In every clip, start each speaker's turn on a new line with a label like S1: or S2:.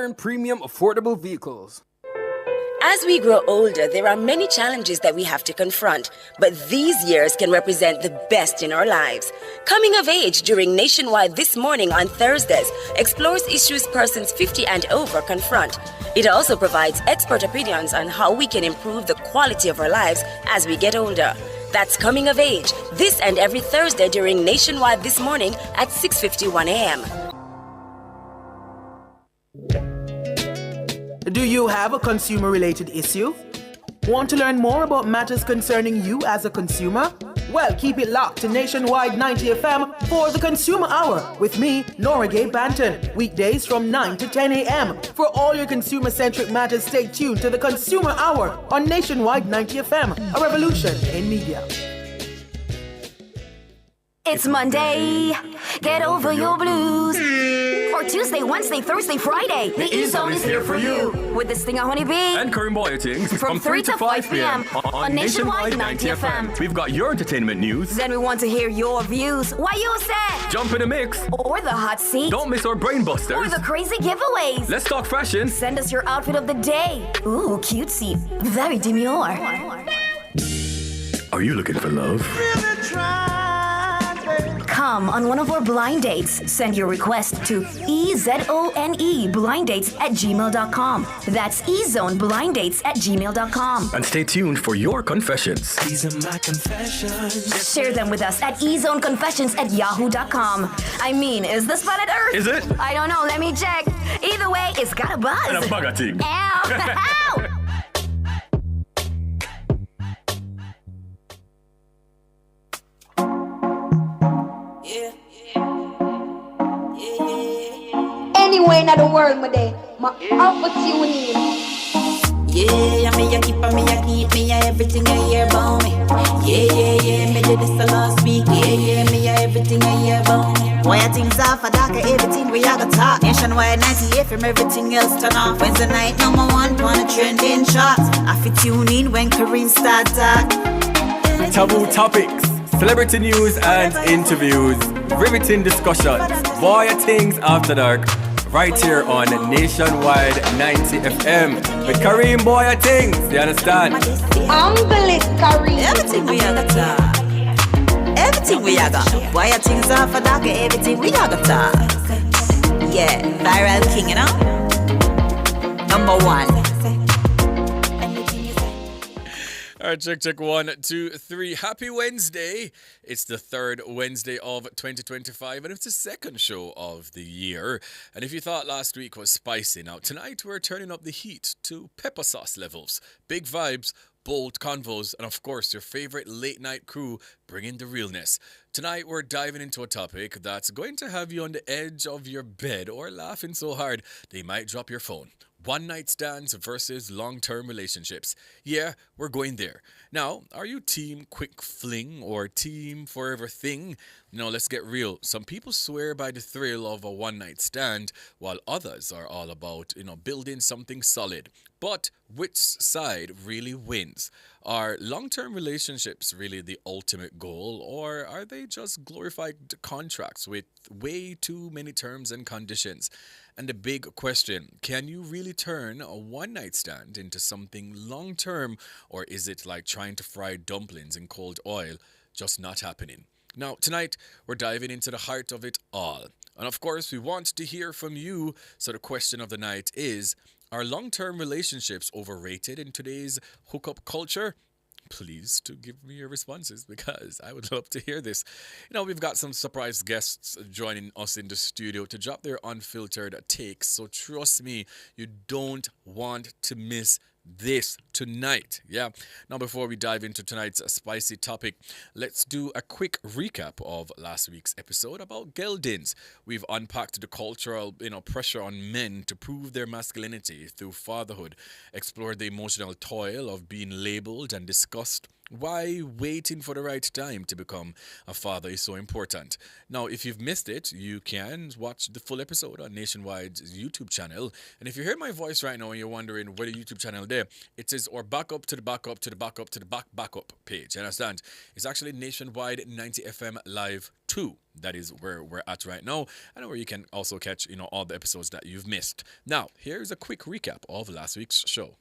S1: modern, premium, affordable vehicles.
S2: As we grow older, there are many challenges that we have to confront, but these years can represent the best in our lives. Coming of Age during Nationwide This Morning on Thursdays explores issues persons 50 and over confront. It also provides expert opinions on how we can improve the quality of our lives as we get older. That's Coming of Age, this and every Thursday during Nationwide This Morning at 6:51 a.m.
S3: Do you have a consumer-related issue? Want to learn more about matters concerning you as a consumer? Well, keep it locked to Nationwide 90 FM for the Consumer Hour with me, Nora Gay Banton, weekdays from 9 to 10 a.m. For all your consumer-centric matters, stay tuned to the Consumer Hour on Nationwide 90 FM, a revolution in media.
S4: It's Monday, get over your blues. Or Tuesday, Wednesday, Thursday, Friday. The E-Zone is here for you. With the Stinger Honeybee
S5: and Bwoyatingz
S4: from 3 to 5 p.m. on Nationwide 90 FM.
S5: We've got your entertainment news.
S4: Then we want to hear your views. Why you said?
S5: Jump in the mix.
S4: Or the hot seat.
S5: Don't miss our brain busters.
S4: Or the crazy giveaways.
S5: Let's talk fashion.
S4: Send us your outfit of the day. Ooh, cutesy. Very demure.
S5: Are you looking for love?
S4: Come on one of our blind dates. Send your request to ezone blinddates@gmail.com. That's ezoneblindates@gmail.com.
S5: And stay tuned for your confessions.
S6: These are my confessions.
S4: Share them with us at ezoneconfessions@yahoo.com. I mean, is this planet Earth?
S5: Is it?
S4: I don't know. Let me check. Either way, it's got a buzz.
S5: And a Bwoyatingz.
S4: Ow! Ow!
S7: Anywhere in the world, my day, my opportunity.
S8: Yeah, me a keep me everything I hear about me. Yeah, me did this the last week. Yeah, me everything I hear about me. Bwoyatingz Afterdark, everything we a go talk. Nationwide 90 FM, everything else turn off. Wednesday night, number one, on a trending chart. I fit tune in when Kareem start talk.
S5: Taboo topics, celebrity news and interviews, riveting discussions. Bwoyatingz Afterdark. Right here on Nationwide 90 FM with Kareem Bwoyatingz. You understand?
S7: Unbelievable, Kareem.
S8: Everything we a go talk. Everything we a got. Bwoyatingz Afterdark, everything we a go talk. Yeah, viral king, you know? Number one.
S9: All right, check 1, 2, 3. Happy Wednesday. It's the third Wednesday of 2025, and it's the second show of the year. And if you thought last week was spicy, now tonight we're turning up the heat to pepper sauce levels. Big vibes, bold convos, and of course your favorite late night crew bringing the realness. Tonight we're diving into a topic that's going to have you on the edge of your bed or laughing so hard they might drop your phone. One-night stands versus long-term relationships. Yeah, we're going there. Now, are you team quick fling or team forever thing? Let's get real. Some people swear by the thrill of a one-night stand, while others are all about, building something solid. But which side really wins? Are long-term relationships really the ultimate goal, or are they just glorified contracts with way too many terms and conditions? And the big question, can you really turn a one-night stand into something long-term, or is it like trying to fry dumplings in cold oil, just not happening? Now, tonight, we're diving into the heart of it all. And of course, we want to hear from you. So the question of the night is, are long-term relationships overrated in today's hookup culture? Please to give me your responses, because I would love to hear this. We've got some surprise guests joining us in the studio to drop their unfiltered takes. So trust me, you don't want to miss this tonight. Yeah. Now, before we dive into tonight's spicy topic, let's do a quick recap of last week's episode about geldings. We've unpacked the cultural, pressure on men to prove their masculinity through fatherhood, explored the emotional toil of being labeled, and discussed Why waiting for the right time to become a father is so important. Now, if you've missed it, you can watch the full episode on Nationwide's YouTube channel. And if you hear my voice right now and you're wondering where the YouTube channel there, it says or back up to the back up to the back up to the back up page. You understand? It's actually Nationwide 90 FM Live 2. That is where we're at right now, and where you can also catch, all the episodes that you've missed. Now, here's a quick recap of last week's show.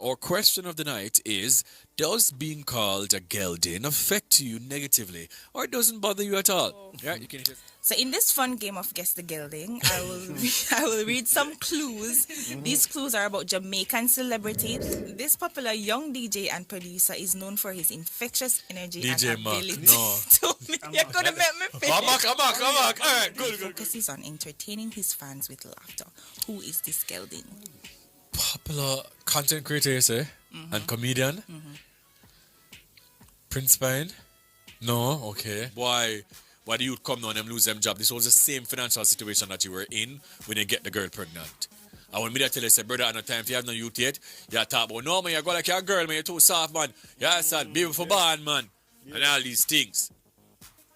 S9: Our question of the night is, does being called a gelding affect you negatively or doesn't bother you at all? Yeah, you can just...
S10: So in this fun game of Guess the Gelding, I will read some clues. These clues are about Jamaican celebrity. This popular young DJ and producer is known for his infectious energy
S9: DJ
S10: and
S9: Mark,
S10: ability
S9: no.
S10: You're gonna make me finish.
S9: Come on. All right, good.
S10: Focuses on entertaining his fans with laughter. Who is this gelding?
S9: Popular content creator, you say? And comedian? Prince Pine? No? Okay. Why do you come now and them lose them job? This was the same financial situation that you were in when you get the girl pregnant. And when me tell you, say, brother, at no time, if you have no youth yet, you talk about, no, man, you go like your girl, man, you're too soft, man. Yeah, son, baby for born, man. And all these things.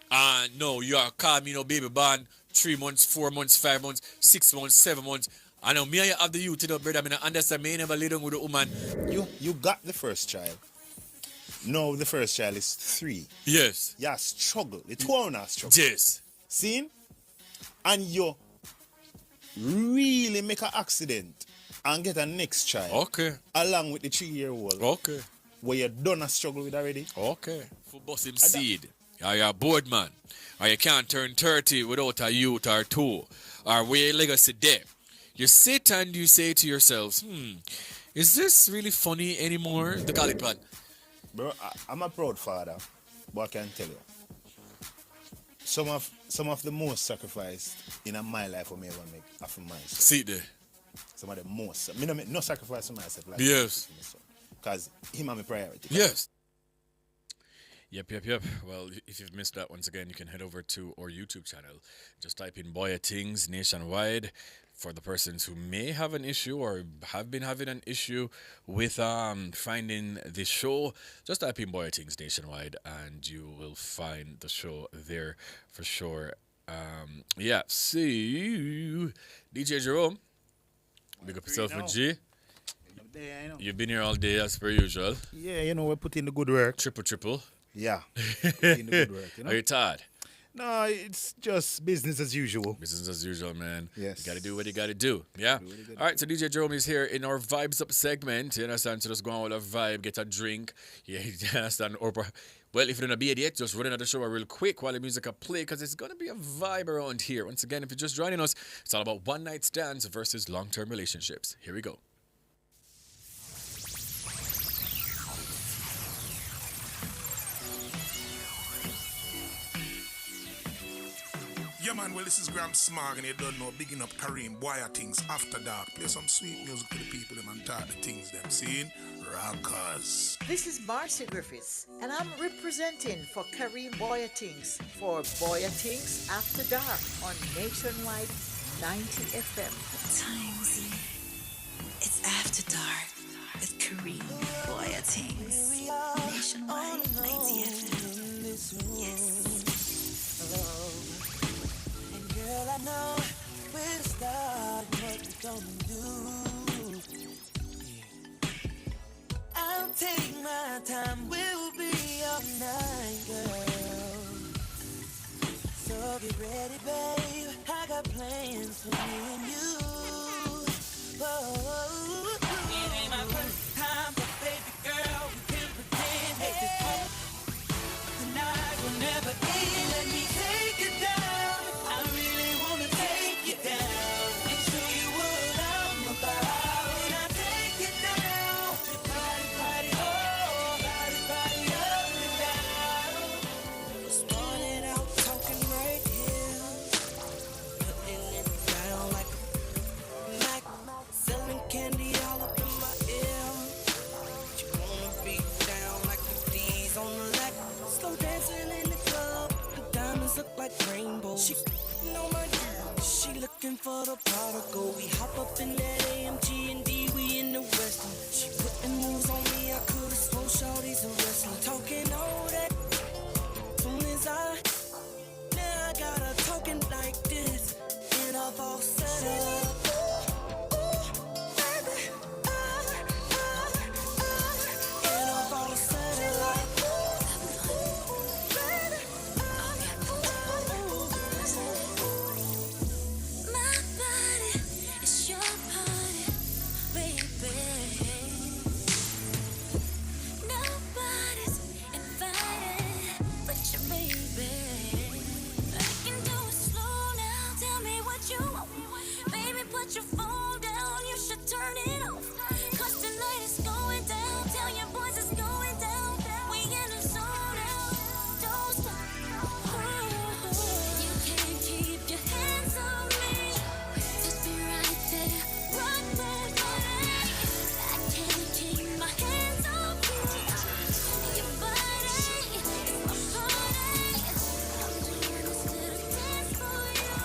S9: And no, you are calm, baby born 3 months, 4 months, 5 months, 6 months, 7 months. I know me and you have the youth, brother. I mean, I understand me never lay down with a woman.
S11: You got the first child. No, the first child is 3.
S9: Yes.
S11: You struggle. The 2 are struggle.
S9: Yes.
S11: See? And you really make an accident and get a next child.
S9: Okay.
S11: Along with the 3-year-old.
S9: Okay.
S11: Where you done a struggle with already.
S9: Okay. For bust him seed. Are you a bored man? Or you can't turn 30 without a youth or 2. Or where your legacy there. You sit and you say to yourselves, is this really funny anymore? The call it plan.
S11: Bro, I'm a proud father, but I can tell you. Some of the most sacrificed in my life I may ever make are for myself.
S9: See there.
S11: Some of the most. I mean, no sacrifice for myself. Like
S9: yes.
S11: Because him are my priority.
S9: Yes. Yep. Well, if you've missed that, once again, you can head over to our YouTube channel. Just type in Bwoyatingz Nationwide. For the persons who may have an issue or have been having an issue with finding the show, just type in Bwoyatingz Nationwide and you will find the show there for sure. See you. DJ Jerome, big up yourself with G. You've been here all day as per usual.
S11: Yeah, we're putting the good work.
S9: Triple.
S11: Yeah, putting the good work.
S9: Are you tired?
S11: No, it's just business as usual.
S9: Business as usual, man.
S11: Yes.
S9: You got to do what you got to do. Yeah? All right, so DJ Jerome is here in our Vibes Up segment. You understand? So just go on with a vibe, get a drink. Yeah, you understand? Or, well, if you're not be yet, just run another show real quick while the music play because it's going to be a vibe around here. Once again, if you're just joining us, it's all about one-night stands versus long-term relationships. Here we go.
S12: Yeah, man, well, this is Graham Smog, and you don't know, bigging up Kareem, Bwoyatingz, Afterdark. Play some sweet music for the people, them, and talk the things them seeing. Rockers.
S13: This is Marcy Griffiths, and I'm representing for Kareem Bwoyatingz for Bwoyatingz After Dark on Nationwide 90 FM.
S14: Timesy. It's After Dark with Kareem Bwoyatingz. Nationwide 90 FM. Yes.
S6: Girl, I know where to start, what we gonna do. Yeah. I'll take my time, we'll be all night, girl. So get ready, babe. I got plans for me and you. Whoa. It ain't my first time, but baby girl, we can pretend that this tonight will never end. Let me take it down. Look like rainbows. She know my girl. She looking for the prodigal. We hop up in that AMG and D we in the western. She putting moves on me, I could've sworn shorty's a wrestler. Talking all that, soon as now I got her talking like this, in a falsetto.
S4: Put your phone down, you should turn it off. Cause tonight is going down. Tell your boys it's going down. We in the zone now. Don't stop. You can't keep your hands on me. Just be right there. Right there, buddy. I can't keep my hands off you. Your body is my party. I'm doing this little dance for you.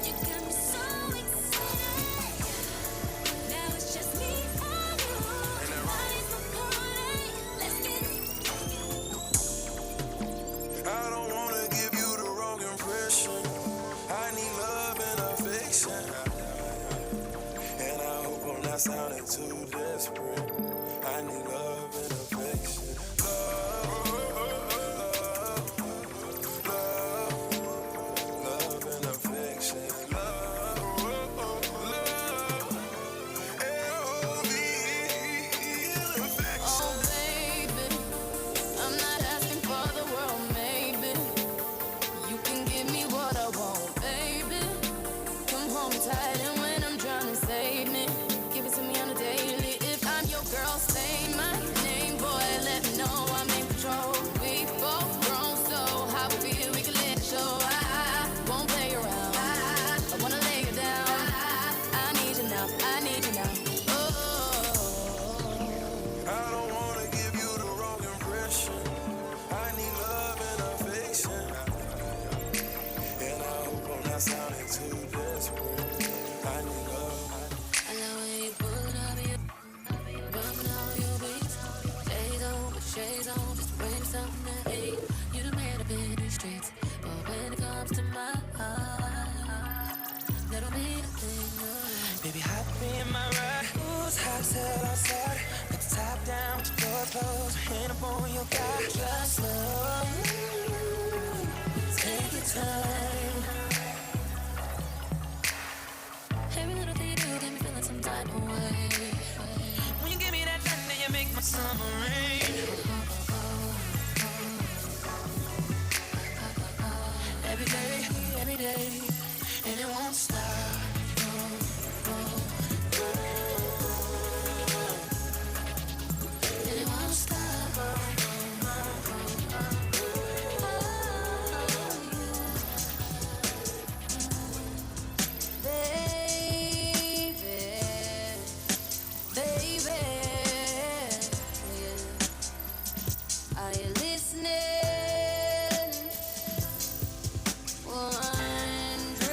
S4: You got me so now it's just me and you. Tonight's the party. Let's get it.
S6: I don't wanna give you the wrong impression. I need love and affection. And I hope I'm not sounding too desperate. I need love and affection. Love and affection.
S4: Oh, baby, I'm not asking for the world, maybe. You can give me what I want, baby. Come home tight and when I'm drowning, save me. Give it to me on a daily. If I'm your girl, say my name, boy. Let me know I'm in control. We both grown, so how we feel, we can let it show. I won't play around. I wanna lay you down. I need you now. I need you now.
S6: I don't wanna give you the wrong impression. I need love and affection. And I hope I'm not sounding too desperate. I need love.
S4: I love when you pull it up, you bumping all your beats. Shades on, just bring something to eat. You the man up in these streets, but when it comes to my heart, that don't mean a thing. No.
S6: Baby, hop in my ride. Who's hot till outside? Put the top down with your doors closed. Hand up on your guy. Just slow. Take your time.
S4: Every little thing you do got me feeling some type of way.
S6: When you give me that thunder, you make my summer rain.
S4: Every day,
S6: and it won't stop.
S4: and it won't stop. Baby, are you listening? Wondering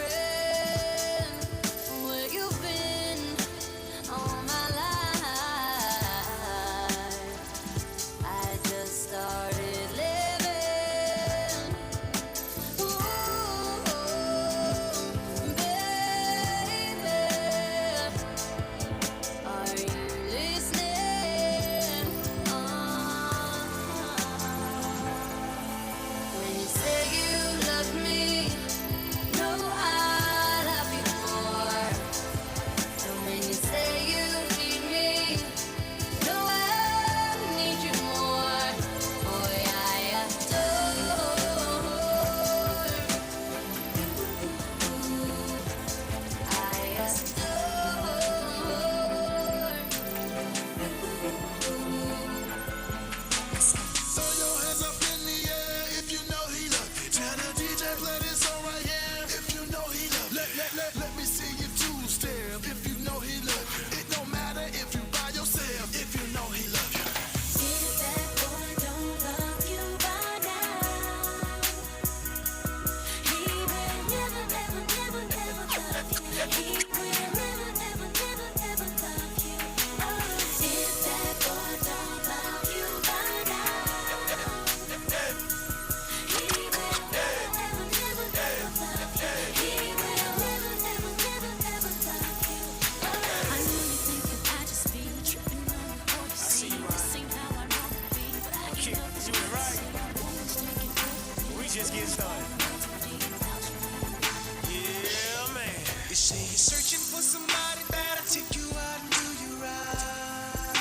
S6: You say you're searching for somebody that'll take you out and do you right.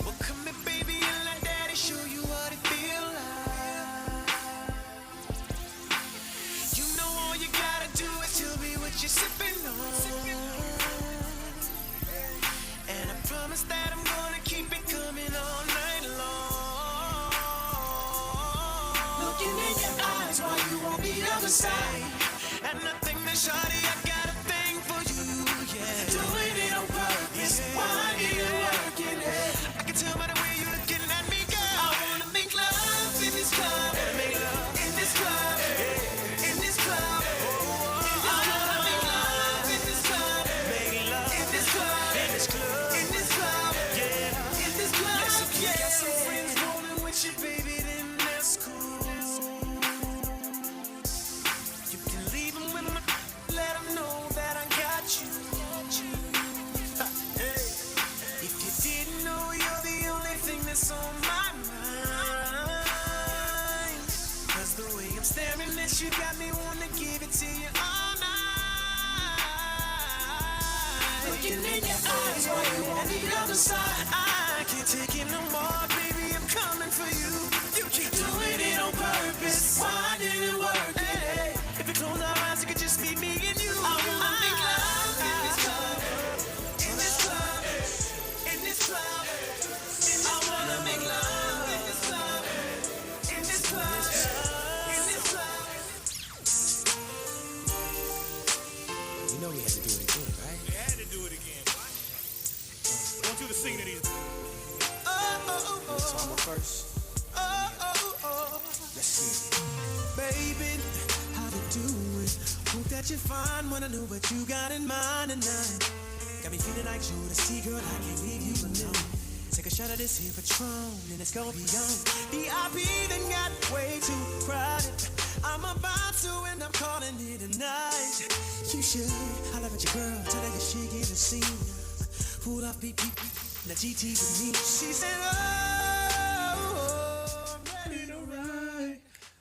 S6: Well, come here, baby, and let daddy show you what it feel like. You know all you gotta do is tell me what you're sipping on. And I promise that I'm gonna keep it coming all night long. Looking in your eyes while you on the other side. And nothing that shawty, I got a thing for you, yeah. Doing it on purpose, why did it work in it? I can tell by the way you're looking at me, girl. I wanna make love in this club, make love in this club, in this club. I wanna make love in this club, make love in this club, in this club, in this club, yeah, in this club. Listen, if you got some friends rolling with you, baby, then that's cool. You can leave them with my, let them know that I got you. Hey. If you didn't know, you're the only thing that's on my mind. Cause the way I'm staring at you got me wanna give it to you all night. Looking in your eyes while you on the other side. I can't take it no more, baby, I'm coming for you. You keep doing it on purpose, why did it work? Hey. If you close our eyes, it could just be me and you. I wanna make love in this club, in this club, in this club. I wanna make love in this club, in this club, in this club.
S15: You know we had to do it again, right?
S12: We had to do it again. I want you to sing to these.
S15: So I'm first. Let's see.
S6: Baby, how you doing? Hope that you're fine. Wanna know what you got in mind tonight. Got me feeling like you're the sea girl. I can't leave you alone. Take a shot of this here Patron, and it's gonna be on. VIP then got way too crowded. I'm about to end up calling it a night. You should holler at your girl, tell her you're shaking the scene. Pull up, beep, beep, beep, the GT with me. She said, oh, I'm ready to ride.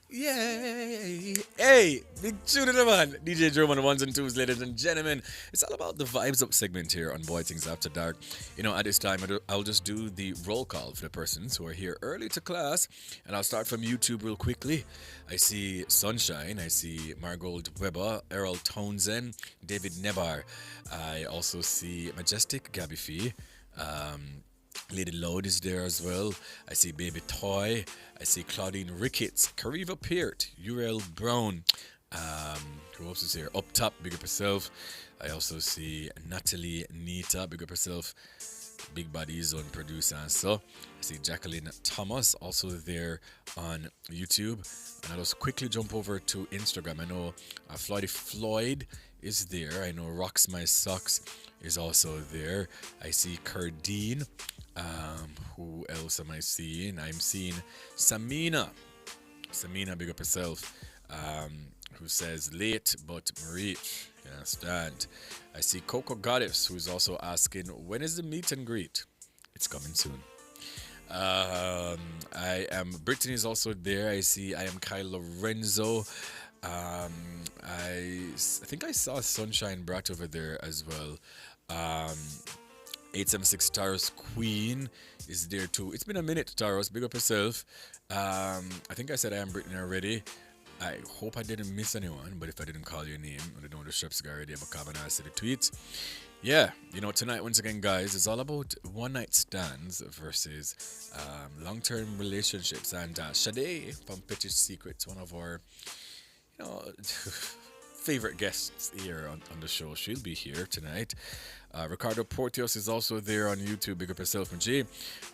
S9: Yay! Hey, big tune of the man. DJ Jerome on the ones and twos, ladies and gentlemen. It's all about the Vibes Up segment here on Bwoyatingz After Dark. You know, at this time, I'll just do the roll call for the persons who are here early to class. And I'll start from YouTube real quickly. I see Sunshine. I see Margold Weber, Errol Townsend, David Nebar. I also see Majestic Gabby Fee. Lady Loud is there as well. I see Baby Toy. I see Claudine Ricketts, Kariva Peart, Uriel Brown. Who else is here? Up Top, big up herself. I also see Natalie Nita, big up herself. Big Bodies on producer and so. I see Jacqueline Thomas also there on YouTube. And I'll just quickly jump over to Instagram. I know Floydie Floyd is there. I know Rocks My Socks is also there. I see Cardine. Who else am I seeing? I'm seeing Samina. Samina, big up herself. Who says late but reach. You understand? I see Coco Goddess, who's also asking, when is the meet and greet? It's coming soon. I am Brittany is also there. I see I am Kyle Lorenzo. I think I saw Sunshine Brat over there as well. 876 Taros Queen is there too. It's been a minute, Taros. Big up yourself. I think I said I am Brittany already. I hope I didn't miss anyone, but if I didn't call your name, I don't know the Shep's guy already. I'm a comment and I see the tweets. Yeah, you know, tonight, once again, guys, it's all about one night stands versus long-term relationships. And Sade from Fetish Secrets, one of our, you know, favorite guests here on the show. She'll be here tonight. Ricardo Portios is also there on YouTube. Big up yourself, G.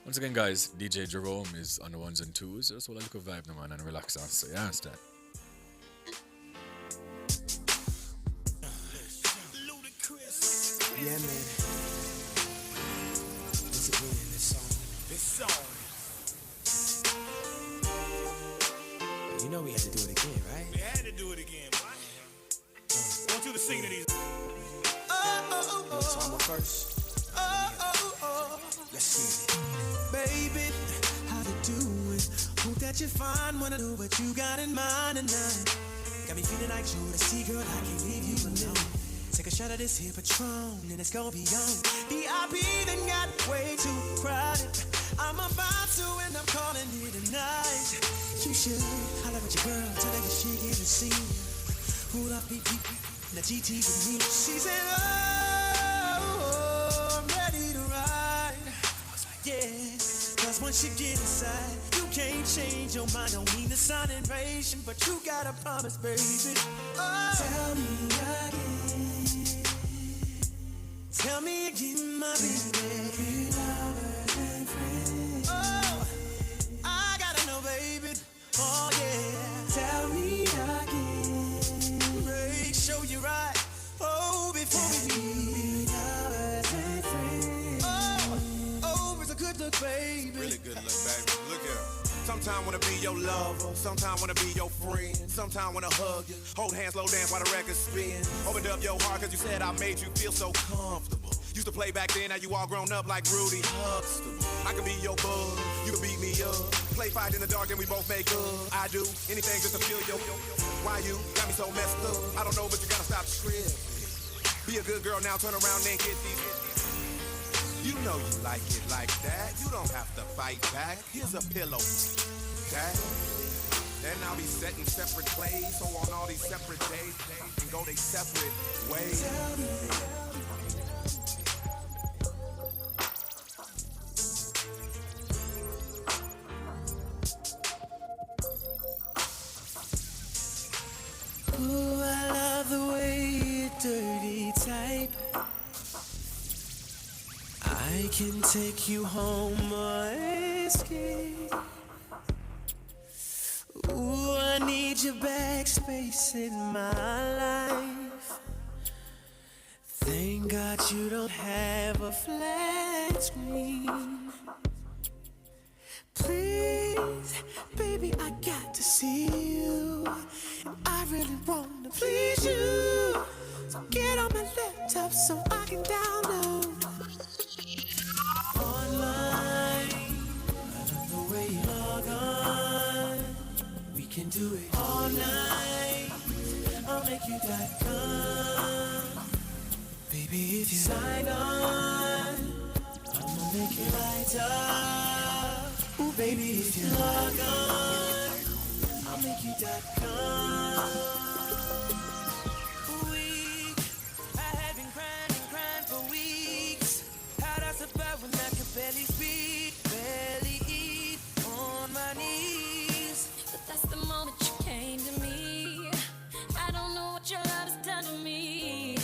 S9: Once again, guys, DJ Jerome is on the ones and twos. Just want a little vibe, no man, and relax on. So, you understand?
S15: Yeah, man. Once again, this song. You know we had to do it again, right?
S12: We had to do it again, boy. I want you to sing to these.
S15: So I'm first. Let's see.
S6: Baby, how you doing? Hope that you're fine. Wanna know what you got in mind tonight.
S15: Got me feeling like you're the sea girl, I can't leave you alone. Take a shot of this here Patron, and it's gonna be on. VIP then got way too crowded. I'm about to end up calling it a night. You should holler at your girl, tell her that she get to see you. Pull up, beep, beep, the GT with me. She said, oh, I'm ready to ride. I was like, yeah. Cause once you get inside, you can't change your mind. Don't mean to sound impatient, but you gotta promise, baby. Oh, tell me again. Tell me again, my baby. Oh, I gotta know, baby. Oh, yeah. Tell me again. Make sure you're right. Oh, before we meet. Oh, it's a good look, baby.
S16: Really good look, baby. Look here. Sometime wanna be your lover, sometime wanna be your friend, sometime wanna hug you, hold hands, slow dance while the record spin. Opened up your heart cause you said I made you feel so comfortable. Used to play back then, now you all grown up like Rudy Huxtable. I could be your bug, you could beat me up. Play fight in the dark and we both make up. I do anything just to feel your. Why you got me so messed up? I don't know, but you gotta stop tripping. Be a good girl now, turn around and get these. You know you like it like that. You don't have to fight back. Here's a pillow. Okay? Then I'll be setting separate plays. So on all these separate days, they can go their separate ways.
S15: Ooh, I love the way you dirty type. I can take you home or escape. Ooh, I need your backspace in my life. Thank God you don't have a flat screen. Please, baby, I got to see you. And I really want to please you. So get on my laptop so I can download. Online, I love the way you log on. We can do it all night. I'll make you .com. Baby, if you sign on, I'ma make you light up. Ooh, baby, if you log on, I'll make you .com. I had been crying for weeks. How'd I survive when I could barely speak, barely eat, on my knees?
S4: But that's the moment you came to me. I don't know what your love has done to me.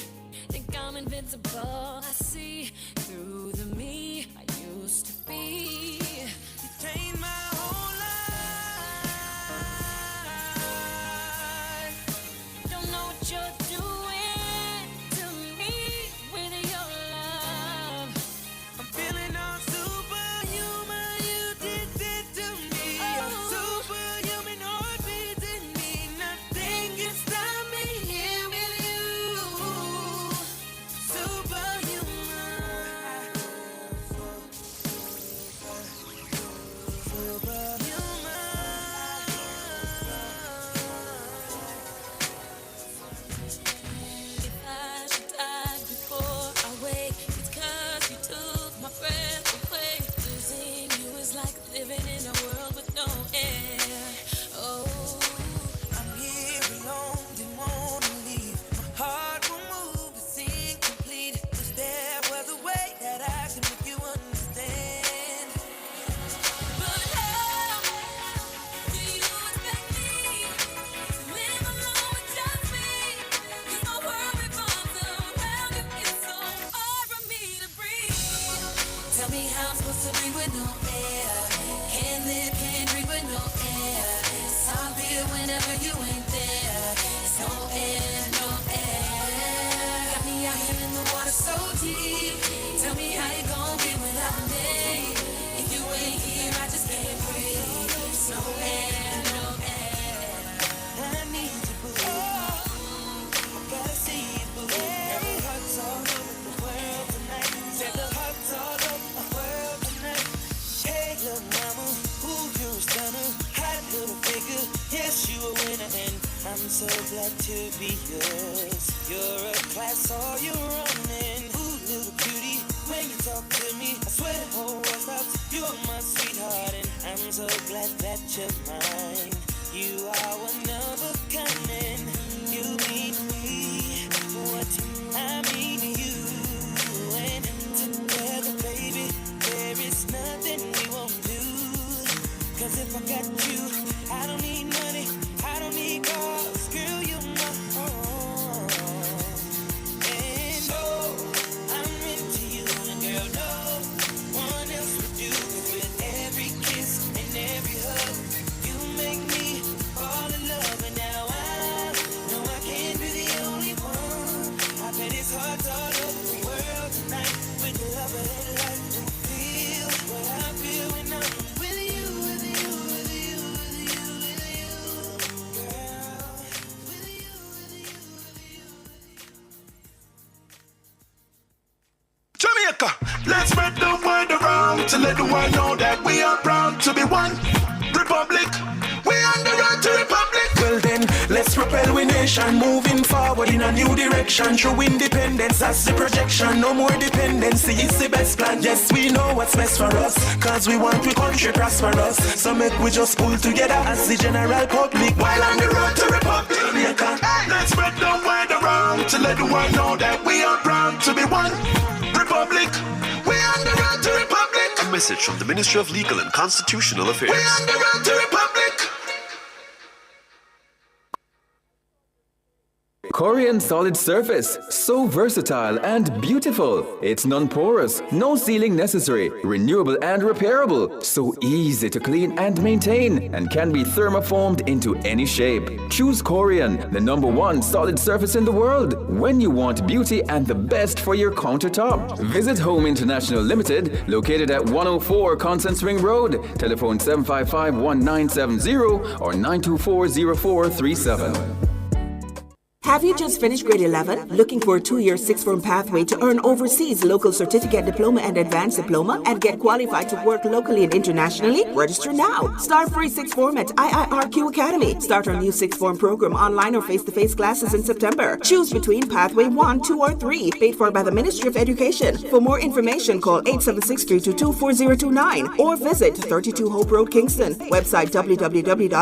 S4: Think I'm invincible. I see through the me I used to be.
S15: You changed my whole life.
S4: Don't know what you're doing to me with your love.
S15: I'm feeling all superhuman. You did that to me. Superhuman heartbeats in me. Nothing can stop me here with you. Superhuman.
S4: If I should die before I wake, it's 'cause you took my breath away. Losing you is like living in a world with no air. Oh,
S15: I'm here alone, didn't wanna leave. My heart will move, it's incomplete. Wish there was a way that I could make you understand.
S4: but how do you expect me to live alone with just me? 'Cause my world revolves around you. It's so hard for me to breathe.
S8: Tell me how I'm supposed to breathe with no air. Can't live, can't breathe with no air. It's all clear whenever you ain't there. It's no air, no air. Got me out here in the water so deep. Tell me how you gon' be without me. If you ain't here, I just can't breathe. It's no air, no air.
S15: I need you, boo. I gotta see you, boo. Every heart's all over the world tonight. Said the heart's all over the world tonight. Hey, little mama, ooh, you're a stunner. Hot little figure, yes, you a winner. And
S6: glad to be yours. You're a class, all you're running. Ooh, little cutie, when you talk to me, I swear the whole world stops. You're my sweetheart, and I'm so glad that you're mine. You are one of a kind, and you mean me what I mean to you. And together, baby, there is nothing we won't do. 'Cause if I got you, I don't need money, I don't need cars, girl, you're my own. And oh, I'm into you, and girl, no one else would do. 'Cause with every kiss and every hug, you make me fall in love. And now I know I can't be the only one. I bet it's hard all over the world tonight with the love of their life to feel what I feel when I'm with you, with you, with you, with you, with you, girl. With you, with you, with you.
S12: Jamaica, let's spread the word around to let the world know that we are proud to be one republic. We on the road to republic.
S15: Well then, let's propel we nation moving forward in a new direction. True independence, that's the projection. No more dependency, it's the best plan. Yes, we know what's best for us, 'cause we want we country prosperous. So make we just pull together as the general public
S12: While on the road to republic,
S15: Jamaica.
S12: let's spread the word around to let the world know that we are proud to be one republic. We on the road to republic.
S17: A message from the Ministry of Legal and Constitutional Affairs.
S12: We on the road to republic.
S18: Korean solid surface, so versatile and beautiful. It's non-porous, no sealing necessary, renewable and repairable, so easy to clean and maintain, and can be thermoformed into any shape. Choose Korean, the #1 solid surface in the world, when you want beauty and the best for your countertop. Visit Home International Limited, located at 104 Constant Spring Road. Telephone 755-1970 or 924-0437.
S19: Have you just finished grade 11? Looking for a 2-year 6th-form pathway to earn overseas local certificate diploma and advanced diploma and get qualified to work locally and internationally? Register now. Start free 6th form at IIRQ Academy. Start our new 6th form program online or face-to-face classes in September. Choose between pathway 1, 2, or 3. Paid for by the Ministry of Education. For more information, call 876-322-4029 or visit 32 Hope Road, Kingston. Website www.iirq.org.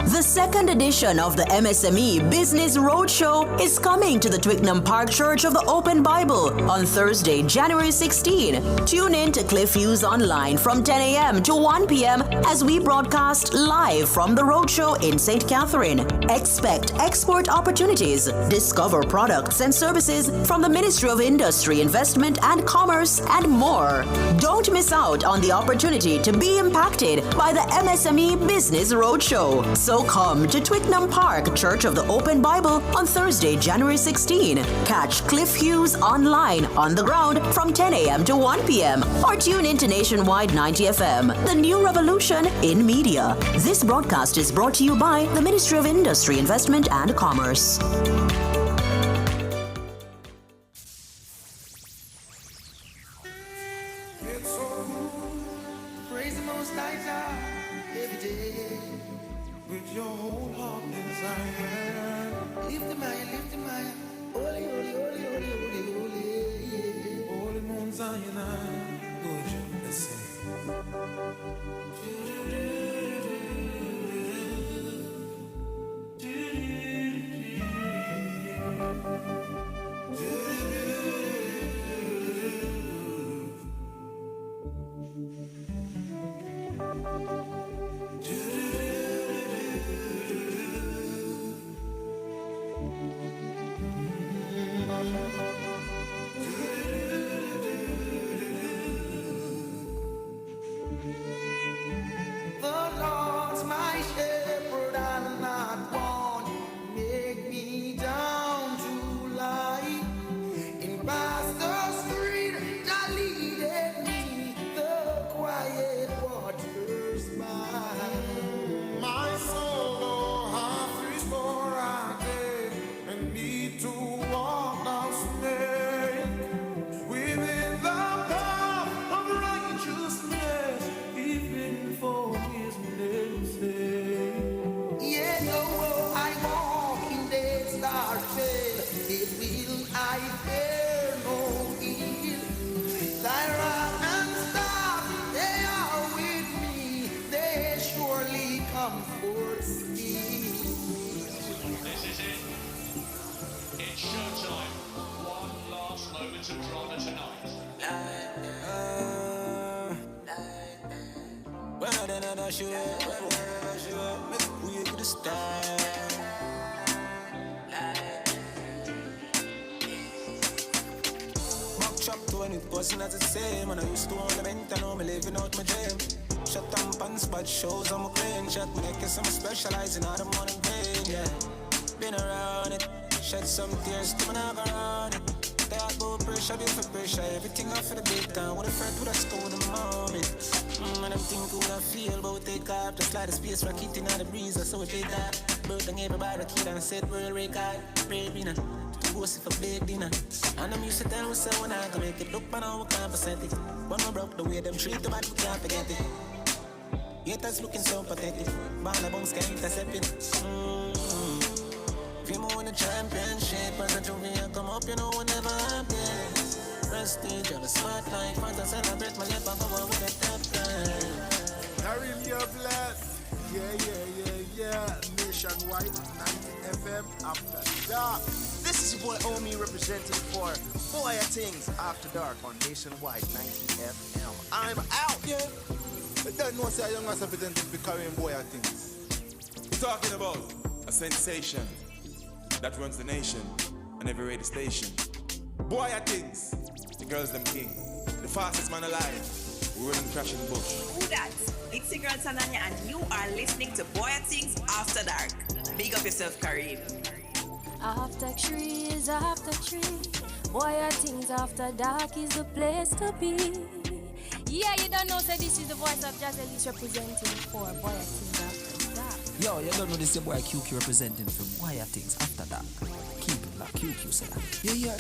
S20: The second edition of the MSME Business Roadshow is coming to the Twickenham Park Church of the Open Bible on Thursday, January 16. Tune in to Cliff Hughes Online from 10 a.m. to 1 p.m. as we broadcast live from the Roadshow in St. Catherine. Expect export opportunities, discover products and services from the Ministry of Industry, Investment and Commerce, and more. Don't miss out on the opportunity to be impacted by the MSME Business Roadshow. So come to Twickenham Park Church of the Open Bible on Thursday, January 16. Catch Cliff Hughes online on the ground from 10 a.m. to 1 p.m. or tune in to Nationwide 90 FM, the new revolution in media. This broadcast is brought to you by the Ministry of Industry, Investment and Commerce.
S15: Praise the Most High God every day with your whole heart and desire. Lift him high, holy, holy, holy, holy, holy, holy. Holy Mount Zion, good. Let's sing.
S6: come forth.
S21: This is it. It's showtime. One last moment of drama tonight.
S6: When I done that shit, make we to the start. Mock chop 20% as the same, and I used to want to vent, I know me living out my dream. Shut down pants, but shows I'm a clean shot. Me like some specializing out of morning pain, yeah. Been around it, shed some tears to me never run it. Talk about pressure, be for pressure. Everything off for the big time. What a friend with a stone in the moment. And I'm thinking what I feel about take off. Just like the space rocket in the breeze. I saw it did that. Bird and everybody kid and said world record. Baby, nah. To go see for big dinner. And I'm used to tell myself when I can make it look, but now we can't percent it. But no broke the way them treat the bad, we can't forget it. Yet that's looking so pathetic. Ball of bones can't intercept it. If you win the championship, as a junior come up, you know whenever I'm there. Prestige on the smart life, want to celebrate my life, I go on with a top time.
S12: Karim, you're blessed. Yeah. Nationwide, 90 FM, Afterdark.
S22: This is your boy Omi representing for Bwoyatingz Afterdark on Nationwide 90 FM. I'm out.
S11: Yeah. But don't know say young as representing for Karim Bwoyatingz.
S23: We're talking about a sensation that runs the nation and every radio station. Bwoyatingz, the girls them king, the fastest man alive. We wouldn't crash in the bush.
S24: Who that? It's your girl Tananya and you are listening to Bwoyatingz After Dark. Big up yourself, Karim.
S4: After tree is after tree. Bwoyatingz After Dark is the place to be. Yeah, you don't know, so this is the voice of Jazz Elise representing for Bwoyatingz After Dark.
S25: Yo, you don't know this your boy QQ representing for Bwoyatingz After Dark. Keep it like QQ say that. Yeah.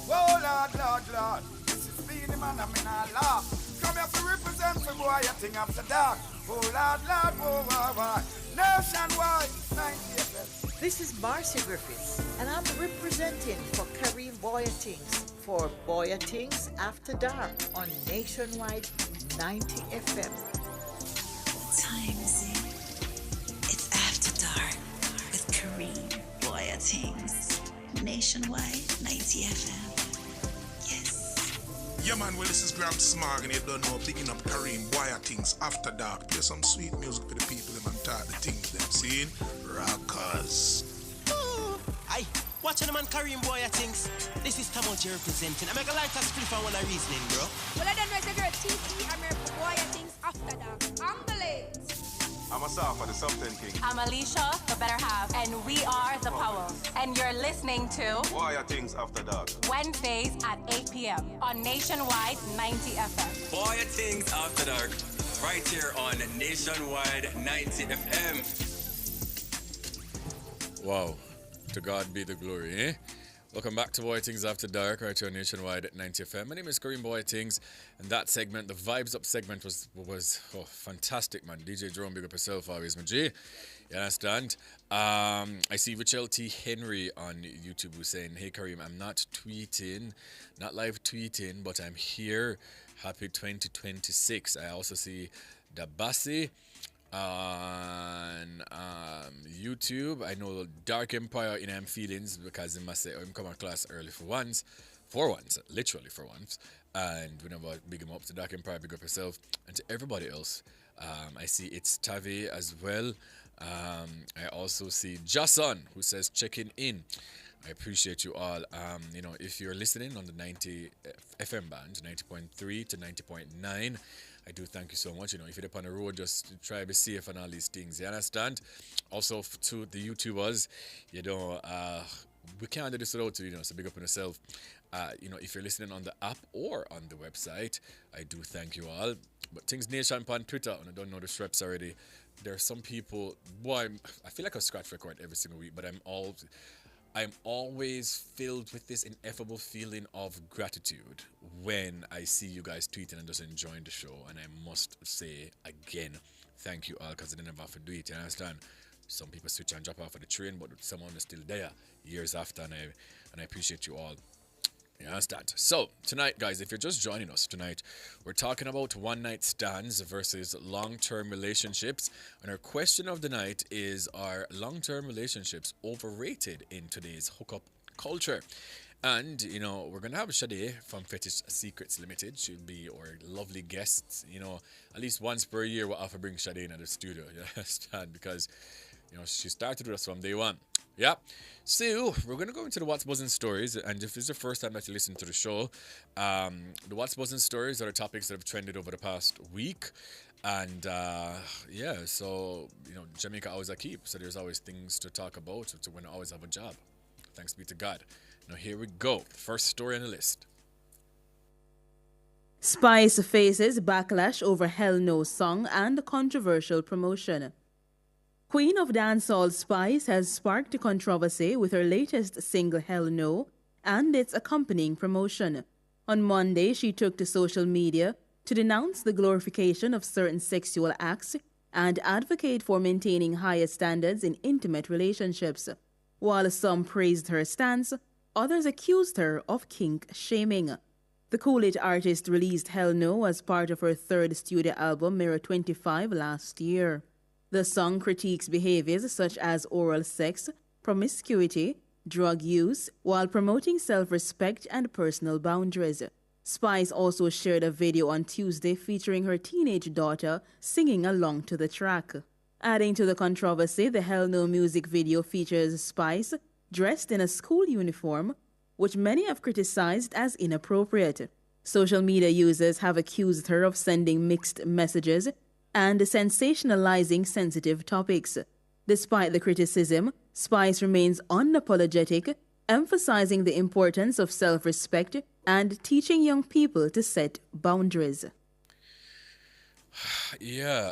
S12: Whoa, Lord. This is Beanie Man, I'm in a laugh. Come here to represent for Bwoyatingz After Dark. Oh, Lord, whoa. Nationwide, 90 FM.
S13: This is Marcy Griffiths, and I'm representing for Karim Bwoyatingz for Bwoyatingz After Dark on Nationwide 90 FM.
S14: Times it's After Dark with Karim Bwoyatingz. Nationwide 90 FM. Yes.
S12: Yeah, man, well, this is Graham Smog, and you don't know, picking up Karim Bwoyatingz After Dark. Play some sweet music for the people, them and talk the things them seeing. Rockers.
S26: Aye, watching the man Karim Bwoyatingz. This is Tamonji representing. I make a light a split for one of reasoning, bro.
S27: Well, I don't know if you're a TT, I'm here for Bwoyatingz After Dark. I'm the late.
S23: I'm a for the Something King.
S28: I'm Alicia, the better half, and we are the Powells. And you're listening to
S23: Bwoyatingz After Dark.
S28: Wednesdays at 8 p.m. on Nationwide 90 FM.
S5: Bwoyatingz After Dark, right here on Nationwide 90 FM.
S9: Wow, to God be the glory, eh? Welcome back to Bwoyatingz After Dark, right here on Nationwide at 90 FM. My name is Karim Bwoyatingz, and that segment, the Vibes Up segment, was fantastic, man. DJ Jerome, big up yourself, always, my G. You understand? I see Richelle T. Henry on YouTube who's saying, hey, Karim, I'm not live tweeting, but I'm here. Happy 2026. I also see Dabasi on YouTube. I know Dark Empire in I'm feelings because they must say I'm coming class early for once, literally for once. And whenever big him up to Dark Empire, big up yourself, and to everybody else. I see it's Tavi as well. I also see Jason who says checking in. I appreciate you all. If you're listening on the 90 FM band, 90.3 to 90.9, I do thank you so much. If you're up on the road, just try to be safe and all these things. You understand? Also, to the YouTubers, we can't do this without you, so big up on yourself. If you're listening on the app or on the website, I do thank you all. But Things Nation on Twitter, and I don't know the streps already. There are some people, I feel like a scratch record every single week, but I'm always filled with this ineffable feeling of gratitude when I see you guys tweeting and just enjoying the show. And I must say again, thank you all, because I didn't have to do it. You understand? Some people switch and drop off of the train, but someone is still there years after, and I appreciate you all. You understand? So, tonight, guys, if you're just joining us tonight, we're talking about one-night stands versus long-term relationships. And our question of the night is, are long-term relationships overrated in today's hookup culture? And, you know, we're going to have Sade from Fetish Secrets Limited. She'll be our lovely guest. You know, at least once per year, we'll have to bring Sade into the studio. You understand? Because, you know, she started with us from day one. Yeah. So, we're going to go into the What's Buzzing stories. And if this is the first time that you listen to the show, the What's Buzzing stories are the topics that have trended over the past week. And, yeah, so, you know, Jamaica always a keep. So, there's always things to talk about. So, we're going to always have a job. Thanks be to God. Now, here we go. First story on the list.
S1: Spice faces backlash over Hell No song and controversial promotion. Queen of Dancehall Spice has sparked a controversy with her latest single Hell No and its accompanying promotion. On Monday, she took to social media to denounce the glorification of certain sexual acts and advocate for maintaining higher standards in intimate relationships. While some praised her stance, others accused her of kink shaming. The Coolidge artist released Hell No as part of her third studio album Mirror 25 last year. The song critiques behaviors such as oral sex, promiscuity, drug use, while promoting self-respect and personal boundaries. Spice also shared a video on Tuesday featuring her teenage daughter singing along to the track. Adding to the controversy, the Hell No music video features Spice dressed in a school uniform, which many have criticized as inappropriate. Social media users have accused her of sending mixed messages and sensationalizing sensitive topics. Despite the criticism, Spice remains unapologetic, emphasizing the importance of self-respect and teaching young people to set boundaries.
S9: Yeah,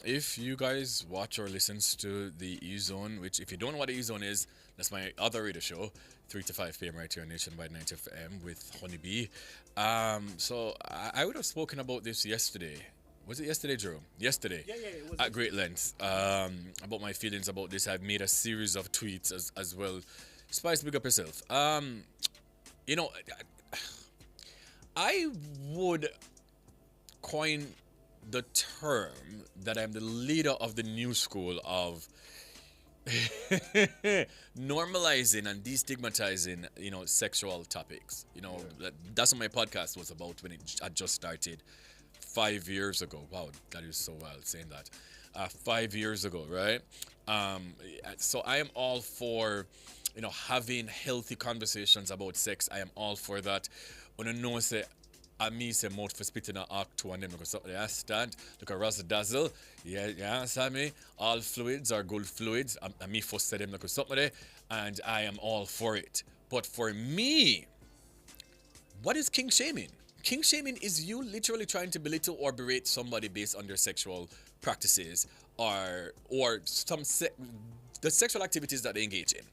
S9: if you guys watch or listen to the E-Zone, which if you don't know what the E-Zone is, that's my other radio show, 3 to 5 p.m. right here on Nationwide 90 FM with Honeybee. So I would have spoken about this yesterday. Was it yesterday, Jerome? Yesterday. Yeah, it was. At great length. About my feelings about this. I've made a series of tweets as well. Spice, big up yourself. You know, I would coin the term that I'm the leader of the new school of normalizing and destigmatizing, you know, sexual topics. You know, that's what my podcast was about when it had just started 5 years ago. Wow, that is so wild saying that. 5 years ago, right? So I am all for, you know, having healthy conversations about sex. I am all for that. When I know say I me say mouth for spitting a act to and them because something I stand look at Razzle Dazzle. Yeah, understand me? All fluids are good fluids. I me first say them look at something there, and I am all for it. But for me, what is kink shaming? Kink shaming is you literally trying to belittle or berate somebody based on their sexual practices or the sexual activities that they engage in,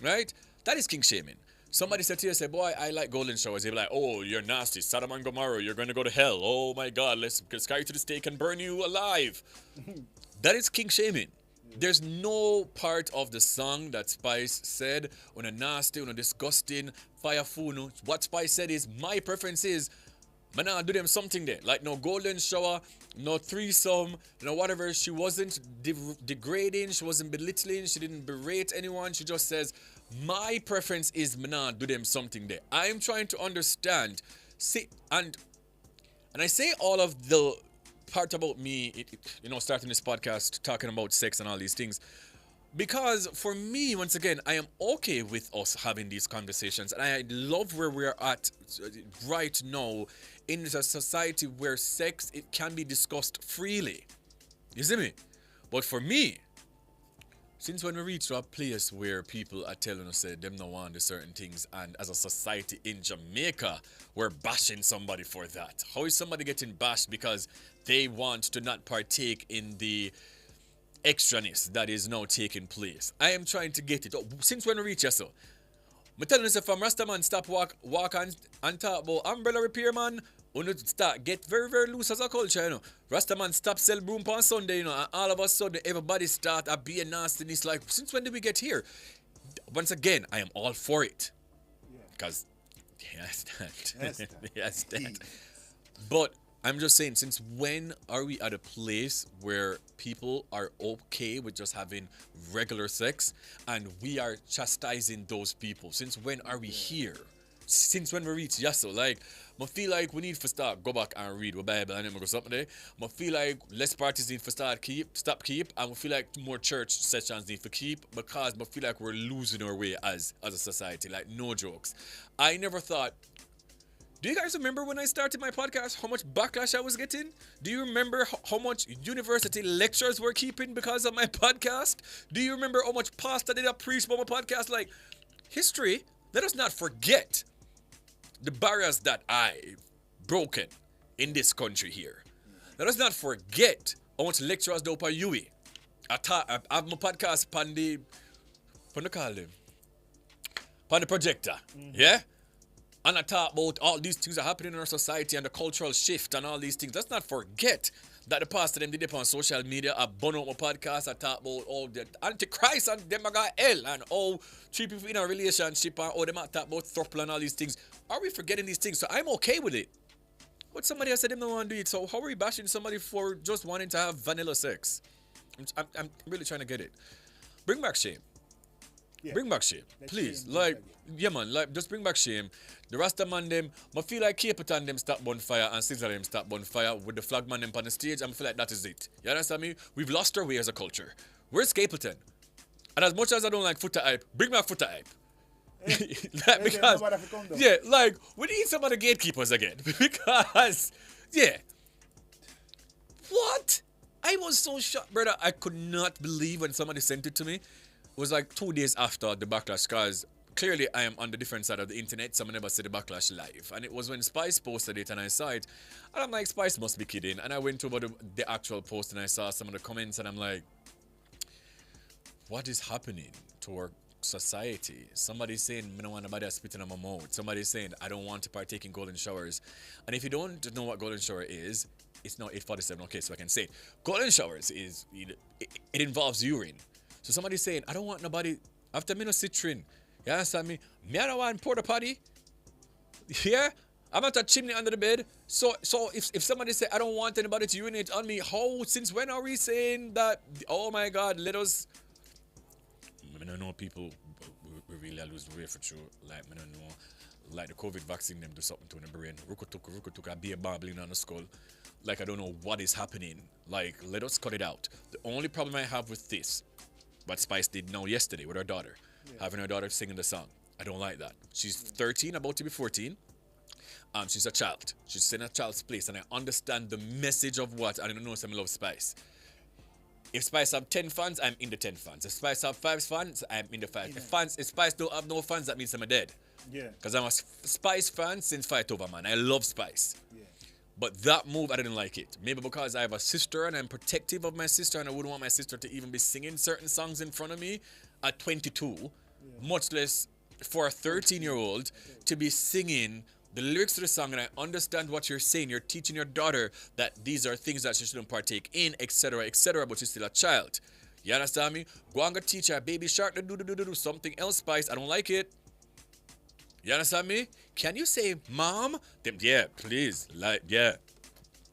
S9: right? That is kink shaming. Somebody said to you, say, boy, I like golden showers. They'll be like, oh, you're nasty. Sodom and Gomorrah, you're going to go to hell. Oh, my God, let's carry you to the stake and burn you alive. That is kink shaming. There's no part of the song that Spice said, on a nasty, on a disgusting, fire fool. What Spice said is, my preference is, man, I'll do them something there. Like no golden shower, no threesome, no whatever. She wasn't degrading, she wasn't belittling, she didn't berate anyone. She just says, my preference is, man, do them something there. I'm trying to understand. See, and I say all of the part about me, you know, starting this podcast, talking about sex and all these things. Because for me, once again, I am okay with us having these conversations. And I love where we're at right now in a society where sex, it can be discussed freely. You see me? But for me, since when we reach to a place where people are telling us that them no want the certain things, and as a society in Jamaica, we're bashing somebody for that. How is somebody getting bashed because they want to not partake in the extraness that is now taking place? I am trying to get it. Since when we reach here, so I'm telling you, from Rastaman, stop walk and talk about umbrella repair, man. Start get very, very loose as a culture, you know. Rastaman stop sell broom on Sunday, you know, and all of a sudden everybody start a being nastiness. Like, since when did we get here? Once again, I am all for it. Because Yes, that.
S11: Yes, that.
S9: Yes, that. But I'm just saying, since when are we at a place where people are okay with just having regular sex and we are chastising those people? Since when are we here? Since when we reach Yasso? Like, I feel like we need to start go back and read the Bible and then we go something there. I feel like less parties need to stop keep, and we feel like more church sessions need to keep because I feel like we're losing our way as a society. Like, no jokes. I never thought. Do you guys remember when I started my podcast, how much backlash I was getting? Do you remember how much university lectures were keeping because of my podcast? Do you remember how much pastor did I preach about my podcast? Like, history, let us not forget the barriers that I've broken in this country here. Let us not forget how much lecturers do for UE. I have my podcast on the projector. Yeah? And I talk about all these things that are happening in our society and the cultural shift and all these things. Let's not forget that the pastor them did it on social media. I burn out my podcast. I talk about all the Antichrist and them I got hell and all three people in a relationship and all them I talk about throuple and all these things. Are we forgetting these things? So I'm okay with it. But somebody else said they don't want to do it. So how are we bashing somebody for just wanting to have vanilla sex? I'm really trying to get it. Bring back shame. Yeah. Bring back shame. Please. Shame, like, yeah man, like just bring back shame. The Rasta man them, I feel like Capitan them start bonfire and Caesar them start bonfire with the flag man them on the stage. I feel like that is it. You understand me? We've lost our way as a culture. Where's Capleton? And as much as I don't like footer hype, bring back footer hype. Like, because, yeah, like, we need some of the gatekeepers again. Because, yeah. What? I was so shocked, brother. I could not believe when somebody sent it to me. It was like 2 days after the backlash, because clearly I am on the different side of the internet, so I never see the backlash live. And it was when Spice posted it and I saw it. And I'm like, Spice must be kidding. And I went over the actual post and I saw some of the comments and I'm like, what is happening to our society? Somebody's saying, I don't want nobody spitting on my mouth. Somebody's saying, I don't want to partake in golden showers. And if you don't know what golden shower is, it's not 8:47. Okay, so I can say it. Golden showers is, it involves urine. So somebody's saying, I don't want nobody, after me no citrin. You understand me? Me I don't want porta potty. Yeah? I'm not a chimney under the bed. So if somebody say, I don't want anybody to urinate on me, how, since when are we saying that, oh my God, let us, I don't know people, we really are losing weight for sure. Like, I don't know, like the COVID vaccine, them do something to the brain. Rukutuk, a beer babbling on the skull. Like, I don't know what is happening. Like, let us cut it out. The only problem I have with this, what Spice did now yesterday with her daughter, having her daughter singing the song. I don't like that. She's 13, about to be 14. She's a child. She's in a child's place, and I understand the message of what, and I don't know some love Spice. If Spice have 10 fans, I'm in the 10 fans. If Spice have 5 fans, I'm in the 5. Yeah. If Spice don't have no fans, that means I'm dead. Yeah. Because I'm a Spice fan since Fight Over, man. I love Spice. Yeah. But that move, I didn't like it. Maybe because I have a sister and I'm protective of my sister and I wouldn't want my sister to even be singing certain songs in front of me at 22, much less for a 13-year-old to be singing the lyrics to the song. And I understand what you're saying. You're teaching your daughter that these are things that she shouldn't partake in, etc., but she's still a child. You understand me? Go and go teach her Baby Shark to do something else, Spice. I don't like it. You understand me? Can you say, Mom? Then, yeah, please. Like, yeah.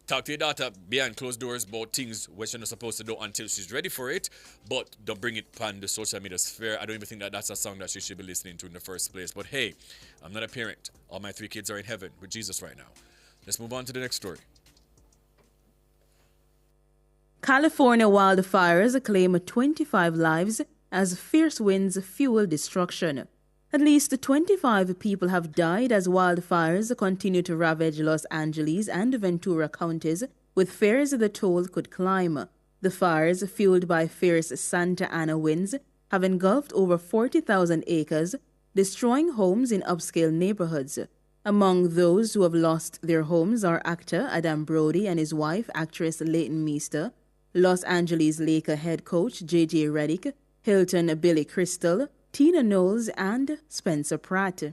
S9: Talk to your daughter behind closed doors about things which she's not supposed to do until she's ready for it. But don't bring it on the social media sphere. I don't even think that that's a song that she should be listening to in the first place. But hey, I'm not a parent. All my 3 kids are in heaven with Jesus right now. Let's move on to the next story.
S1: California wildfires claim 25 lives as fierce winds fuel destruction. At least 25 people have died as wildfires continue to ravage Los Angeles and Ventura counties, with fears the toll could climb. The fires, fueled by fierce Santa Ana winds, have engulfed over 40,000 acres, destroying homes in upscale neighborhoods. Among those who have lost their homes are actor Adam Brody and his wife, actress Leighton Meester, Los Angeles Lakers head coach J.J. Redick, Hilton Billy Crystal, Tina Knowles, and Spencer Pratt.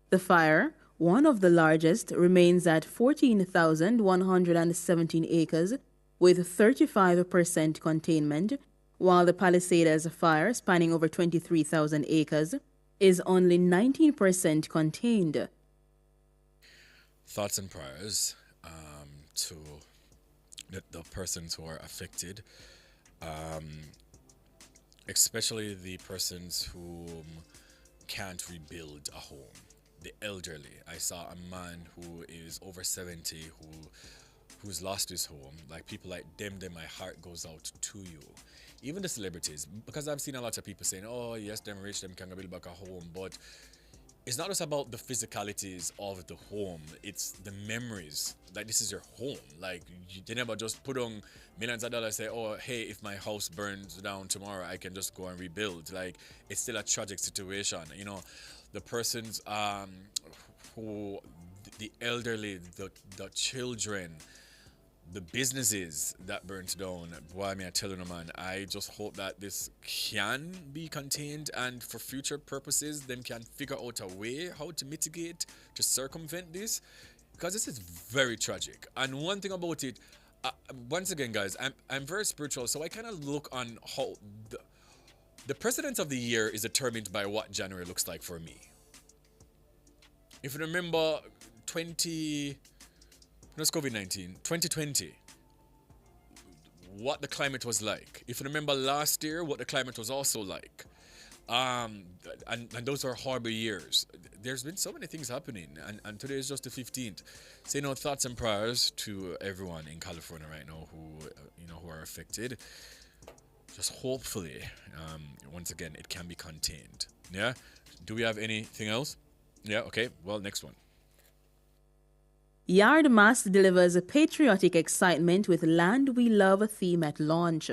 S1: The fire, one of the largest, remains at 14,117 acres with 35% containment, while the Palisades fire, spanning over 23,000 acres, is only 19% contained.
S9: thoughts and prayers to the persons who are affected, especially the persons who can't rebuild a home. The elderly. I saw a man who is over 70 who's lost his home. Like people like them, my heart goes out to you. Even the celebrities, because I've seen a lot of people saying, "Oh yes, them rich, them can build back a home," but it's not just about the physicalities of the home, it's the memories. Like this is your home. Like they never just put on millions of dollars and say, "Oh hey, if my house burns down tomorrow, I can just go and rebuild." Like it's still a tragic situation. You know, the persons who the elderly, the children, the businesses that burnt down. Boy, I tell you, man, I just hope that this can be contained and for future purposes, them can figure out a way how to mitigate, to circumvent this, because this is very tragic. And one thing about it, once again, guys, I'm very spiritual, so I kind of look on how the precedence of the year is determined by what January looks like for me. If you remember COVID-19, 2020, what the climate was like. If you remember last year, what the climate was also like. And those are horrible years. There's been so many things happening, and today is just the 15th. So, thoughts and prayers to everyone in California right now who are affected. Just hopefully, once again, it can be contained. Yeah? Do we have anything else? Yeah, okay. Well, next one.
S1: Yard Mass delivers a patriotic excitement with Land We Love theme at launch.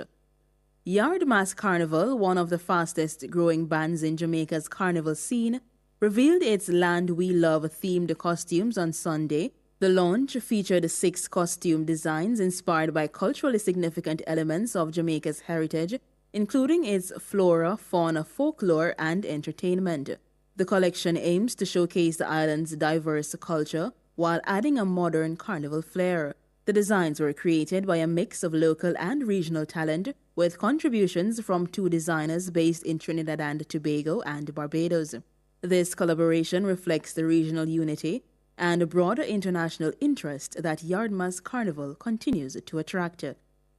S1: Yard Mass Carnival, one of the fastest growing bands in Jamaica's carnival scene, revealed its Land We Love themed costumes on Sunday. The launch featured 6 costume designs inspired by culturally significant elements of Jamaica's heritage, including its flora, fauna, folklore, and entertainment. The collection aims to showcase the island's diverse culture while adding a modern carnival flair. The designs were created by a mix of local and regional talent, with contributions from 2 designers based in Trinidad and Tobago and Barbados. This collaboration reflects the regional unity and broader international interest that Yardmas Carnival continues to attract.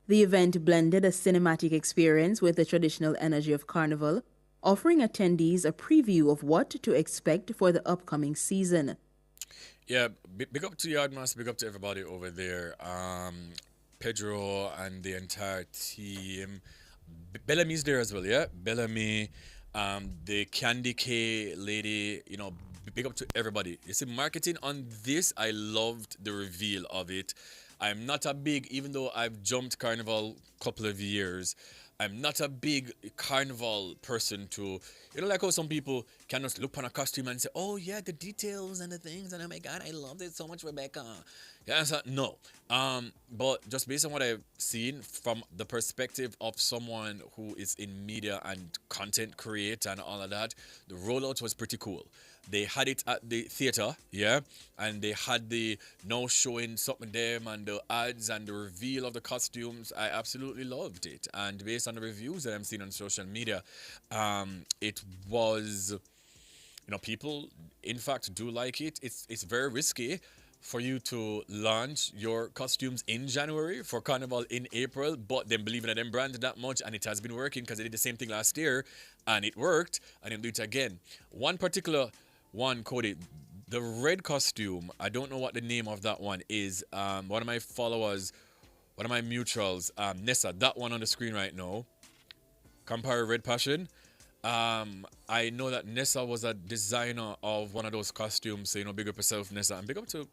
S1: The event blended a cinematic experience with the traditional energy of Carnival, offering attendees a preview of what to expect for the upcoming season.
S9: Yeah, big up to Yardmas, big up to everybody over there. Pedro and the entire team. Bellamy's there as well, yeah? Bellamy, the Candy K lady, big up to everybody. You see, marketing on this, I loved the reveal of it. I'm not a big, even though I've jumped Carnival a couple of years, I'm not a big carnival person to, like how some people can just look on a costume and say, "Oh yeah, the details and the things, and oh my God, I loved it so much, Rebecca." Yeah, so, no. But just based on what I've seen from the perspective of someone who is in media and content creator and all of that, the rollout was pretty cool. They had it at the theater, yeah, and they had the now showing something them and the ads and the reveal of the costumes. I absolutely loved it, and based on the reviews that I'm seeing on social media, it was, people in fact do like it. It's very risky for you to launch your costumes in January for Carnival in April, but then believing in them brand that much, and it has been working because they did the same thing last year and it worked, and they'll do it again. One particular one, Cody, the red costume, I don't know what the name of that one is. One of my followers, one of my mutuals, Nessa, that one on the screen right now, Compare Red Passion. I know that Nessa was a designer of one of those costumes, so, big up yourself, Nessa, and big up to,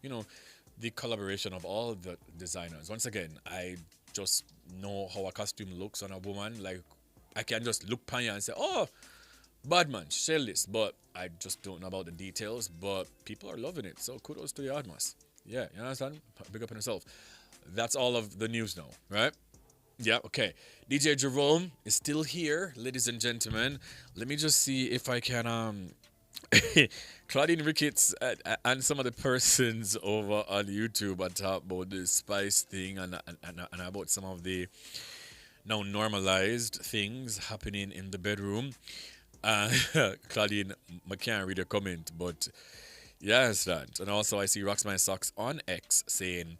S9: the collaboration of all the designers. Once again, I just know how a costume looks on a woman. Like, I can just look upon you and say, "Oh, bad man, sell this," but I just don't know about the details, but people are loving it, so kudos to the Yardmas. Yeah, you understand? Big up on yourself. That's all of the news now, right? Yeah, okay. DJ Jerome is still here, ladies and gentlemen. Let me just see if I can Claudine Ricketts and some of the persons over on YouTube are talking about the spice thing and about some of the now normalized things happening in the bedroom. Claudine, I can't read a comment, but Yes, that. And also, I see Roxman Socks on X saying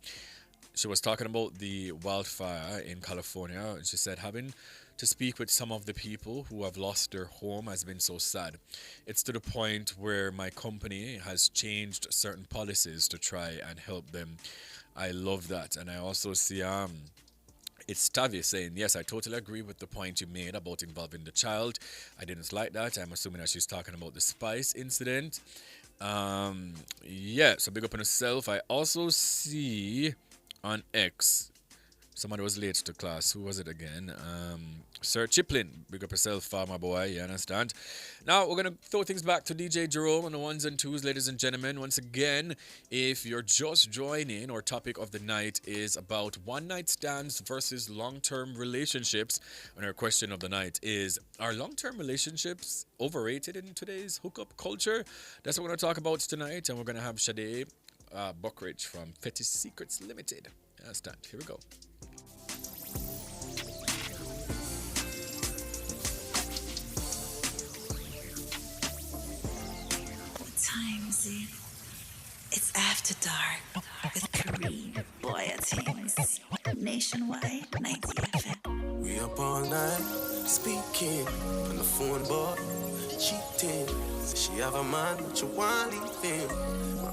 S9: she was talking about the wildfire in California, and she said having to speak with some of the people who have lost their home has been so sad. It's to the point where my company has changed certain policies to try and help them. I love that. And I also see it's Tavi saying, yes, I totally agree with the point you made about involving the child. I didn't like that. I'm assuming that she's talking about the Spice incident. Yeah, so big up on herself. I also see on X, somebody was late to class. Who was it again? Sir Chiplin. Big up yourself, farmer boy. You understand? Now, we're going to throw things back to DJ Jerome on the ones and twos, ladies and gentlemen. Once again, if you're just joining, our topic of the night is about one-night stands versus long-term relationships. And our question of the night is, are long-term relationships overrated in today's hookup culture? That's what we're going to talk about tonight. And we're going to have Sade Buckridge from Fetish Secrets Limited. Understand? Here we go.
S14: Time is it? It's After Dark with Kareem Bwoyatingz. Nationwide 90 FM.
S15: We up all night, speaking on the phone, boy, cheating. Say she have a man, but you want leave him.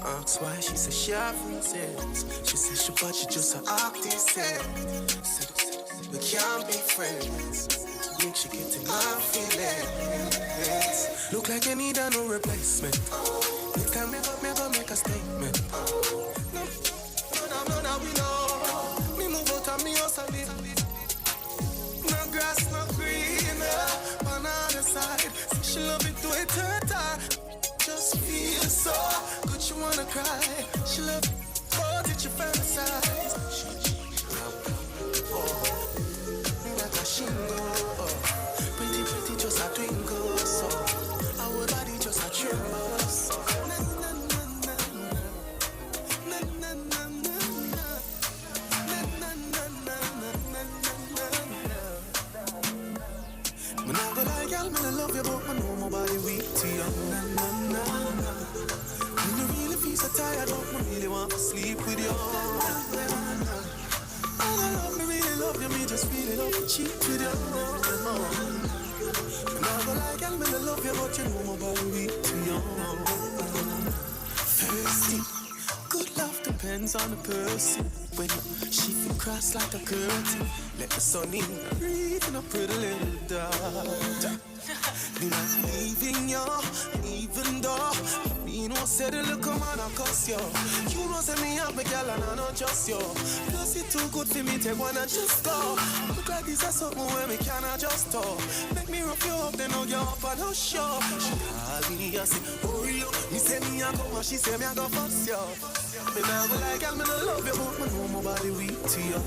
S15: I ask why, she said she have reasons. She said she just an artist. Said we can't be friends. Make she get in my feelings. Look like you need a no replacement. Next time me go make a statement. No, we know. Me move out of me house and live. No grass, no green. On the other side, say she love it to it hurt her. Just feel so good, she wanna cry. She love it, oh, did you fantasize? Like a shingle, pretty, just a twinkle. So our body just a tremble. So when I go like y'all, man, I love you, but I know my body weak to you. When you really feel so tired, but I really want to sleep with you. And I love me, really love you, me just really love to cheat with you. When I go like y'all, man, I love you, but you know my body weak to you. Thirsty, good love depends on the person. When she feel cross like a curtain, let the sun in, breathe in a pretty little dot. Me not leaving you, even though me know say the look come on, I cuss you. You know say me have me girl and I not just you. Plus it too good for me, take one and just go. Look like this is something where me cannot just talk. Make me rough you up, then I'll get up and I'll show. She call me, I say, oh you. Me say me I go, and she say me I go fuss you. Me now go like I'm gonna love you, but me know my body weak to you.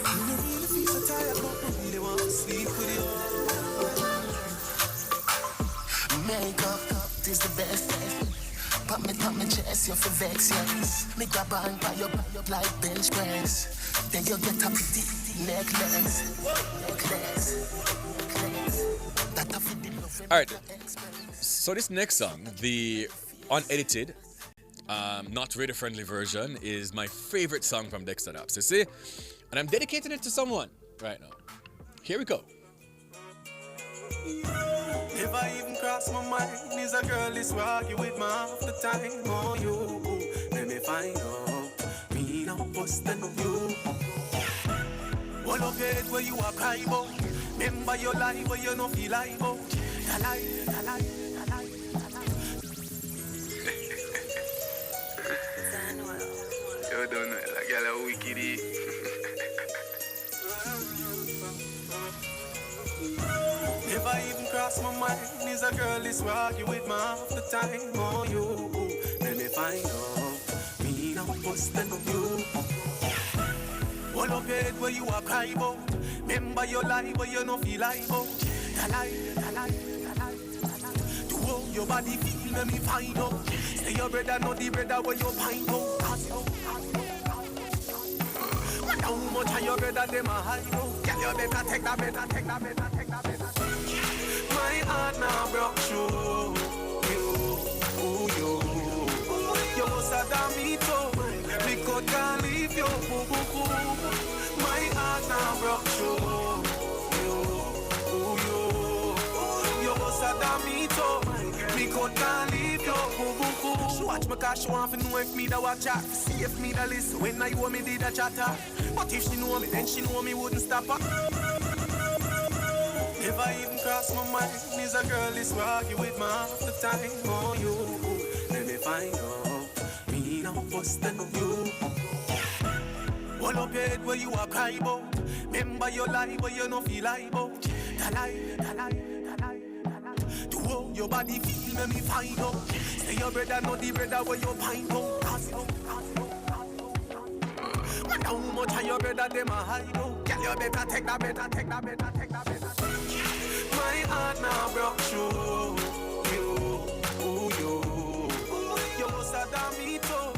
S15: You really feel so tired, but I really want to sleep with you.
S2: Makeup is the best. Pop me chest, you for vex, yes. Me grab on by your like bench press. Then you get a pretty necklace.
S9: All right. So this next song, the unedited, not radio-friendly version, is my favorite song from Dexter Apps. You see? And I'm dedicating it to someone right now. Here we go.
S15: Never even cross my mind. Is a girl is argue with me half the time. Oh, you, let me find out. Me no bustin' on you. All of it where you are cry about. Remember your life where you no feel like about. I lie. You don't know, like you're a wicked. Never even cross my mind. Is a girl is argue with me half the time. Oh, you, let me find out. Me no bustin' on you. All of it where you are cry about. Remember your life where you no feel like about. I lie. To how your body feel, let me find out. Say your brother, not the brother where you find out. How much are your brother, them a hide out. Girl, you better take that. My heart now broke through you.
S6: that me too. Me could can't leave you. She watch me cause she want to know if me da watch her. See if me da listen when I want me did a chatter. But if she know me, then she know me wouldn't stop her. Never even cross my mind. Is a girl is who argue with me half the time. Oh, you, let me find out. Me no bustin' you. Hold up your head where you are cry about. Remember your life where you no feel like about. Da lie. To how your body feel, let me find out. Say your brother, not the brother where you find out. Wonder how much of your brother them a hide out. Girl, you better take that. My heart now broke through you. You must have done me too.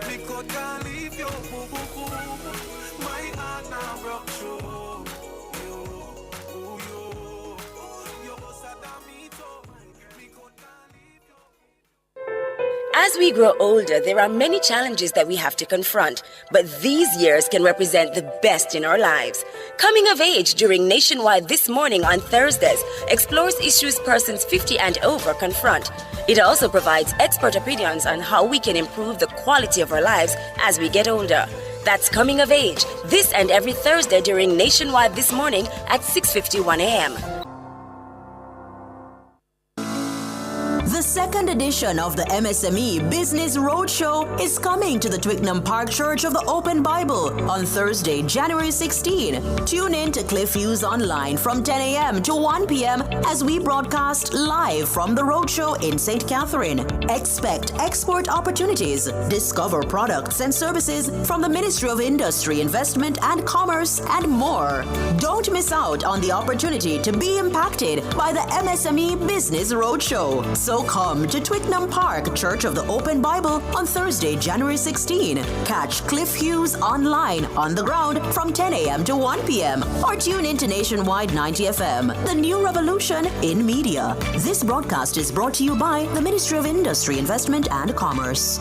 S6: Me could can't leave you. My heart now broke through you. You must have done me too. Me could can't leave you.
S3: As we grow older, there are many challenges that we have to confront, but these years can represent the best in our lives. Coming of Age during Nationwide This Morning on Thursdays explores issues persons 50 and over confront. It also provides expert opinions on how we can improve the quality of our lives as we get older. That's Coming of Age, this and every Thursday during Nationwide This Morning at 6:51 a.m.
S20: The second edition of the MSME Business Roadshow is coming to the Twickenham Park Church of the Open Bible on Thursday, January 16. Tune in to Cliff Hughes Online from 10 a.m. to 1 p.m. as we broadcast live from the Roadshow in St. Catherine. Expect export opportunities. Discover products and services from the Ministry of Industry, Investment and Commerce and more. Don't miss out on the opportunity to be impacted by the MSME Business Roadshow. So come to Twickenham Park Church of the Open Bible on Thursday, January 16. Catch Cliff Hughes online on the ground from 10 a.m. to 1 p.m. or tune in to Nationwide 90 FM, the new revolution in media. This broadcast is brought to you by the Ministry of Industry, Investment and Commerce.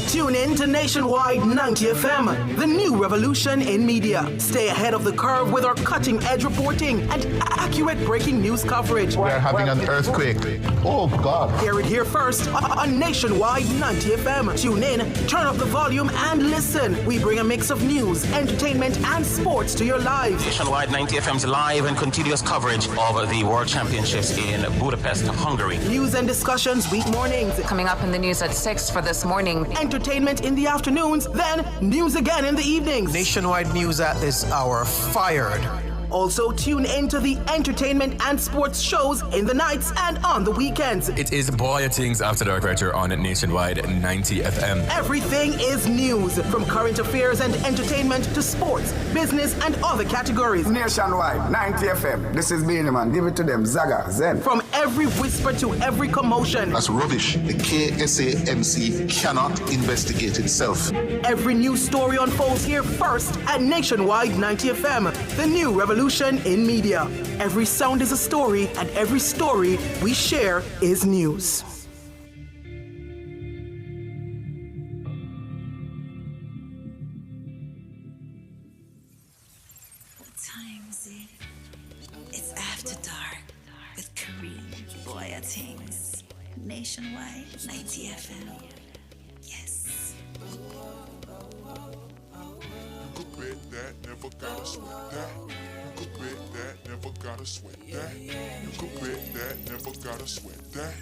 S6: Tune in to Nationwide 90 FM, the new revolution in media. Stay ahead of the curve with our cutting-edge reporting and accurate breaking news coverage.
S7: We're having an earthquake. Oh, God.
S6: Hear it here first on Nationwide 90 FM. Tune in, turn up the volume, and listen. We bring a mix of news, entertainment, and sports to your lives.
S8: Nationwide 90 FM's live and continuous coverage of the World Championships in Budapest, Hungary.
S6: News and discussions week mornings.
S10: Coming up in the news at 6 for this morning.
S6: Entertainment in the afternoons, then news again in the evenings.
S16: Nationwide news at this hour, fired.
S6: Also tune into the entertainment and sports shows in the nights and on the weekends.
S5: It is Bwoyatingz Afterdark right here on Nationwide 90 FM.
S6: Everything is news, from current affairs and entertainment to sports, business and other categories.
S12: Nationwide 90 FM. This is Beanie Man. Give it to them. Zaga, Zen.
S6: From every whisper to every commotion.
S7: That's rubbish. The KSAMC cannot investigate itself.
S6: Every news story unfolds here first at Nationwide 90 FM, the new revolution in media. Every sound is a story, and every story we share is news.
S14: What time is it? It's After Dark with Bwoyatingz. Nationwide 90 FM. Yes.
S23: You could bet that, never gotta sweat that. You could bet that, never gotta sweat that. You could bet that, never gotta sweat that.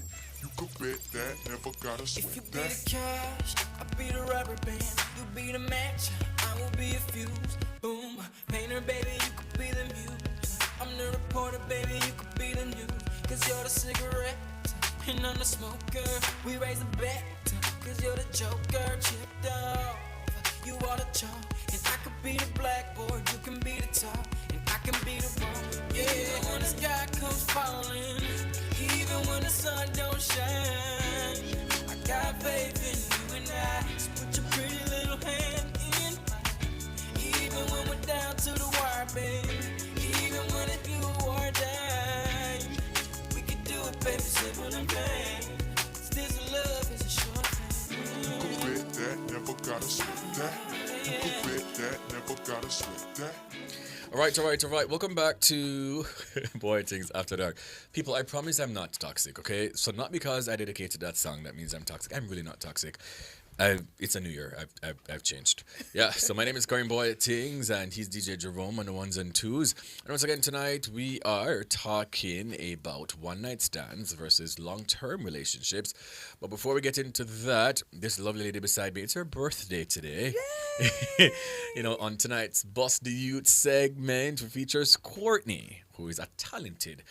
S23: You could bet that, never gotta sweat
S6: If you
S23: that.
S6: be the cash, I'll be the rubber band. You be the match, I will be a fuse. Boom, painter, baby, you could be the muse. I'm the reporter, baby, you could be the news. Cause you're the cigarette, and I'm the smoker. We raise a bet, cause you're the joker. Chipped off, you are the chalk. And I could be the blackboard, you can be the top. And I can be the one, yeah, when the sky comes falling. Even when the sun don't shine, I got faith in you and I. So put your pretty little hand in mine. Even when we're down to the wire, baby. Even when it's you or die, we can do it, baby, simple and plain. This love is a short thing.
S23: You could bet that, never gotta sweat that. You could bet that, never gotta sweat that.
S9: All right. Welcome back to Bwoyatingz After Dark. People, I promise I'm not toxic, okay? So not because I dedicated that song, that means I'm toxic. I'm really not toxic. It's a new year. I've changed. Yeah, so my name is Bwoyatingz, and he's DJ Jerome on the ones and twos. And once again, tonight we are talking about one-night stands versus long-term relationships. But before we get into that, this lovely lady beside me, it's her birthday today. You know, on tonight's Bust the Youth segment features Courtni, who is a talented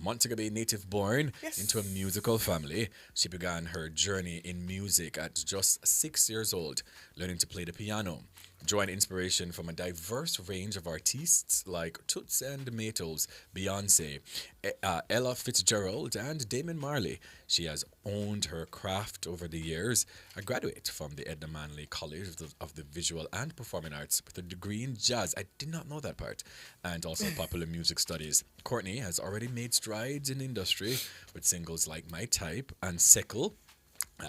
S9: Montego Bay native born into a musical family. She began her journey in music at just 6 years old, learning to play the piano, drawing inspiration from a diverse range of artists like Toots and the Maytals, Beyonce, Ella Fitzgerald, and Damon Marley. She has owned her craft over the years, a graduate from the Edna Manley College of the Visual and Performing Arts with a degree in jazz. I did not know that part. And also popular music studies. Courtni has already made strides in the industry with singles like My Type and Sickle.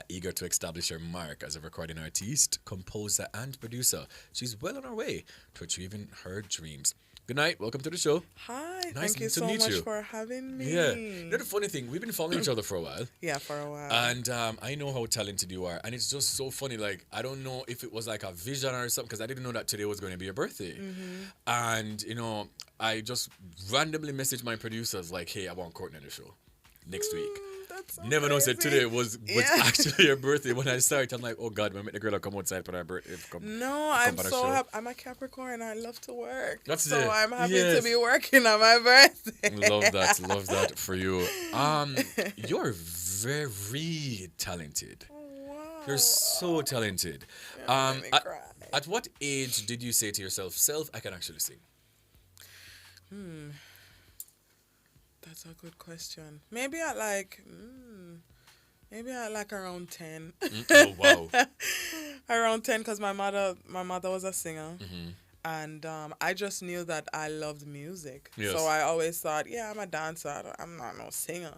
S9: Eager to establish her mark as a recording artist, composer, and producer, she's well on her way to achieving her dreams. Good night. Welcome to the show.
S4: Hi.
S9: Nice
S4: thank you
S9: to
S4: so
S9: meet
S4: much
S9: you.
S4: for having me.
S9: Yeah. You know the funny thing, we've been following each other for a while.
S4: Yeah, for a while.
S9: And I know how talented you are. And it's just so funny. Like, I don't know if it was like a vision or something, because I didn't know that today was going to be your birthday. And, you know, I just randomly messaged my producers like, hey, I want Courtni on the show next week.
S4: So
S9: never know said today was actually your birthday. When I started, I'm like, oh God, we make the girl come outside for her birthday.
S4: I'm so happy. I'm a Capricorn. I love to work. I'm happy
S9: yes.
S4: to be working on my birthday.
S9: Love that for you. You're very talented.
S4: Wow.
S9: You're so talented. At what age did you say to yourself, I can actually sing?
S4: That's a good question. Maybe at like around 10.
S9: Oh wow.
S4: Around 10, because my mother was a singer. And I just knew that I loved music.
S9: Yes.
S4: So I always thought, I'm a dancer. I'm not no singer.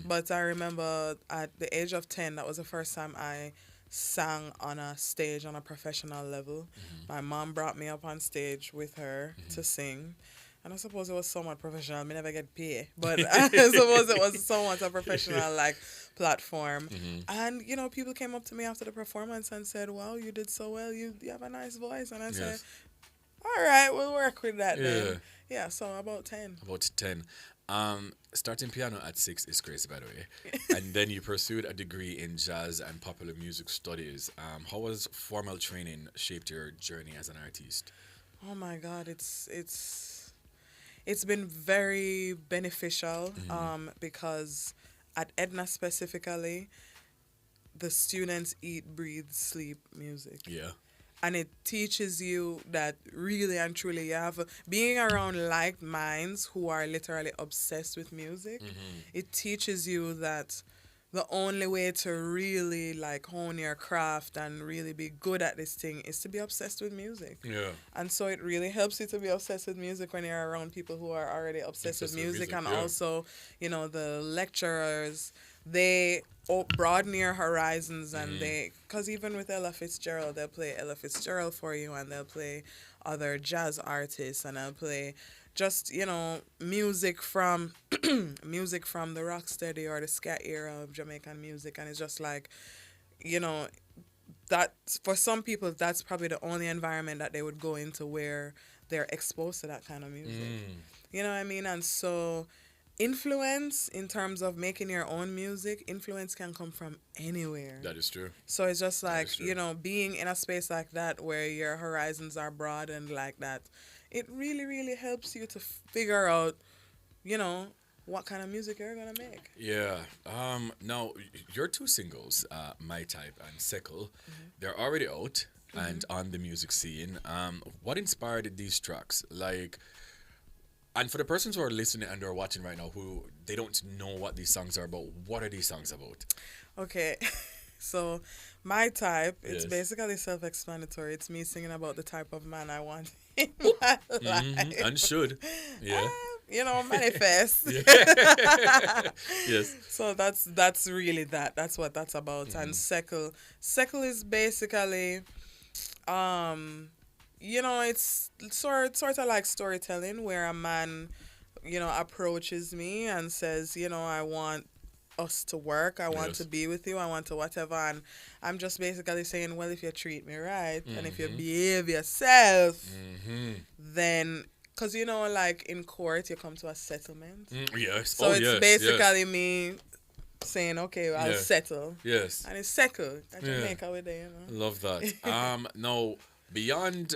S4: But I remember at the age of 10, that was the first time I sang on a stage on a professional level. My mom brought me up on stage with her to sing. And I suppose it was somewhat professional. I never get paid. But I suppose it was somewhat a professional platform. And, you know, people came up to me after the performance and said, wow, you did so well. You have a nice voice. And I said, all right, we'll work with that then. Yeah, so about 10.
S9: About 10. Starting piano at 6 is crazy, by the way. And then you pursued a degree in jazz and popular music studies. How has formal training shaped your journey as an artist?
S4: Oh, my God. It's been very beneficial because at Edna specifically, the students eat, breathe, sleep music.
S9: Yeah.
S4: And it teaches you that really and truly you have being around like minds who are literally obsessed with music. It teaches you that the only way to really hone your craft and really be good at this thing is to be obsessed with music.
S9: Yeah.
S4: And so it really helps you to be obsessed with music when you're around people who are already obsessed with music. And also, you know, the lecturers, they broaden your horizons and because even with Ella Fitzgerald, they'll play Ella Fitzgerald for you and they'll play other jazz artists and they'll play just, you know, music from the rocksteady or the scat era of Jamaican music. And it's just like, you know, that for some people, that's probably the only environment that they would go into where they're exposed to that kind of music. You know what I mean? And so influence in terms of making your own music, influence can come from anywhere.
S9: That is true.
S4: So it's just like, you know, being in a space like that where your horizons are broadened like that, it really, really helps you to figure out, you know, what kind of music you're going to make.
S9: Yeah. Now, your two singles, My Type and Sickle, they're already out and on the music scene. What inspired these tracks? And for the persons who are listening and are watching right now who they don't know what these songs are about, what are these songs about?
S4: Okay. So, My Type, it's basically self-explanatory. It's me singing about the type of man I want in my life.
S9: And should. Yeah.
S4: You know, manifest.
S9: Yes.
S4: So that's really that. That's what that's about. And Sickle is basically it's sort of like storytelling where a man, approaches me and says, I want us to work. I want to be with you. I want to whatever. And I'm just basically saying, well, if you treat me right and if you behave yourself, then, because, like in court, you come to a settlement.
S9: Yes.
S4: So it's basically me saying, okay, I'll settle.
S9: Yes.
S4: And it's settled. I Jamaica with it,
S9: Love that. Now, beyond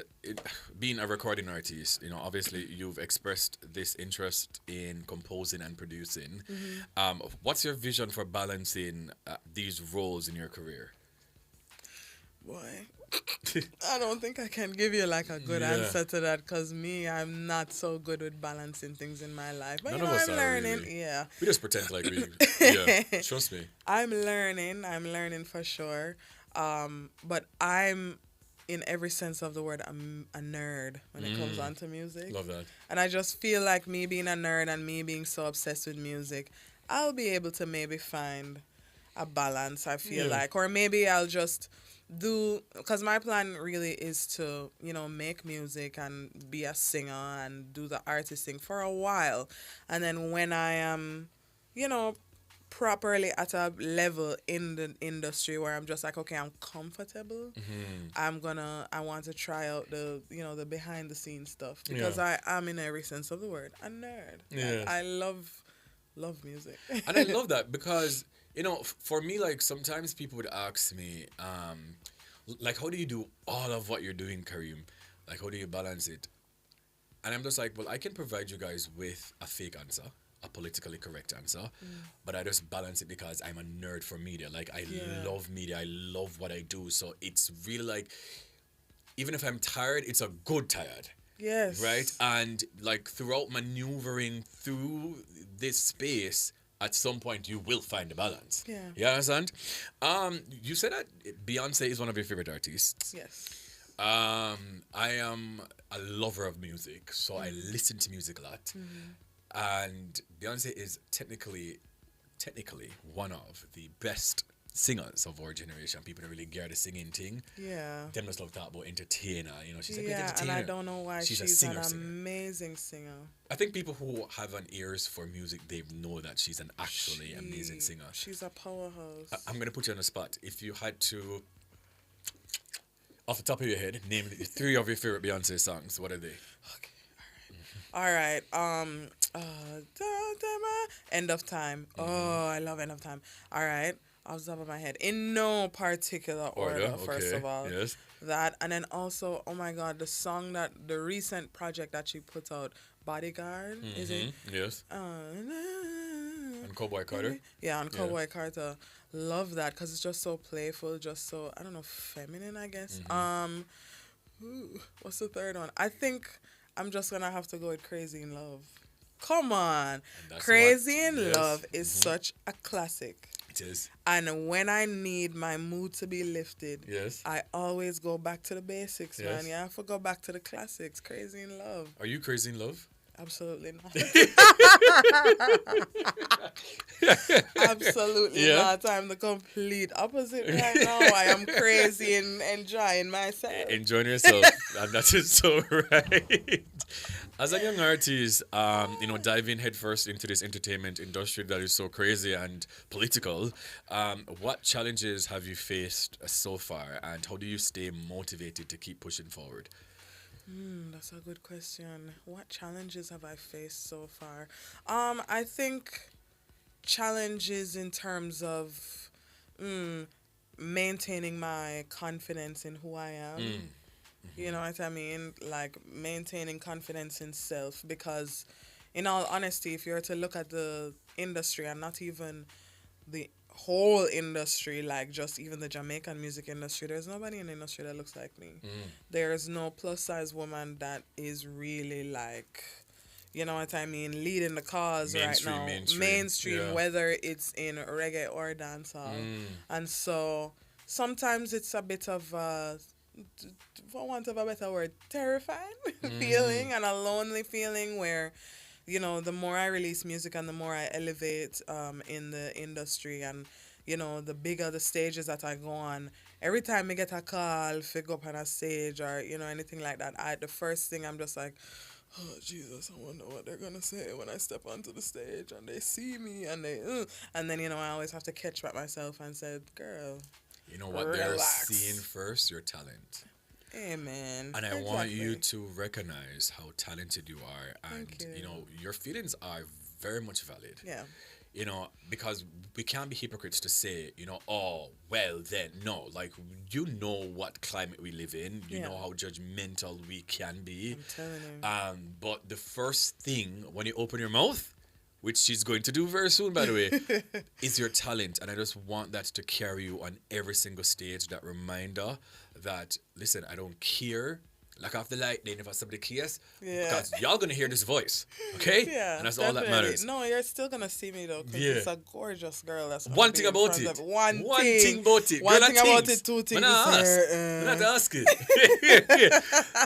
S9: being a recording artist, obviously you've expressed this interest in composing and producing. What's your vision for balancing these roles in your career?
S4: Boy, I don't think I can give you like a good answer to that because I'm not so good with balancing things in my life. But
S9: None of us
S4: I'm
S9: are
S4: learning.
S9: really.
S4: Yeah.
S9: We just pretend like we. Trust me.
S4: I'm learning for sure. But I'm, in every sense of the word, I'm a nerd when it comes on to music.
S9: Love that.
S4: And I just feel like me being a nerd and me being so obsessed with music, I'll be able to maybe find a balance, I feel like. Or maybe I'll just because my plan really is to, make music and be a singer and do the artist thing for a while. And then when I am, properly at a level in the industry where I'm just like, okay, I'm comfortable. I want to try out the behind the scenes stuff because I am, in every sense of the word, a nerd.
S9: Yes.
S4: I love music.
S9: And I love that because, for me, like sometimes people would ask me, like, how do you do all of what you're doing, Kareem? Like, how do you balance it? And I'm just like, well, I can provide you guys with a fake answer, a politically correct answer, but I just balance it because I'm a nerd for media. Like, I love media. I love what I do. So it's really like, even if I'm tired, it's a good tired.
S4: Yes.
S9: Right? And like throughout maneuvering through this space, at some point you will find a balance.
S4: Yeah.
S9: You understand? You said that Beyonce is one of your favorite artists.
S4: Yes.
S9: I am a lover of music, so I listen to music a lot. And Beyonce is technically one of the best singers of our generation. People don't really get the singing thing.
S4: Yeah.
S9: Them just love that about entertainer. She's a good
S4: Yeah,
S9: entertainer.
S4: and I don't know why she's
S9: a singer,
S4: an amazing singer.
S9: I think people who have an ears for music, they know that she's an actually amazing singer.
S4: She's a powerhouse.
S9: I'm going to put you on the spot. If you had to, off the top of your head, name 3 of your favorite Beyonce songs, what are they?
S4: Okay. All right. End of Time. Oh, I love End of Time. All right. Off the top of my head. In no particular order, first of all.
S9: Yes.
S4: That. And then also, oh my God, the recent project that she put out, Bodyguard, is it?
S9: Yes. And Cowboy Carter?
S4: Yeah, on Cowboy Carter. Love that because it's just so playful, just so, I don't know, feminine, I guess. What's the third one? I think I'm just going to have to go with Crazy in Love. Come on. Crazy in Love is such a classic.
S9: It is.
S4: And when I need my mood to be lifted,
S9: yes,
S4: I always go back to the basics,
S9: yes,
S4: man. Yeah, I have to go back to the classics. Crazy in Love.
S9: Are you crazy in love?
S4: Absolutely not. Absolutely not. I'm the complete opposite right now. I am crazy and enjoying myself.
S9: Enjoying yourself. And that is so right. As a young artist, diving headfirst into this entertainment industry that is so crazy and political, what challenges have you faced so far, and how do you stay motivated to keep pushing forward?
S4: That's a good question. What challenges have I faced so far? I think challenges in terms of maintaining my confidence in who I am. You know what I mean? Like maintaining confidence in self, because in all honesty, if you were to look at the industry, and not even the whole industry, like just even the Jamaican music industry, there's nobody in the industry that looks like me. There's no plus size woman that is really like, you know what I mean, leading the cause right now. Mainstream, whether it's in reggae or dancehall. And so sometimes it's a bit of for want of a better word, terrifying feeling and a lonely feeling where, the more I release music and the more I elevate in the industry, and, the bigger the stages that I go on, every time I get a call if I go up on a stage or, you know, anything like that, the first thing I'm just like, oh, Jesus, I wonder what they're going to say when I step onto the stage and they see me and and then, you know, I always have to catch myself and said, girl,
S9: you know what
S4: relax.
S9: They're seeing first? Your talent.
S4: Amen.
S9: And I want you to recognize how talented you are. And, you know, your feelings are very much valid.
S4: Yeah.
S9: You know, because we can't be hypocrites to say, you know, oh, well, then, no. Like, you know what climate we live in. You know how judgmental we can be.
S4: I'm telling you.
S9: But the first thing when you open your mouth, which she's going to do very soon, by the way, is your talent. And I just want that to carry you on every single stage, that reminder that, listen, I don't care. Like off the light, they never sub the case.
S4: Yeah.
S9: Because y'all gonna hear this voice. Okay?
S4: Yeah.
S9: And that's
S4: definitely.
S9: all that matters.
S4: No, you're still gonna see me though, because it's a gorgeous girl. That's
S9: one thing about it. One thing about it.
S4: One thing about it, two things.
S9: I'm not asking.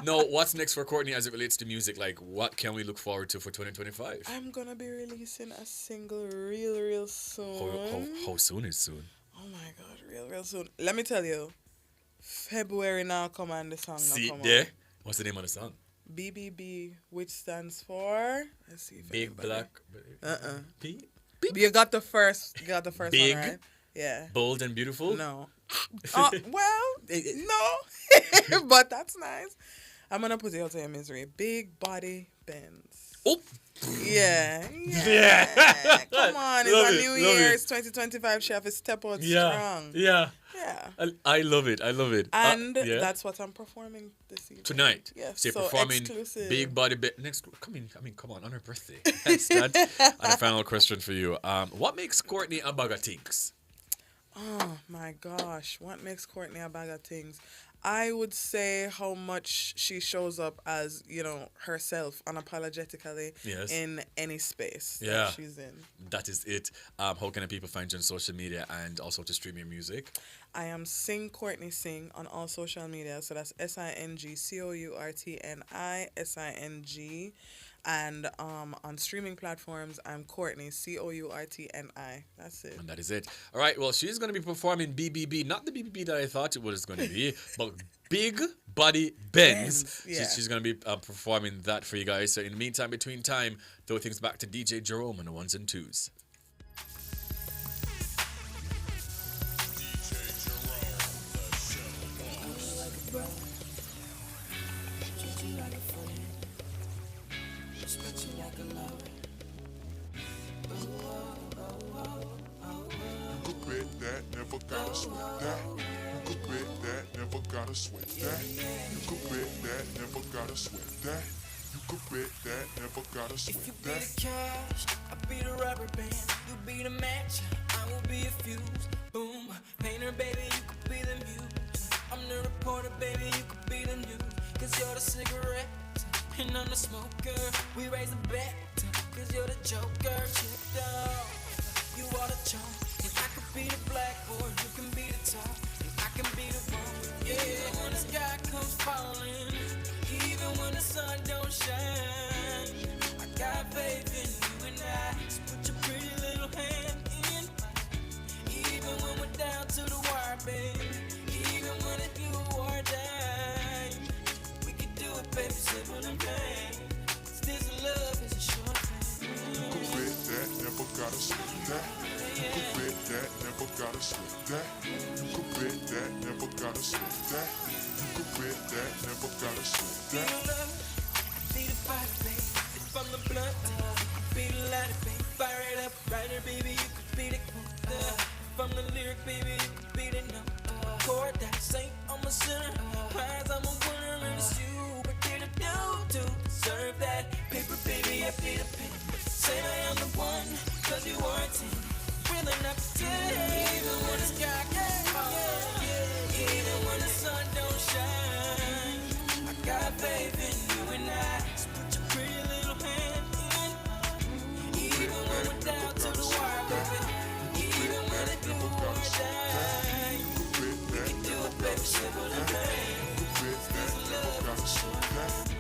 S9: No, what's next for Courtni as it relates to music? Like, what can we look forward to for 2025?
S4: I'm gonna be releasing a single real soon.
S9: How soon is soon?
S4: Oh my God, real soon. Let me tell you. February now come on, the song
S9: See
S4: now come
S9: there?
S4: on.
S9: What's the name of the song?
S4: BBB, which stands for, let's see if
S9: Big Black
S4: P? You got the first
S9: Big,
S4: one, right? Yeah.
S9: Bold and beautiful?
S4: No. Well, no. But that's nice. I'm gonna put it out to your misery. Big Body Benz.
S9: Oh.
S4: Yeah. Come on, it's a new year. It's 2025. She have to step out strong.
S9: Yeah. I love it.
S4: And that's what I'm performing this evening.
S9: Tonight.
S4: Yes.
S9: So you're
S4: so
S9: performing
S4: exclusive.
S9: Big Body next. Come on her birthday. And a final question for you. What makes Courtni a bag of things?
S4: Oh my gosh, what makes Courtni a bag of things? I would say how much she shows up as, you know, herself unapologetically in any space that she's in.
S9: That is it. How can people find you on social media and also to stream your music?
S4: I am Sing Courtni Sing on all social media. So that's SINGCOURTNI SING. And on streaming platforms, I'm Courtni, COURTNI. That's it.
S9: And that is it. All right, well, she's going to be performing BBB, not the BBB that I thought it was going to be, but Big Body Benz.
S4: Yeah.
S9: She's going to be performing that for you guys. So in the meantime, between time, throw things back to DJ Jerome on the ones and twos.
S13: Never gotta sweat that. You could bet that, never gotta sweat that. You could bet that, never gotta sweat that. You could bet that, never gotta sweat that.
S6: If you be the cash, I'll be the rubber band. You be the match, I will be a fuse. Boom, painter, baby, you could be the muse. I'm the reporter, baby, you could be the news. Cause you're the cigarette, and I'm the smoker. We raise the bet, cause you're the joker. Chipped off, you are the chunk. And I could be the blackboard, you can be the top, and I can be the one. Yeah, when the sky comes falling, even when the sun don't shine, I got faith in you and I. So put your pretty little hand in mine. Even when we're down to the wire, baby. Even when it's you or die, we can do it, baby, simple and plain. This love is a short thing.
S13: You could bet that, never gotta sweat that. You could bet that, never gotta sweat that. You could bet that, never gotta sweat that. You could bet that, never gotta sweat that.
S6: Be the fire, baby. It's from the blood. Be the light, baby. Fire it up, writer, baby. You could be the quote. From the lyric, baby. You could be the note. Chord that saint, I'm a sinner. Prize, I'm a winner, and it's you. But did I do to deserve that? Paper, baby, I be the pen. Say I am the one, cause you are a 10. Real enough to tell. Even when the sky gets falling, even when the sun don't shine, I got faith in you and I. So put your pretty little hand in. Even when we're down to the wire, baby. Even when it do or die, we can do it, baby, simple and plain. There's a love that's a short thing.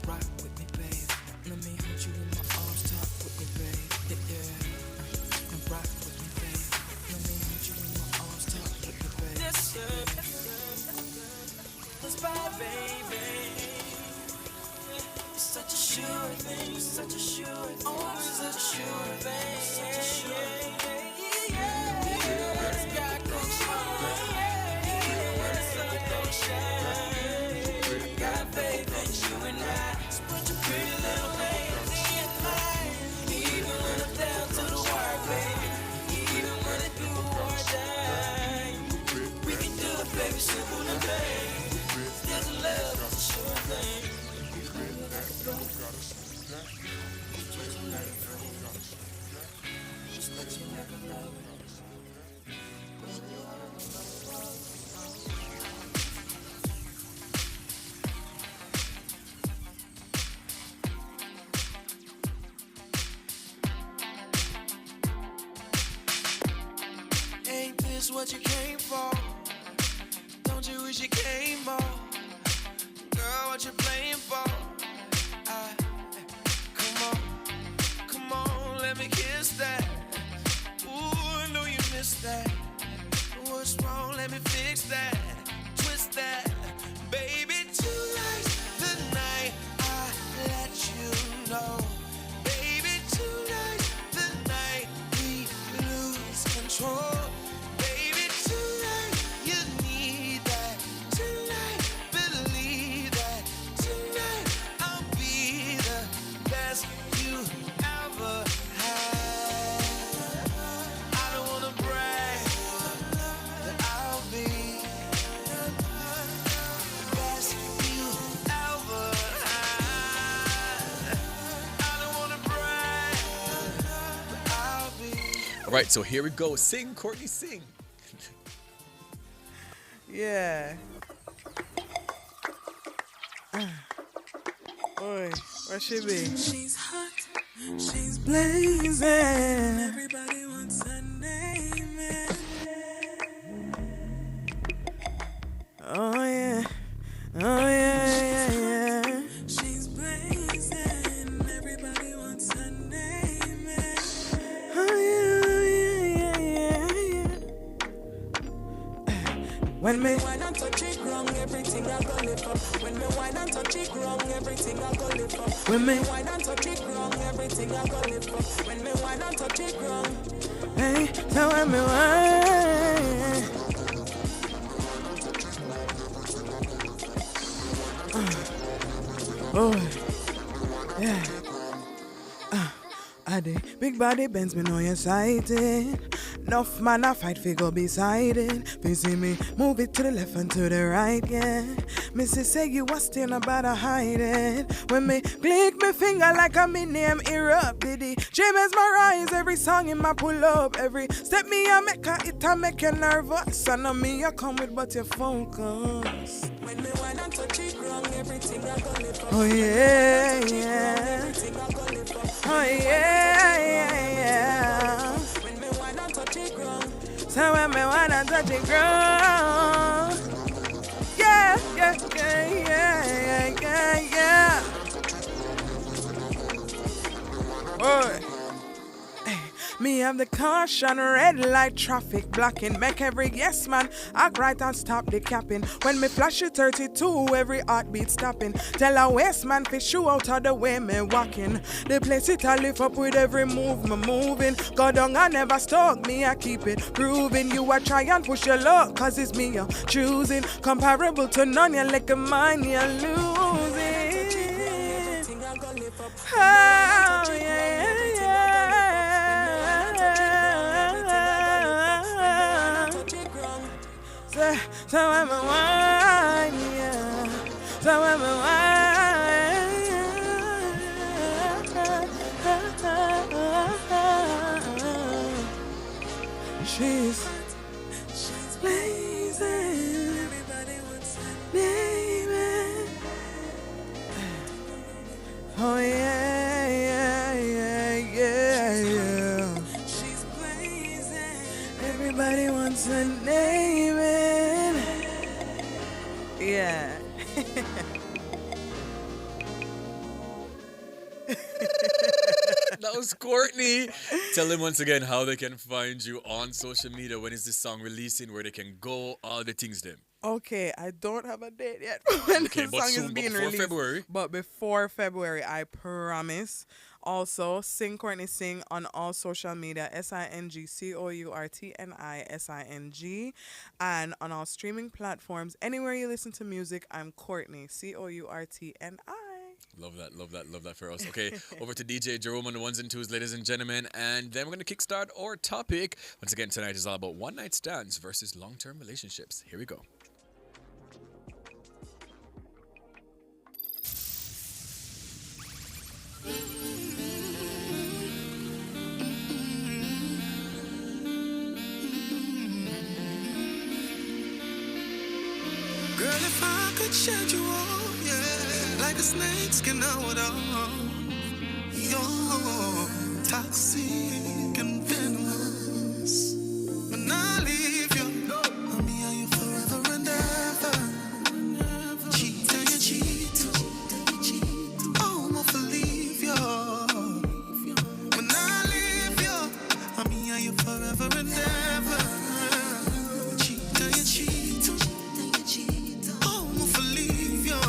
S6: Rock with me, babe. Let me hold you in my arms, talk with me, babe. Yeah. Rock with me, babe.
S15: sure thing, such a sure thing, oh, such a sure thing, such a sure thing. God goes strong, even when the sun don't shine. Got faith in you and I. So put your pretty little hands in mine. Even when I'm down to the wire, baby. Even when I do or die. We can do it, baby, simple and plain. Still love is a sure thing. Ain't this what you came for? Don't you wish you came more? Girl, what you playing for? Come on, let me kiss that. Ooh, I know you missed that. What's wrong? Let me fix that. Twist that. Baby, tonight's the night I let you know. Baby, tonight's the night we lose control. Baby, tonight you need that. Tonight, believe that. Tonight I'll be the best you ever had. I don't wanna brag, that I'll be the best you ever had. I don't wanna brag, but I'll be.
S9: All right, so here we go. Sing, Courtney, sing.
S4: Yeah. Boy, where she be?
S15: She's hot, she's blazing. Everybody wants her name.
S4: Oh yeah, oh yeah.
S15: She's blazing. Everybody wants her name.
S4: Oh yeah. When me
S15: wine and touch it wrong, everything I go lift up. When me wine and touch it wrong, everything I go lift up.
S4: When me
S15: wine and touch it wrong, everything I go lift up. When me wine and touch it wrong.
S4: hey, so when me wine. Oh, yeah. I did big body bends me know you're sighted. Enough man I fight figure beside it. You see me move it to the left and to the right, yeah. Missy say you was still about to hide it. When me click me finger like a me name erupt. Did it James mesmerize every song in my pull up. Every step me I make it I make you nervous. And on me you come with but you focus.
S15: When me wine and touch it wrong, everything I go lift up.
S4: Oh yeah, yeah. Oh yeah.
S15: When me wine and touch it wrong.
S4: So when me wanna touch it ground. Yeah. Boy. Me have the caution, red light traffic blocking. Make every yes man act right and stop the capping. When me flash it 32, every heartbeat stopping. Tell a waste man fish you out of the way me walking. The place it I lift up with every move me moving. Go down I never stalk me, I keep it proving. You a try and push your luck, cause it's me you're choosing. Comparable to none, you like a mine, you're losing. Oh yeah. So I'm a wine, yeah. So I'm a wine. She's blazing. Everybody wants her name. Oh yeah. She's blazing. Everybody wants her name. Yeah.
S9: That was Courtney. Tell them once again how they can find you on social media. When is this song releasing? Where they can go? All the things them.
S4: Okay, I don't have a date yet when
S9: Okay,
S4: the
S9: but
S4: song
S9: soon,
S4: is
S9: but
S4: being
S9: before
S4: released.
S9: February.
S4: But before February, I promise. Also, Sing Courtni Sing on all social media, SINGCOURTNISING, and on all streaming platforms. Anywhere you listen to music, I'm Courtni, COURTNI.
S9: Love that, love that, love that for us. Okay, over to DJ Jerome on the ones and twos, ladies and gentlemen, and then we're going to kickstart our topic. Once again, tonight is all about one night stands versus long-term relationships. Here we go.
S6: Girl, if I could shed you all, yeah, like a snake skin out all, you're toxic and venomous. When I leave you, I'll be on you forever and ever. Cheat and you cheat, oh, I'm off to leave you. When I leave you, I'll be on you forever and ever. Cheat and you cheat, oh, I'm off to leave you.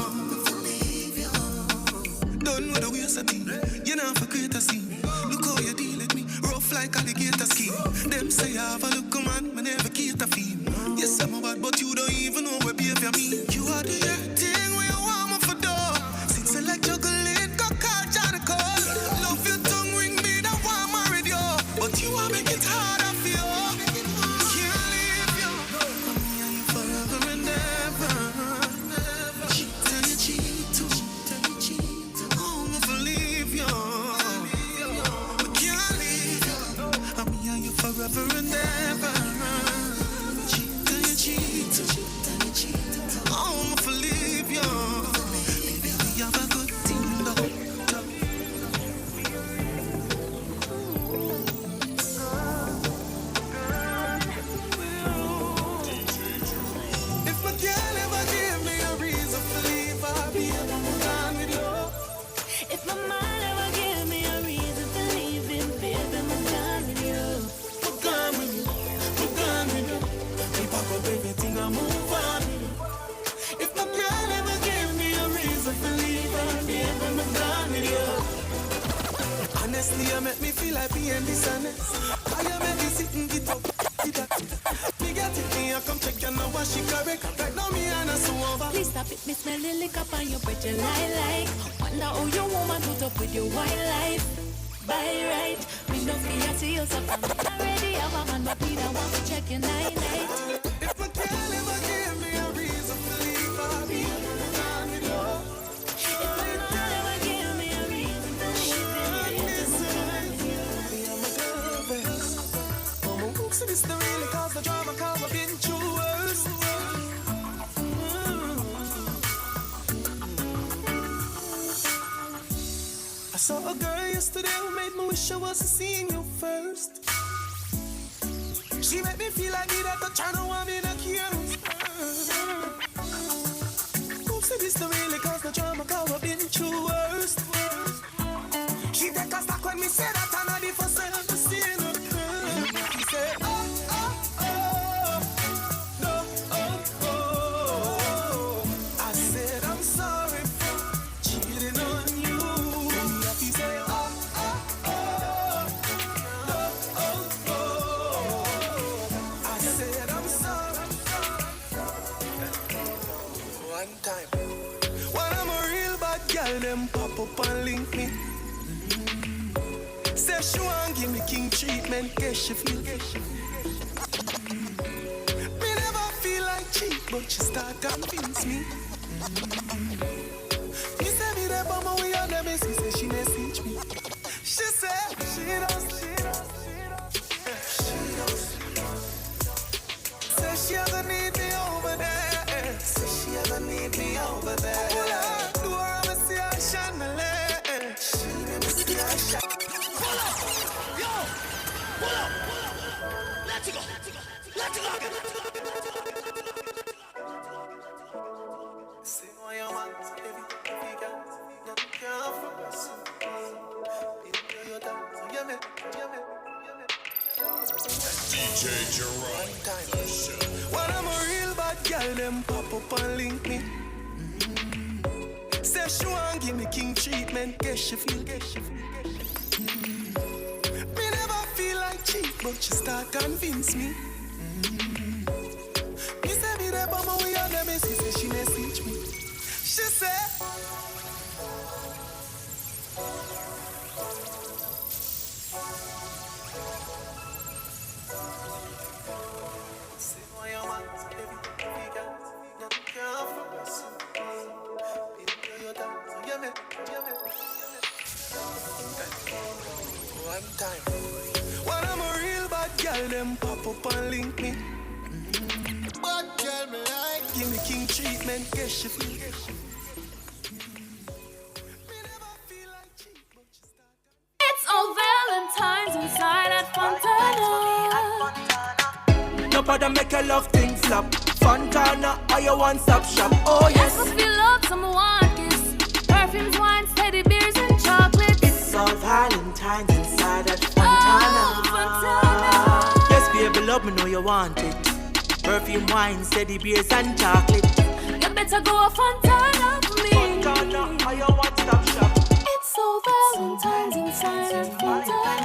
S6: Done with the waste of thing, you know for create a scene. Look how you deal with me, rough like alligator skin. Them say I have a look man, I never cater for him. Yes, I'm a bad, but you don't even know what behavior mean. You are the thing where you want me for door. Since I like chocolate, got called Johnny Cole. Love your tongue ring me, that one married you. But you want make it harder for you. Can't leave you. I'm here you forever and ever. Cheat and you cheat, oh, I'm gonna leave you. Can't leave you. I'm here you forever and ever. Cheat and you cheat, oh, I'm gonna leave you. We have a good team though. If my girl ever give me a reason to leave, I'll be gone with you.
S14: If my mind ever give me a reason to leave him, baby, I'm gone with you.
S6: I'm gone with you. I'm gone with you. We pack up everything and move on. If my girl ever give me a reason to leave, baby, I'm gone with you. Honestly, you make me feel like being dishonest. I make me sit and get up. Me get it, me I come check you know what she correct. Right now me and I so over.
S14: Please stop it, me smell the liquor on your breath, you lie like. Wonder how your woman put up with your wildlife. By right, me no fear to you, so I'm already have a man, but me don't want to check your night.
S6: If my girl ever give me a reason to leave, I'll be gone with you.
S14: If my mind ever give me a reason to leave him,
S6: So this the really cause the drama, cause I've been through worse. I saw a girl yesterday who made me wish I wasn't seeing you first. She made me feel like me that the channel want me to care. Oops, this the really cause the drama, cause I've been through worst. She take a stock when me say that I'm not the first time to see her. She say, oh, no, oh. I said I'm sorry for cheating on you. She say, oh, no, I said I'm sorry. One time, when I'm a real bad girl, them pop up and link me. Say she want give me king treatment, guess she feel. Me never feel like cheap, but she start convince me. Me say me there, but my way on them, she say she message me. She say she does. Say she ever need me over there. Say she ever need me over there. Pull up, do her, I'ma see her shine my leg. She never see her shine. Pull up! Yo! Pull up! Let's go! Let's go! Say what you want, baby, you can't force
S13: DJ Jerome.
S6: When I'm a real bad girl,
S15: girl them pop up and link me. Say she want give me king treatment, guess she feel. Me never feel like cheap, but she start convince me. Me say me there, but my way on them is, she say she message me. She say, one time. When I'm a real bad girl, them pop up and link me. Bad girl, me like. Give me king treatment, guess she feel.
S14: It's all Valentine's inside at Fontana.
S15: No bother make your love thing flop. Fontana, are your one-stop shop? Oh yes.
S14: If you love someone, kiss. Perfumes, wines, teddy bears, and chocolate.
S15: It's all Valentine's inside at Fontana.
S14: Oh, Fontana.
S15: Yes, baby, love me know you want it. Perfume, wine, steady beers, and chocolate.
S14: You better go Fontana for me.
S15: Fontana, are your one-stop shop?
S14: It's all Valentine's inside at Fontana.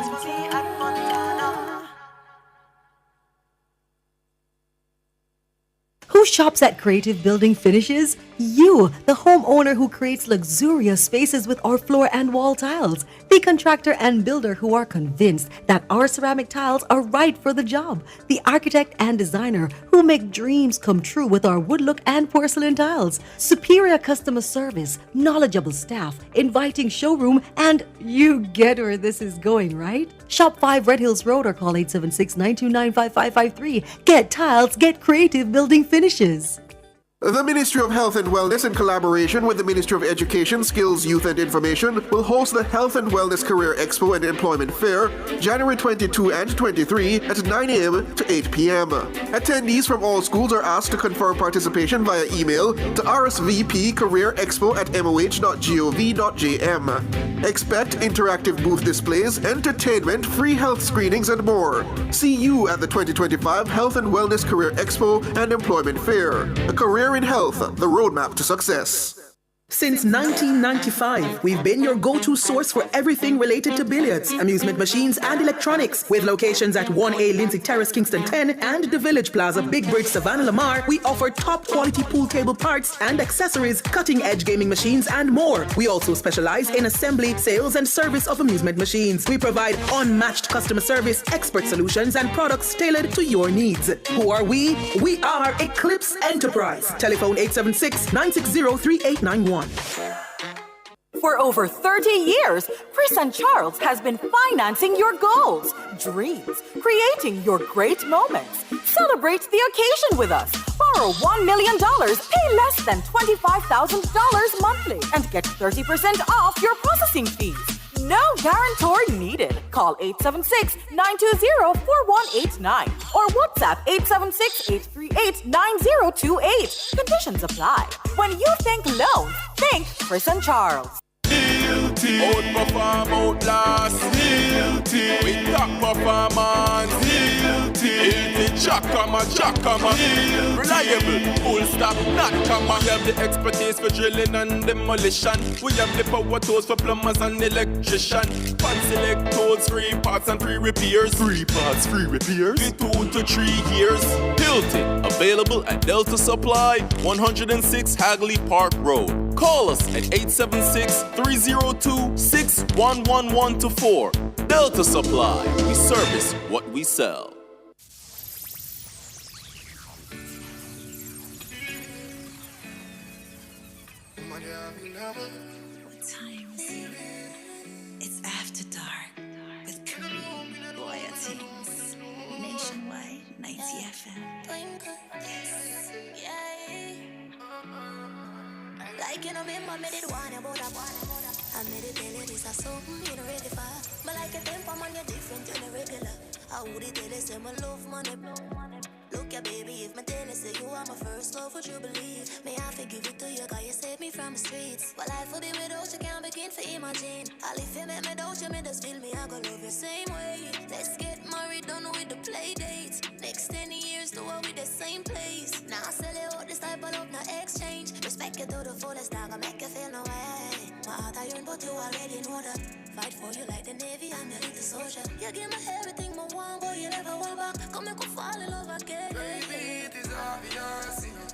S17: Who shops at Creative Building Finishes? You, the homeowner who creates luxurious spaces with our floor and wall tiles. The contractor and builder who are convinced that our ceramic tiles are right for the job. The architect and designer who make dreams come true with our wood look and porcelain tiles. Superior customer service, knowledgeable staff, inviting showroom, and you get where this is going, right? Shop 5 Red Hills Road or call 876-929-5553. Get tiles, get Creative Building Finishes.
S18: The Ministry of Health and Wellness, in collaboration with the Ministry of Education, Skills, Youth and Information, will host the Health and Wellness Career Expo and Employment Fair, January 22 and 23 at 9 a.m. to 8 p.m. Attendees from all schools are asked to confirm participation via email to rsvpcareerexpo@moh.gov.jm. Expect interactive booth displays, entertainment, free health screenings, and more. See you at the 2025 Health and Wellness Career Expo and Employment Fair. A career in health, the roadmap to success.
S19: Since 1995, we've been your go-to source for everything related to billiards, amusement machines, and electronics. With locations at 1A Lindsay Terrace, Kingston 10, and the Village Plaza, Big Bridge, Savannah Lamar, we offer top-quality pool table parts and accessories, cutting-edge gaming machines, and more. We also specialize in assembly, sales, and service of amusement machines. We provide unmatched customer service, expert solutions, and products tailored to your needs. Who are we? We are Eclipse Enterprise. Telephone 876-960-3891.
S21: For over 30 years, Chris and Charles has been financing your goals, dreams, creating your great moments. Celebrate the occasion with us. Borrow $1 million, pay less than $25,000 monthly, and get 30% off your processing fees. No guarantor needed. Call 876-920-4189 or WhatsApp 876-838-9028. Conditions apply. When you think loans, think Chris and Charles.
S23: Guilty. Outperform, outlast. Guilty. With top performance. Guilty. Jackama. Reliable. Full stop, not comma. We have the expertise for drilling and demolition. We have the power tools for plumbers and electrician. Fancy electrodes, free parts and free repairs. Free parts, free repairs. In 2 to 3 years. Hilton. Available at Delta Supply, 106 Hagley Park Road. Call us at 876-302-61114. Delta Supply. We service what we sell.
S22: What time is it? It's Afterdark with Courtni, Bwoyatingz, Nationwide 90 FM. Yes.
S24: Like you know me, I made it one about a one. I made it tell you this is something you know ready for. But like a tempo man, you're different than a regular. I would it tell you say my love money. Look ya baby, if my tell you say you are my first love, would you believe? May I forgive it to you, cause you saved me from the streets. But life will be without you, can't begin to imagine. I'll if you make me doubt you, me just feel me, I go love you same way. Let's get married, done with the play dates. Next 10 years, do it with the same place. Now I sell it out the
S22: type of love, no exchange. Respect you to the fullest, not gonna make you feel no way. My heart I yearn, but you already know that. Fight for you like the Navy, I'm your little soldier. You give me everything I want, but you never want back. Come make me fall in love again.
S12: Baby, it is obvious, you know,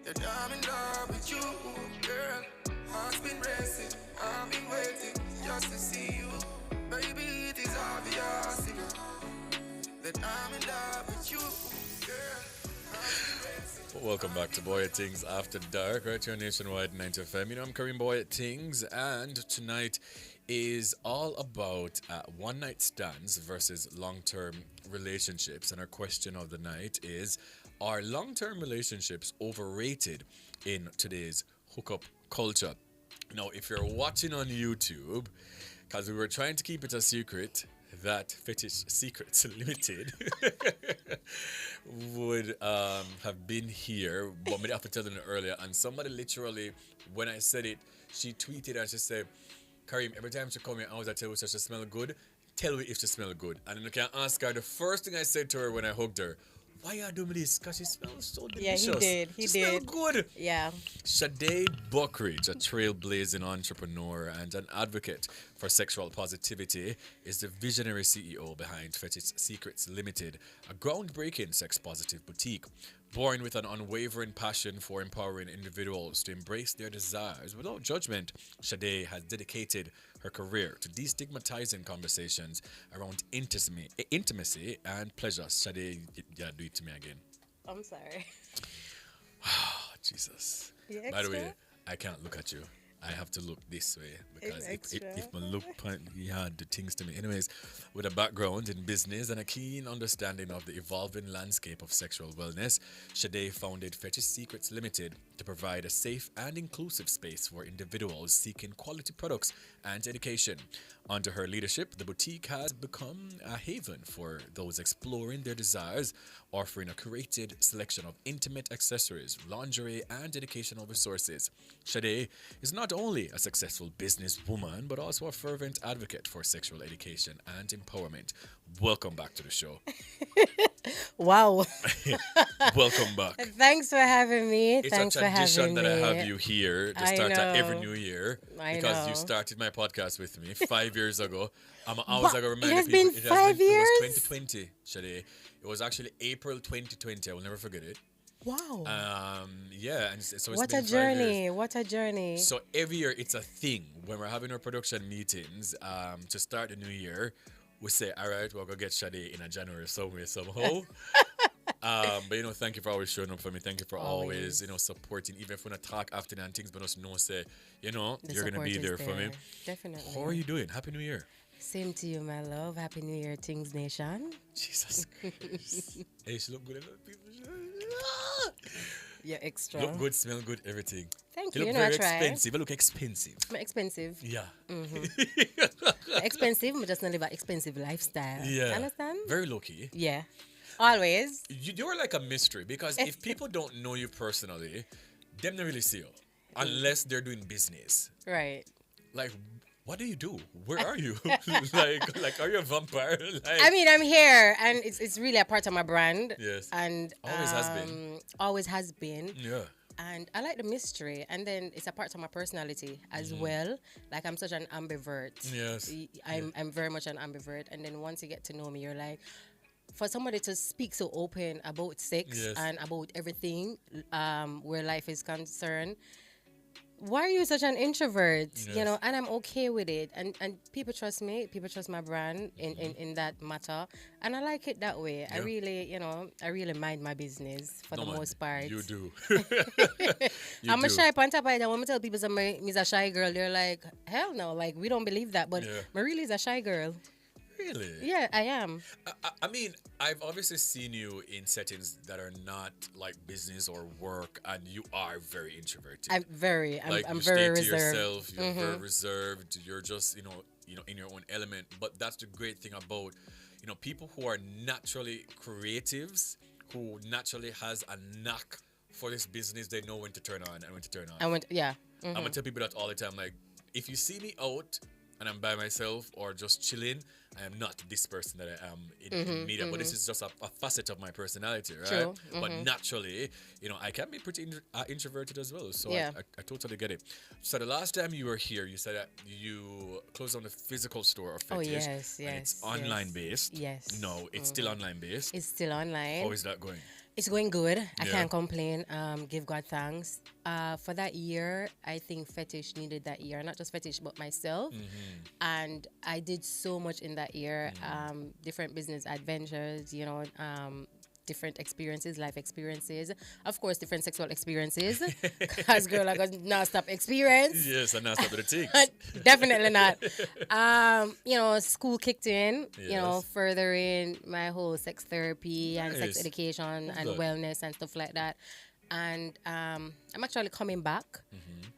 S12: that I'm in love with you, girl. Heart's been racing, I've been waiting just to see you. Baby, it is obvious, you know, that I'm in love with you, girl.
S9: Welcome back to Bwoyatingz After Dark, right here on Nationwide 90 FM. You know, I'm Kareem Bwoyatingz, and tonight is all about one-night stands versus long-term relationships. And our question of the night is, are long-term relationships overrated in today's hookup culture? Now, if you're watching on YouTube, because we were trying to keep it a secret, that Fetish Secrets Limited would have been here, but we have to tell them earlier. And somebody literally, when I said it, she tweeted and she said, Kareem, every time she come here, I always tell her she smell good. Tell me if she smell good. And then I can ask her, the first thing I said to her when I hugged her, why you doing this? Because she smells so delicious.
S1: Yeah, he did. He
S9: she
S1: did.
S9: Smell good.
S1: Yeah.
S9: Sade Buckridge, a trailblazing entrepreneur and an advocate for sexual positivity, is the visionary CEO behind Fetish Secrets Limited, a groundbreaking sex-positive boutique. Born with an unwavering passion for empowering individuals to embrace their desires without judgment, Sade has dedicated her career to destigmatizing conversations around intimacy and pleasure. Sade, yeah, do it to me again.
S1: I'm sorry.
S9: Jesus.
S1: You
S9: By the way,
S1: extra?
S9: I can't look at you. I have to look this way because
S1: It's
S9: if
S1: extra.
S9: my look do things to me. Anyways, with a background in business and a keen understanding of the evolving landscape of sexual wellness, Sade founded Fetish Secrets Limited to provide a safe and inclusive space for individuals seeking quality products and education. Under her leadership, the boutique has become a haven for those exploring their desires, offering a curated selection of intimate accessories, lingerie, and educational resources. Sade is not only a successful businesswoman, but also a fervent advocate for sexual education and empowerment. Welcome back to the show.
S1: Wow.
S9: Welcome back.
S1: Thanks for having me.
S9: It's
S1: Thanks
S9: a
S1: for
S9: tradition
S1: having
S9: that
S1: me.
S9: I have you here to
S1: I
S9: start at every
S1: know.
S9: new year
S1: I
S9: because you
S1: know.
S9: started my podcast with me 5 years ago. I'm always
S1: What?
S9: going to remind
S1: It has
S9: people
S1: been 5 years?
S9: It was 2020, Sade. It was actually April 2020. I will never forget it.
S1: Wow.
S9: Yeah, and so it's
S1: What
S9: been
S1: a
S9: 5
S1: journey.
S9: years.
S1: What a journey.
S9: So every year it's a thing. When we're having our production meetings to start the new year, we say, all right, we're going to get Sade in a January somewhere, somehow. But you know, thank you for always showing up for me. Thank you for always, you know, supporting. Even if we don't talk after and things, but us know, say, you know,
S1: The
S9: you're gonna be
S1: support
S9: there
S1: is
S9: for me.
S1: Definitely.
S9: How are you doing? Happy New Year.
S1: Same to you, my love. Happy New Year, Things Nation.
S9: Jesus Christ. Hey, she look good.
S1: You're extra.
S9: Look good, smell good, everything.
S1: Thank
S9: You
S1: you.
S9: look
S1: You know, I
S9: very
S1: try.
S9: expensive. You look expensive.
S1: I'm expensive.
S9: Yeah.
S1: Expensive, but just not live an expensive lifestyle.
S9: Yeah.
S1: Understand?
S9: Very low key.
S1: Yeah. Always.
S9: You're like a mystery because if people don't know you personally, them don't really see you unless they're doing business.
S1: Right.
S9: Like, what do you do? Where are you? like, are you a vampire? Like,
S1: I mean, I'm here, and it's really a part of my brand.
S9: Yes.
S1: And
S9: Always has been.
S1: Always has been.
S9: Yeah.
S1: And I like the mystery, and then it's a part of my personality as well. Like, I'm such an ambivert.
S9: Yes.
S1: I'm very much an ambivert, and then once you get to know me, you're like, for somebody to speak so open about sex
S9: Yes.
S1: and about everything where life is concerned, why are you such an introvert?
S9: Yes.
S1: You know, and I'm okay with it. And people trust me. People trust my brand in that matter. And I like it that way. I
S9: Yeah.
S1: really, you know, I really mind my business for
S9: No,
S1: the
S9: man,
S1: most part.
S9: You do.
S1: I'm a shy on top of it. And when I tell people I'm a shy girl, they're like, hell no, like, we don't believe that. But
S9: Yeah.
S1: Marie is a shy girl.
S9: Really?
S1: Yeah, I am.
S9: I mean, I've obviously seen you in settings that are not like business or work, and you are very introverted.
S1: I'm
S9: you
S1: very
S9: stay
S1: reserved.
S9: to yourself. You're very
S1: Mhm.
S9: reserved. You're just, you know, in your own element. But that's the great thing about, you know, people who are naturally creatives, who naturally has a knack for this business. They know when to turn on and when to turn off.
S1: Yeah.
S9: I'm gonna tell people that all the time. Like, if you see me out and I'm by myself or just chilling, I am not this person that I am in media. But this is just a facet of my personality, right?
S1: True.
S9: But naturally, I can be pretty introverted as well. So
S1: Yeah.
S9: I totally get it. So the last time you were here, you said that you closed down the physical store of Fetish.
S1: Oh, yes,
S9: And it's
S1: yes,
S9: online
S1: yes.
S9: based.
S1: Yes.
S9: No, it's still online based.
S1: It's still online.
S9: How is that going?
S1: It's going good. I
S9: Yeah.
S1: can't complain. Give God thanks. For that year, I think Fetish needed that year. Not just Fetish, but myself. And I did so much in that year. Different business adventures, different experiences, life experiences. Of course, different sexual experiences. Because girl, I got non-stop experience.
S9: Yes, and that's what it takes.
S1: Definitely not. School kicked in,
S9: Yes.
S1: furthering my whole sex therapy and sex
S9: Nice.
S1: education
S9: Love
S1: and
S9: that.
S1: wellness and stuff like that. And I'm actually coming back,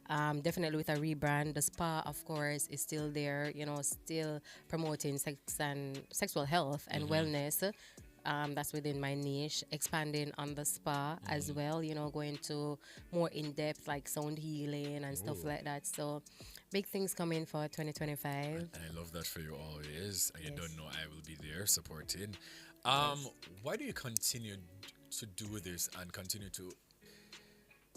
S1: definitely with a rebrand. The spa, of course, is still there, still promoting sex and sexual health and wellness. That's within my niche, expanding on the spa as well, going to more in-depth like sound healing and stuff
S9: Ooh.
S1: like that. So big things coming for 2025.
S9: And I love that for you always. And you don't know I will be there supporting. Why do you continue to do this and continue to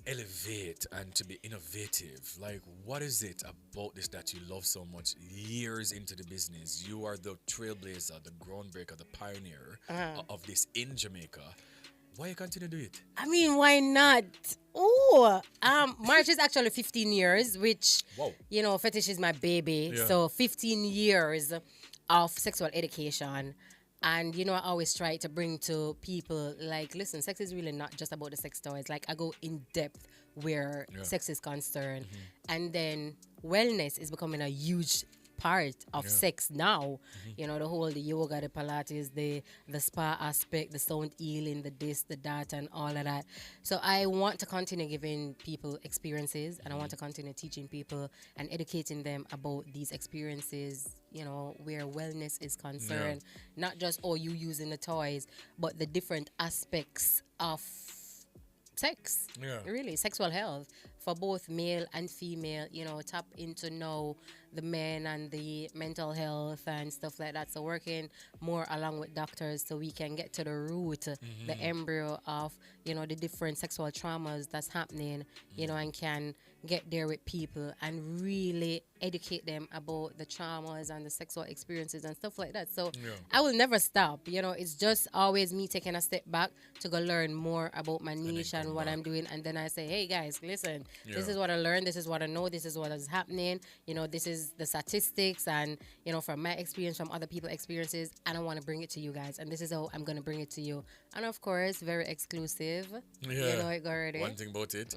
S9: elevate and to be innovative? Like, what is it about this that you love so much years into the business? You are the trailblazer, the groundbreaker, the pioneer of this in Jamaica. Why you continue to do it?
S1: I mean, why not? Oh, March is actually 15 years, which,
S9: Whoa.
S1: Fetish is my baby.
S9: Yeah.
S1: So 15 years of sexual education. And, I always try to bring to people, like, listen, sex is really not just about the sex toys. Like, I go in depth where sex is concerned. And then wellness is becoming a huge part of sex now. The whole, the yoga, the Pilates, the spa aspect, the sound healing, the this, the that, and all of that. So I want to continue giving people experiences, and I want to continue teaching people and educating them about these experiences, where wellness is concerned. Not just, you using the toys, but the different aspects of sex. Really, sexual health for both male and female, tap into now the men and the mental health and stuff like that. So working more along with doctors so we can get to the root, the embryo of, the different sexual traumas that's happening, and can get there with people and really educate them about the traumas and the sexual experiences and stuff like that. So I will never stop. It's just always me taking a step back to go learn more about my niche and what I'm doing. And then I say, hey guys, listen, this is what I learned, this is what I know, this is what is happening, this is the statistics and, from my experience, from other people's experiences, and I want to bring it to you guys. And this is how I'm going to bring it to you. And of course, very exclusive. You know it already.
S9: One thing about it.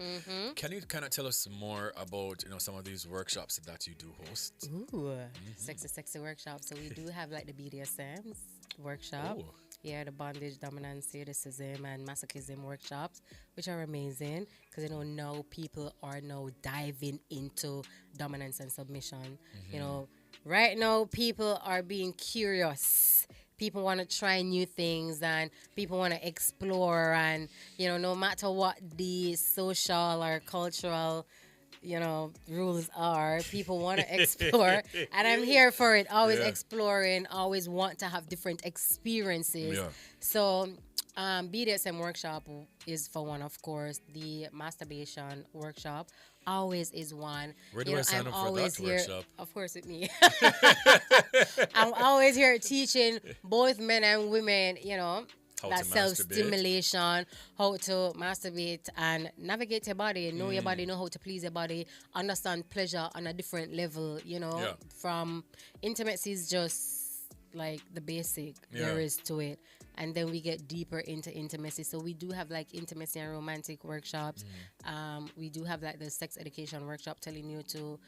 S9: Can you kind of tell us more about, some of these workshops that you do host?
S1: Ooh, sexy workshops. So we do have like the BDSM workshop.
S9: Ooh.
S1: Yeah, the bondage, dominance, sadism, and masochism workshops, which are amazing because now people are now diving into dominance and submission. Right now people are being curious. People want to try new things and people want to explore, and no matter what the social or cultural rules are, people want to explore, and I'm here for it. Always exploring, always want to have different experiences. So BDSM workshop is for one, of course. The masturbation workshop always is one.
S9: Where do I sign
S1: I'm
S9: up for
S1: always
S9: that
S1: here,
S9: workshop?
S1: of course with me. I'm always here teaching both men and women,
S9: How
S1: that
S9: to
S1: self-stimulation, how to masturbate and navigate your body, know your body, know how to please your body, understand pleasure on a different level, from intimacy is just like the basic there is to it. And then we get deeper into intimacy. So we do have like intimacy and romantic workshops. We do have like the sex education workshop telling you to,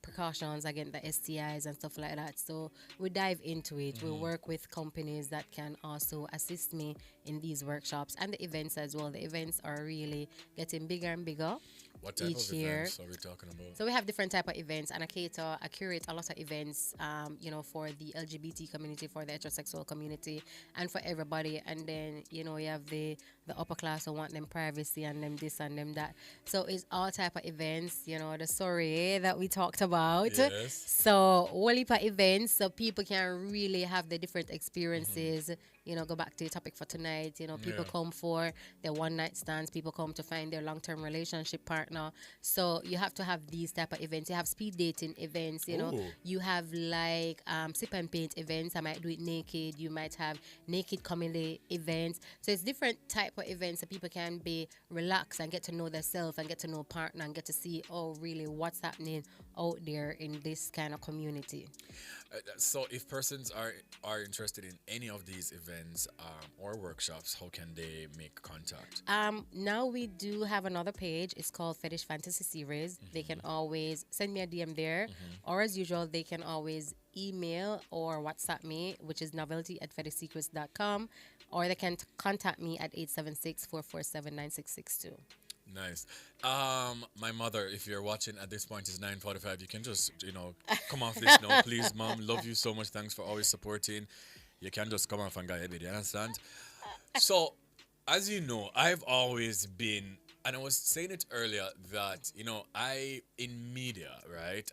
S1: precautions against the STIs and stuff like that. So we dive into it. We work with companies that can also assist me in these workshops and the events as well. The events are really getting bigger and bigger.
S9: What type
S1: each
S9: of
S1: year.
S9: events are we talking about?
S1: So we have different type of events, and I curate a lot of events, for the LGBT community, for the heterosexual community, and for everybody. And then, you have the the upper class who want them privacy and them this and them that. So it's all type of events, you know, the soiree that we talked about.
S9: Yes.
S1: So whole heap of events so people can really have the different experiences. You know, go back to the topic for tonight. You know, people come for their one night stands. People come to find their long-term relationship partner. So you have to have these type of events. You have speed dating events. You know, you have like sip and paint events. I might do it naked. You might have naked comedy events. So it's different type of events so people can be relaxed and get to know themselves and get to know partner and get to see, oh, really, what's happening out there in this kind of community.
S9: So if persons are interested in any of these events or workshops, how can they make contact?
S1: Now we do have another page. It's called Fetish Fantasy Series. They can always send me a DM there, or as usual, they can always email or WhatsApp me, which is novelty@fetishsecrets.com, or they can contact me at 876-447-9662.
S9: Nice. My mother, if you're watching at this point, is 9:45. You can just, come off this now, please, Mom. Love you so much. Thanks for always supporting. You can just come off and go ahead. You understand? So, as you know, I've always been, and I was saying it earlier that I in media, right?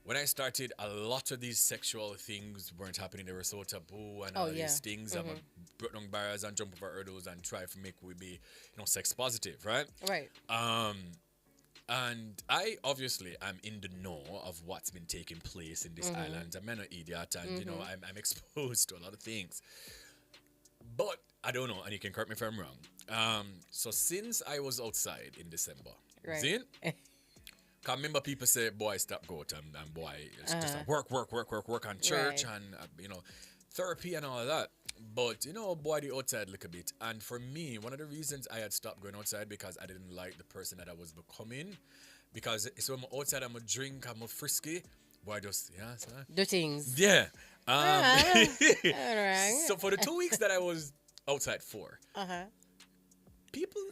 S9: When I started, a lot of these sexual things weren't happening. They were so taboo and all these things. I would break down barriers and jump over hurdles and try to make we be, sex positive, right?
S1: Right.
S9: And I obviously am in the know of what's been taking place in this island. I'm not an idiot, and I'm exposed to a lot of things. But I don't know, and you can correct me if I'm wrong. So since I was outside in December, see? Cause remember people say, boy, stop go out and boy, it's just a work on church and, therapy and all that. But, boy, the outside a little bit. And for me, one of the reasons I had stopped going outside because I didn't like the person that I was becoming. Because it's when I'm outside, I'm a drink, I'm a frisky. Boy, just,
S1: do things.
S9: Yeah.
S1: All right.
S9: So for the 2 weeks that I was outside for, people...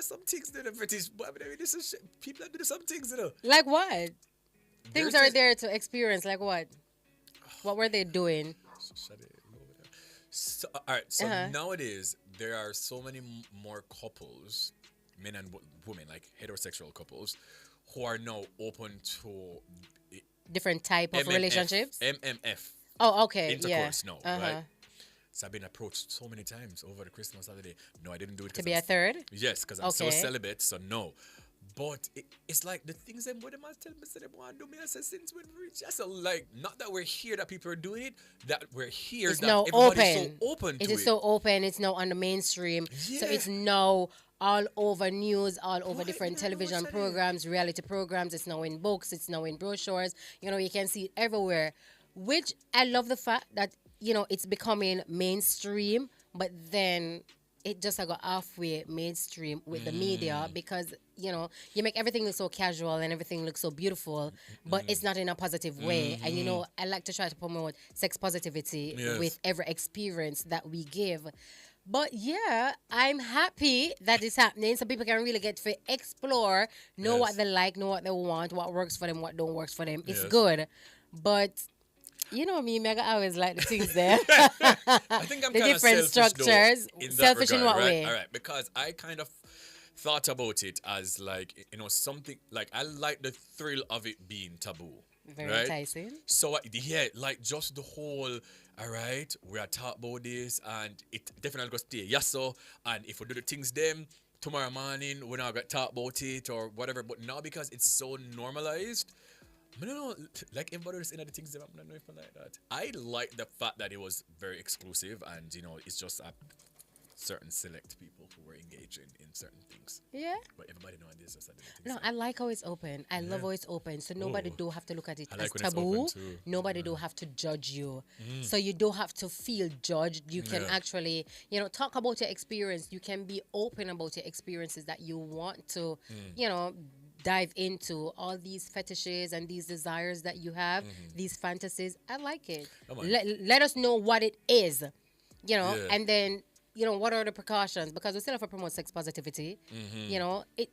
S9: some things that are British, but people that do some things,
S1: Like what? Things are there to experience. Like what? What were they doing?
S9: So, all right. So nowadays there are so many more couples, men and women, like heterosexual couples, who are now open to
S1: different type of relationships.
S9: MMF.
S1: Oh, okay.
S9: Intercourse now, right? So I've been approached so many times over the Christmas holiday. No, I didn't do it.
S1: To be a third?
S9: Yes, because I'm so celibate, so no. But it's like the things them what them tell me say they want to do me. I say since when we reach, I say like not that we're here that people are doing it, that we're here
S1: it's
S9: that
S1: now
S9: everybody's
S1: open.
S9: So open to it.
S1: It is so open. It's now on the mainstream.
S9: Yeah.
S1: So it's now all over news, all over different television programs, reality programs. It's now in books. It's now in brochures. You can see it everywhere. Which I love the fact that it's becoming mainstream, but then it just got halfway mainstream with the media because, you make everything look so casual and everything looks so beautiful, but it's not in a positive way. And, I like to try to promote sex positivity with every experience that we give. But yeah, I'm happy that it's happening so people can really get to explore, know what they like, know what they want, what works for them, what don't work for them. It's good. But... me, Mega always like the things there.
S9: I think I'm
S1: the
S9: kind
S1: different
S9: of selfish
S1: structures.
S9: Selfish
S1: in what way?
S9: All right, because I kind of thought about it as like, something like I like the thrill of it being taboo.
S1: Very enticing.
S9: So like just the whole, all right, we are talking about this and it definitely goes stay. Yes, so, and if we do the things them, tomorrow morning we're not going to talk about it or whatever. But now because it's so normalized, I don't know, like everybody is in other things, I don't know if I like that. I like the fact that it was very exclusive and, it's just a certain select people who were engaging in certain things.
S1: Yeah.
S9: But everybody knows this.
S1: No, I like how it's open. I love how it's open. So nobody do have to look at it as taboo. Nobody do have to judge you. So you don't have to feel judged. You can actually, talk about your experience. You can be open about your experiences that you want to, dive into all these fetishes and these desires that you have, these fantasies. I like it. Let us know what it is, and then, what are the precautions? Because we still have to promote sex positivity.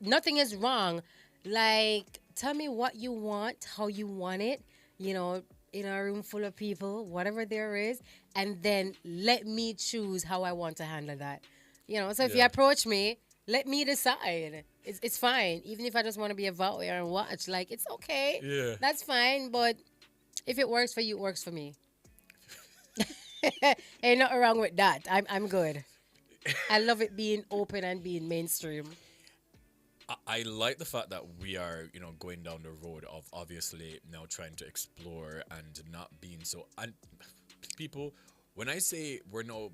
S1: Nothing is wrong. Like, tell me what you want, how you want it, in a room full of people, whatever there is, and then let me choose how I want to handle that. So if you approach me, let me decide. It's fine. Even if I just want to be a voucher and watch, like, it's okay.
S9: Yeah.
S1: That's fine. But if it works for you, it works for me. Ain't nothing wrong with that. I'm good. I love it being open and being mainstream.
S9: I like the fact that we are, going down the road of obviously now trying to explore and not being so. And people, when I say we're now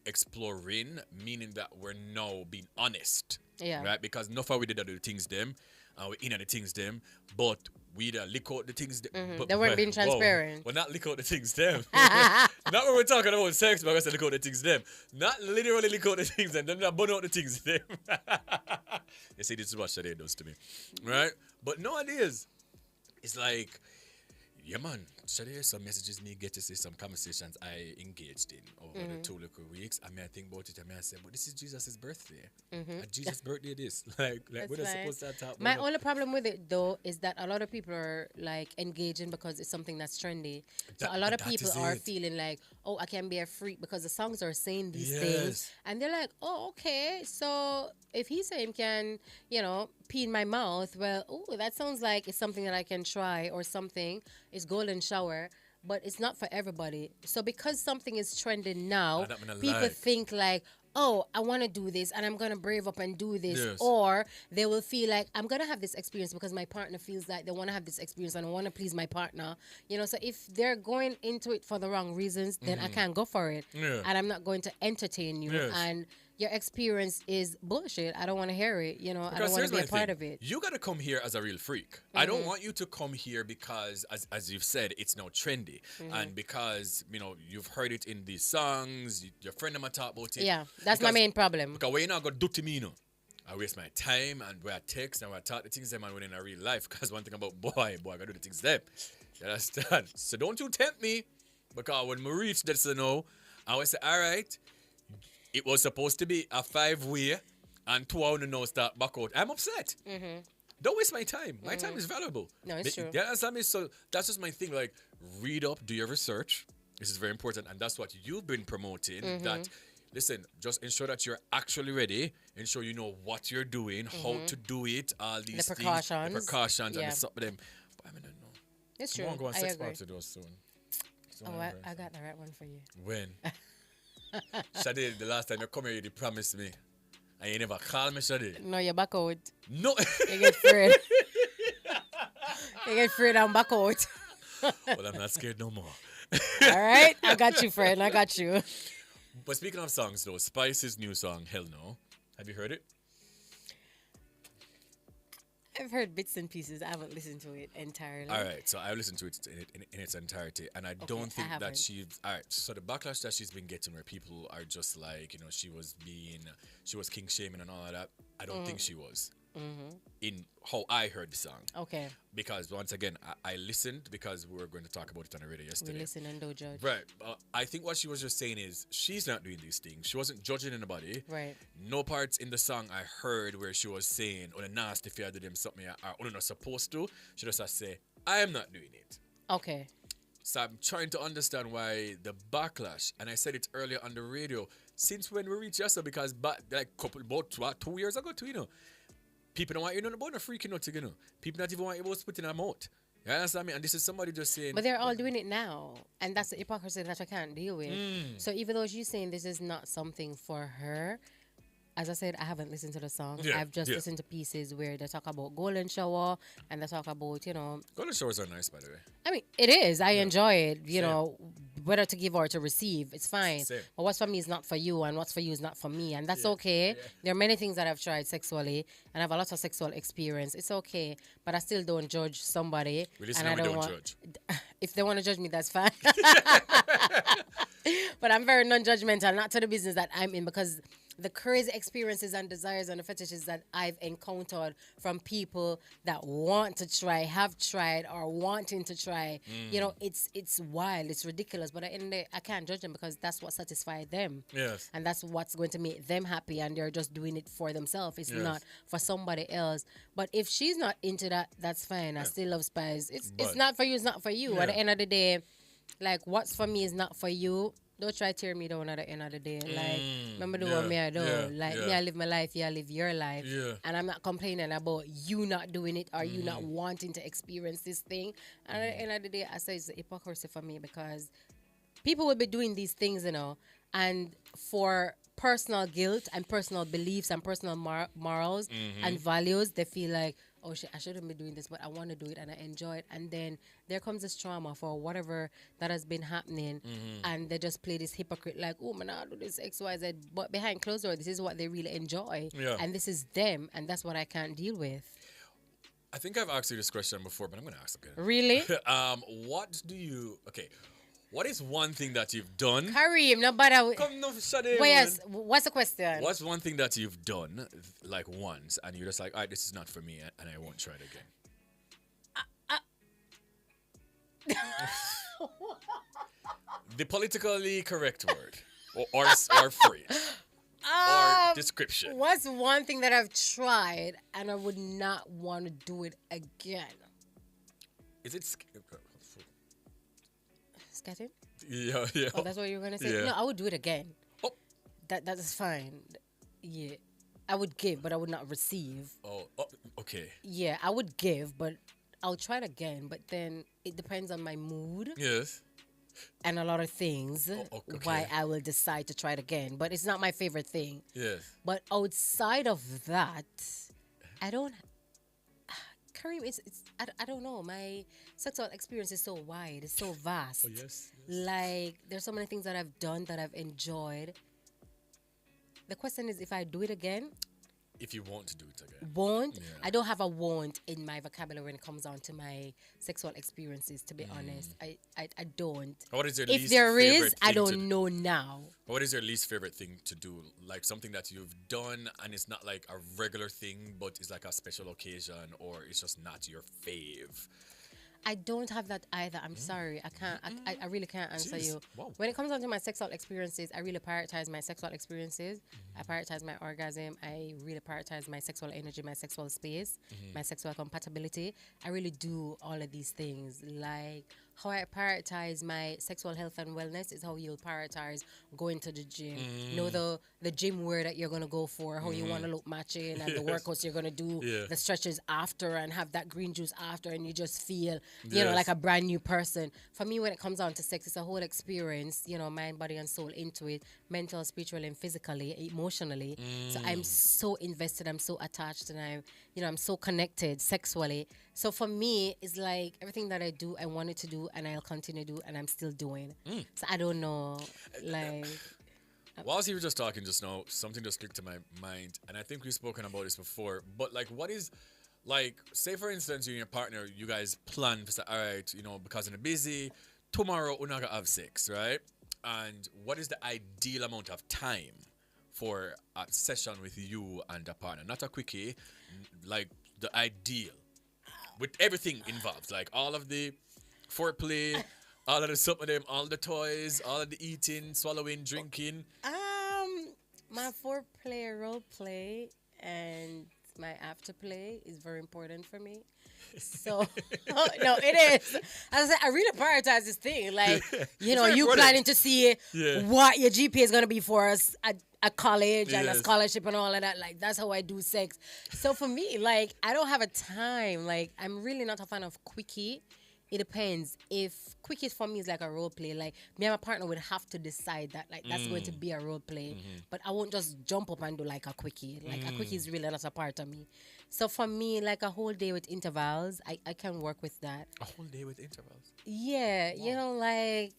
S9: exploring, meaning that we're now being honest.
S1: Yeah.
S9: Right? Because enough of we did the things them, and we in on the things them, but we lick out the things them.
S1: They weren't being transparent.
S9: We're not lick out the things them. Not when we're talking about sex, but I said lick out the things them. Not literally lick out the things them. They're not burn out the things them. You see, this is what Sade does to me. Right? But nowadays, it's like, yeah, man, Sade, some messages me get to see, some conversations I engaged in over the 2 little weeks. I mean, I think about it, and I say, but this is Jesus' birthday. Jesus' birthday, this. Like we're not supposed to talk about
S1: My only problem with it, though, is that a lot of people are, like, engaging because it's something that's trendy. So a lot of people are feeling like, oh, I can be a freak because the songs are saying these things. And they're like, oh, okay, so if he's saying can, pee in my mouth, well, oh, that sounds like it's something that I can try or something. It's golden shower, but it's not for everybody. So because something is trending now, people think like, oh, I want to do this and I'm going to brave up and do this.
S9: Yes.
S1: Or they will feel like, I'm going to have this experience because my partner feels like they want to have this experience and I want to please my partner. So if they're going into it for the wrong reasons, then I can't go for it.
S9: Yeah.
S1: And I'm not going to entertain you.
S9: Yes.
S1: And your experience is bullshit. I don't want to hear it. I don't want to be a part of it.
S9: You got to come here as a real freak. I don't want you to come here because, as you've said, it's now trendy. And because, you've heard it in these songs, your friend of mine talk about it.
S1: Yeah, that's my main problem.
S9: Because when you're not going to do to me, I waste my time and where I text and where I talk the things them and when in a real life. Because one thing about boy, I got to do the things them. You understand? So don't you tempt me. Because when we reach this, I always say, all right, it was supposed to be a 5-way and 2 hours now start back out. I'm upset. Don't waste my time. My time is valuable.
S1: No, it's true.
S9: Yeah, so that's just my thing. Like, read up, do your research. This is very important. And that's what you've been promoting. That, listen, just ensure that you're actually ready. Ensure you know what you're doing, how to do it, all these
S1: the
S9: things. The precautions
S1: yeah.
S9: and the stuff with them. But I mean, I don't know.
S1: It's true.
S9: I want to go on
S1: I
S9: sex
S1: agree.
S9: party those soon.
S1: I got the right one for you.
S9: When? Shade, the last time you come here, you promised me. And you never called me, Shade.
S1: No, you're back out.
S9: No.
S1: You get afraid. You get afraid I'm back out.
S9: Well, I'm not scared no more.
S1: All right? I got you, friend. I got you.
S9: But speaking of songs, though, Spice's new song, Hell No. Have you heard it?
S1: I've heard bits and pieces. I haven't listened to it entirely.
S9: All right, so I listened to it in its entirety, and I don't think that she's... All right, so the backlash that she's been getting where people are just like, she was king shaming and all of that, I don't think she was. In how I heard the song.
S1: Okay.
S9: Because once again, I listened because we were going to talk about it on the radio yesterday.
S1: We listen and don't judge.
S9: Right. I think what she was just saying is she's not doing these things. She wasn't judging anybody.
S1: Right.
S9: No parts in the song I heard where she was saying, oh, the nasty if you do them something or not supposed to. She just has to say, I am not doing it.
S1: Okay.
S9: So I'm trying to understand why the backlash, and I said it earlier on the radio, since when we reached yesterday, because about 2 years ago, people don't want you to know about no freaking nothing, People not even want you to put in a mouth. You understand me? And this is somebody just saying...
S1: But they're all doing it now. And that's the hypocrisy that I can't deal with. So even though she's saying this is not something for her, as I said, I haven't listened to the song.
S9: Yeah,
S1: I've just listened to pieces where they talk about golden shower and they talk about,
S9: Golden showers are nice, by the way.
S1: I mean, it is. I enjoy it. Whether to give or to receive, it's fine.
S9: Same.
S1: But what's for me is not for you, and what's for you is not for me, and that's okay. Yeah. There are many things that I've tried sexually, and I have a lot of sexual experience. It's okay, but I still don't judge somebody.
S9: And I don't judge.
S1: If they want to judge me, that's fine. But I'm very non-judgmental, not to the business that I'm in, because the crazy experiences and desires and the fetishes that I've encountered from people that want to try, have tried, or wanting to try, it's wild, it's ridiculous. But at the end of the day, I can't judge them because that's what satisfies them.
S9: Yes.
S1: And that's what's going to make them happy, and they're just doing it for themselves. It's not for somebody else. But if she's not into that, that's fine. I still love Spice. It's not for you, it's not for you.
S9: Yeah.
S1: At the end of the day, like, what's for me is not for you. don't try tear me down at the end of the day. Like, remember the one me I do. Me, I live my life, you I live your life.
S9: Yeah.
S1: And I'm not complaining about you not doing it or you not wanting to experience this thing. And at the end of the day, I say it's a hypocrisy for me because people will be doing these things, and for personal guilt and personal beliefs and personal morals and values, they feel like, oh shit, I shouldn't be doing this, but I want to do it and I enjoy it. And then there comes this trauma for whatever that has been happening, and they just play this hypocrite like, oh man, I'll do this X, Y, Z, but behind closed doors, this is what they really enjoy, and this is them, and that's what I can't deal with.
S9: I think I've asked you this question before, but I'm going to ask again.
S1: Really?
S9: What is one thing that you've done?
S1: Kareem, no bother.
S9: Come no, shut it.
S1: Well, yes, what's the question?
S9: What's one thing that you've done like once and you're just like, all right, this is not for me and I won't try it again? The politically correct word or phrase or description.
S1: What's one thing that I've tried and I would not want to do it again?
S9: Is it
S1: Scatting?
S9: Yeah.
S1: Oh, that's what you were gonna say?
S9: Yeah.
S1: No, I would do it again.
S9: Oh.
S1: That is fine. Yeah. I would give, but I would not receive.
S9: Oh, okay.
S1: Yeah, I would give, but I'll try it again. But then it depends on my mood.
S9: Yes.
S1: And a lot of things why I will decide to try it again. But it's not my favorite thing.
S9: Yes.
S1: But outside of that, I don't. Kareem, I don't know. My sexual experience is so wide. It's so vast.
S9: Oh, yes.
S1: Like, there's so many things that I've done that I've enjoyed. The question is if I do it again.
S9: If you want to do it again.
S1: Won't? Yeah. I don't have a want in my vocabulary when it comes on to my sexual experiences, to be honest. I don't.
S9: What is your
S1: if
S9: least
S1: there
S9: favorite
S1: is, I
S9: thing
S1: don't know now.
S9: What is your least favorite thing to do? Like something that you've done and it's not like a regular thing, but it's like a special occasion, or it's just not your fave?
S1: I don't have that either. I'm sorry. I can't. I really can't answer you.
S9: Wow.
S1: When it comes down to my sexual experiences, I really prioritize my sexual experiences. I prioritize my orgasm. I really prioritize my sexual energy, my sexual space, my sexual compatibility. I really do all of these things. Like how I prioritize my sexual health and wellness is how you'll prioritize going to the gym. Know the gym wear that you're going to go for, how you want to look matching, and the workouts you're going to do, the stretches after, and have that green juice after, and you just feel, you know, like a brand new person. For me, when it comes on to sex, it's a whole experience, you know, mind, body, and soul into it, mental, spiritually, and physically, emotionally. So I'm so invested, I'm so attached, and I'm so connected sexually. So for me, it's like everything that I do, I wanted to do, and I'll continue to do, and I'm still doing. So I don't know, like.
S9: Whilst you were just talking just now, something just clicked to my mind, and I think we've spoken about this before. But like, what is, like, say for instance, you and your partner, you guys plan to say, all right, you know, because I'm busy, tomorrow we're not gonna have sex, right? And what is the ideal amount of time for a session with you and a partner? Not a quickie, like the ideal. With everything involved, like all of the foreplay, all of the something, them, all the toys, all of the eating, swallowing, drinking.
S1: My foreplay, role play, and my afterplay is very important for me. So, no, it is. As I said, I really prioritize this thing. Like, you know, you planning to see what your GPA is going to be for us at college and a scholarship and all of that. Like, that's how I do sex. So for me, like, I don't have a time. Like, I'm really not a fan of quickie. It depends. If quickie for me is like a role play, like me and my partner would have to decide that like that's going to be a role play. But I won't just jump up and do like a quickie. Like a quickie is really not a part of me. So for me, like a whole day with intervals, I can work with that.
S9: A whole day with intervals?
S1: Yeah, wow. You know, like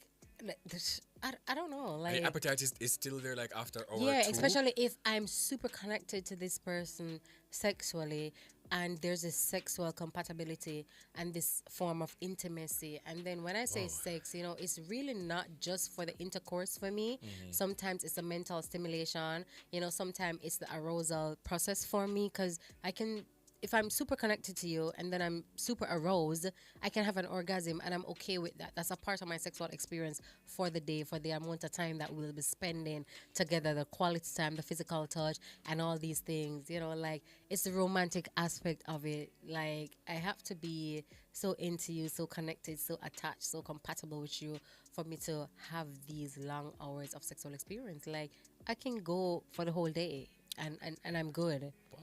S1: I don't know. Like
S9: the appetite is still there like after hour 2?
S1: Yeah, especially if I'm super connected to this person sexually, and there's this sexual compatibility and this form of intimacy. And then when I say sex, you know, it's really not just for the intercourse for me. Sometimes it's a mental stimulation. You know, sometimes it's the arousal process for me, because I can if I'm super connected to you and then I'm super aroused, I can have an orgasm and I'm okay with that. That's a part of my sexual experience for the day, for the amount of time that we'll be spending together, the quality time, the physical touch, and all these things. You know, like it's the romantic aspect of it. Like I have to be so into you, so connected, so attached, so compatible with you for me to have these long hours of sexual experience. Like I can go for the whole day and I'm good.
S9: Wow.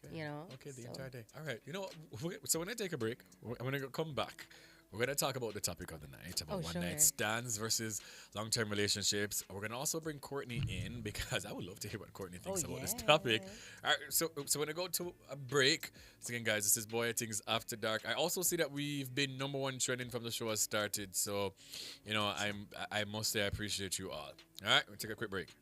S9: Okay.
S1: You know?
S9: Okay, the entire day. All right. You know what? So when I take a break, I'm going to come back. We're going to talk about the topic of the night, about one-night stands versus long-term relationships. We're going to also bring Courtni in because I would love to hear what Courtni thinks about this topic. All right, so when I go to a break, so again, guys, this is Bwoyatingz After Dark. I also see that we've been #1 trending from the show has started. So, you know, I must say I appreciate you all. All right, we'll take a quick break.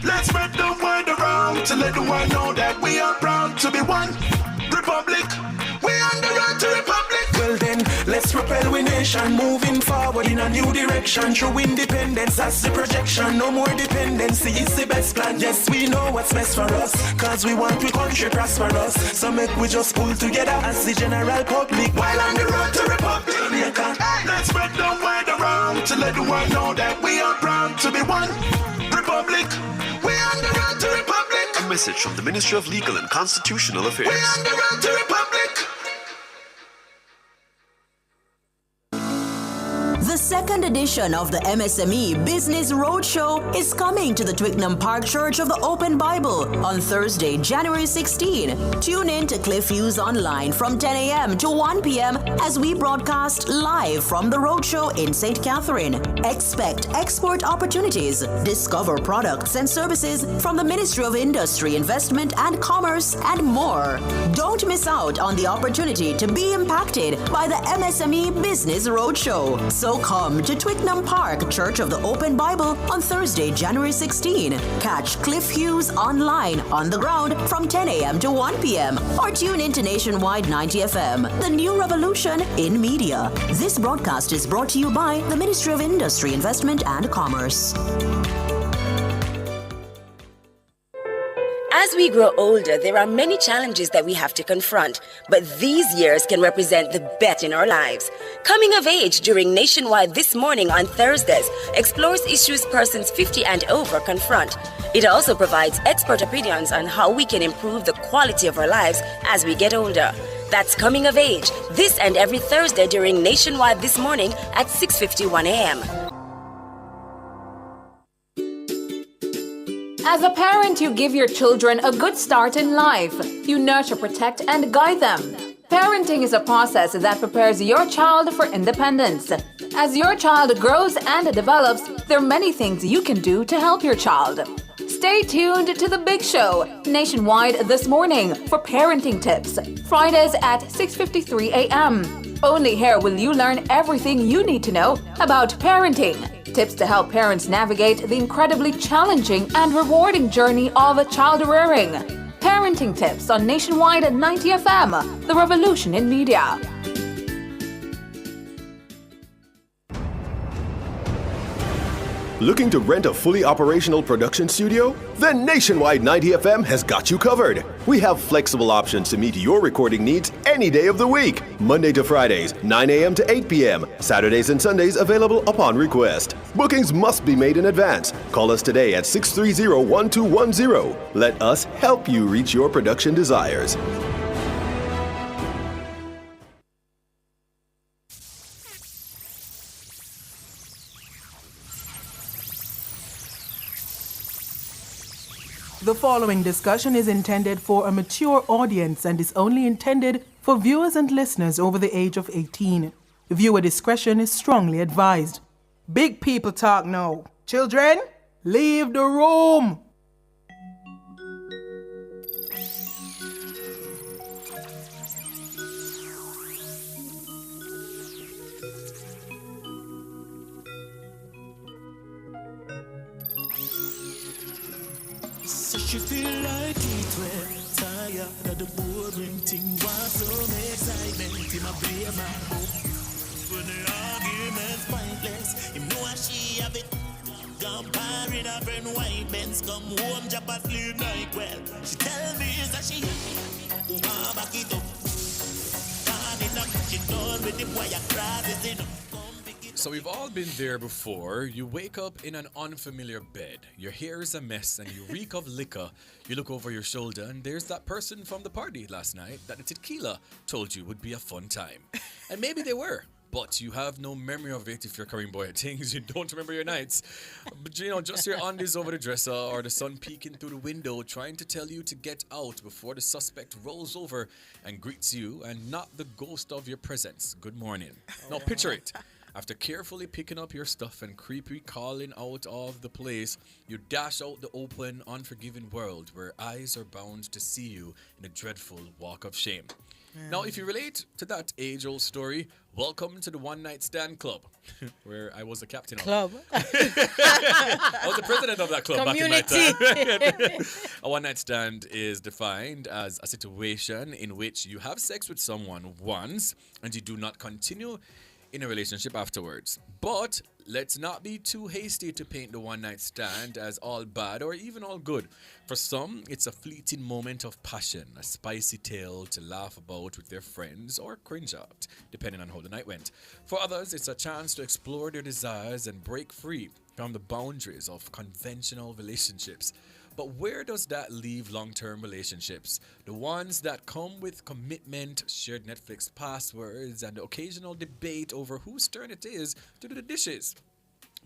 S12: Let's spread the word around to let the world know that we are proud to be one republic. We on the road to republic. Well then, let's propel we nation moving forward in a new direction. True independence, that's the projection. No more dependency, it's the best plan. Yes, we know what's best for us, cause we want we country prosperous. So make we just pull together as the general public while on the road to republic. Let's spread the word around to let the world know that we are proud to be one republic. We on the road to republic.
S2: A message from the Ministry of Legal and Constitutional Affairs.
S12: We on the road to republic.
S3: The second edition of the MSME Business Roadshow is coming to the Twickenham Park Church of the Open Bible on Thursday, January 16. Tune in to Cliff Hughes Online from 10 a.m. to 1 p.m. as we broadcast live from the Roadshow in St. Catherine. Expect export opportunities, discover products and services from the Ministry of Industry, Investment and Commerce, and more. Don't miss out on the opportunity to be impacted by the MSME Business Roadshow. So come to Twickenham Park Church of the Open Bible on Thursday, January 16. Catch Cliff Hughes online on the ground from 10 a.m. to 1 p.m. or tune into Nationwide 90 FM, the new revolution in media. This broadcast is brought to you by the Ministry of Industry, Investment and Commerce.
S11: As we grow older, there are many challenges that we have to confront, but these years can represent the bet in our lives. Coming of Age during Nationwide This Morning on Thursdays explores issues persons 50 and over confront. It also provides expert opinions on how we can improve the quality of our lives as we get older. That's Coming of Age, this and every Thursday during Nationwide This Morning at 6:51 a.m.
S8: As a parent, you give your children a good start in life. You nurture, protect, and guide them. Parenting is a process that prepares your child for independence. As your child grows and develops, there are many things you can do to help your child. Stay tuned to The Big Show, nationwide this morning, for parenting tips. Fridays at 6:53 a.m. Only here will you learn everything you need to know about parenting. Tips to help parents navigate the incredibly challenging and rewarding journey of child rearing. Parenting tips on Nationwide at 90 FM, the revolution in media.
S10: Looking to rent a fully operational production studio? Then Nationwide 90 FM has got you covered. We have flexible options to meet your recording needs any day of the week. Monday to Fridays, 9 a.m. to 8 p.m. Saturdays and Sundays available upon request. Bookings must be made in advance. Call us today at 630-1210. Let us help you reach your production desires.
S19: The following discussion is intended for a mature audience and is only intended for viewers and listeners over the age of 18. Viewer discretion is strongly advised. Big people talk now. Children, leave the room.
S15: So she feel like it well, tired of the boring thing. Want some excitement in my brain, my book. When the argument's pointless, you know how she have it. Gone bar in a friend white Benz, come home, drop a sleep like well. She tell me is that she back it up. Gone it up, she done with the boy across it enough.
S9: So we've all been there before. You wake up in an unfamiliar bed. Your hair is a mess and you reek of liquor. You look over your shoulder and there's that person from the party last night that the tequila told you would be a fun time. And maybe they were, but you have no memory of it if you're carrying Bwoyatingz. You don't remember your nights. But you know, just your undies over the dresser or the sun peeking through the window trying to tell you to get out before the suspect rolls over and greets you and not the ghost of your presence. Good morning. Now picture it. After carefully picking up your stuff and creepy calling out of the place, you dash out the open, unforgiving world where eyes are bound to see you in a dreadful walk of shame. Now, if you relate to that age-old story, welcome to the One Night Stand Club, where I was the captain of.
S1: Club?
S9: I was the president of that club
S1: Community.
S9: back in my time. A one-night stand is defined as a situation in which you have sex with someone once and you do not continue in a relationship afterwards. But let's not be too hasty to paint the one-night stand as all bad or even all good. For some, it's a fleeting moment of passion, a spicy tale to laugh about with their friends or cringe at, depending on how the night went. For others, it's a chance to explore their desires and break free from the boundaries of conventional relationships. But where does that leave long-term relationships? The ones that come with commitment, shared Netflix passwords, and the occasional debate over whose turn it is to do the dishes.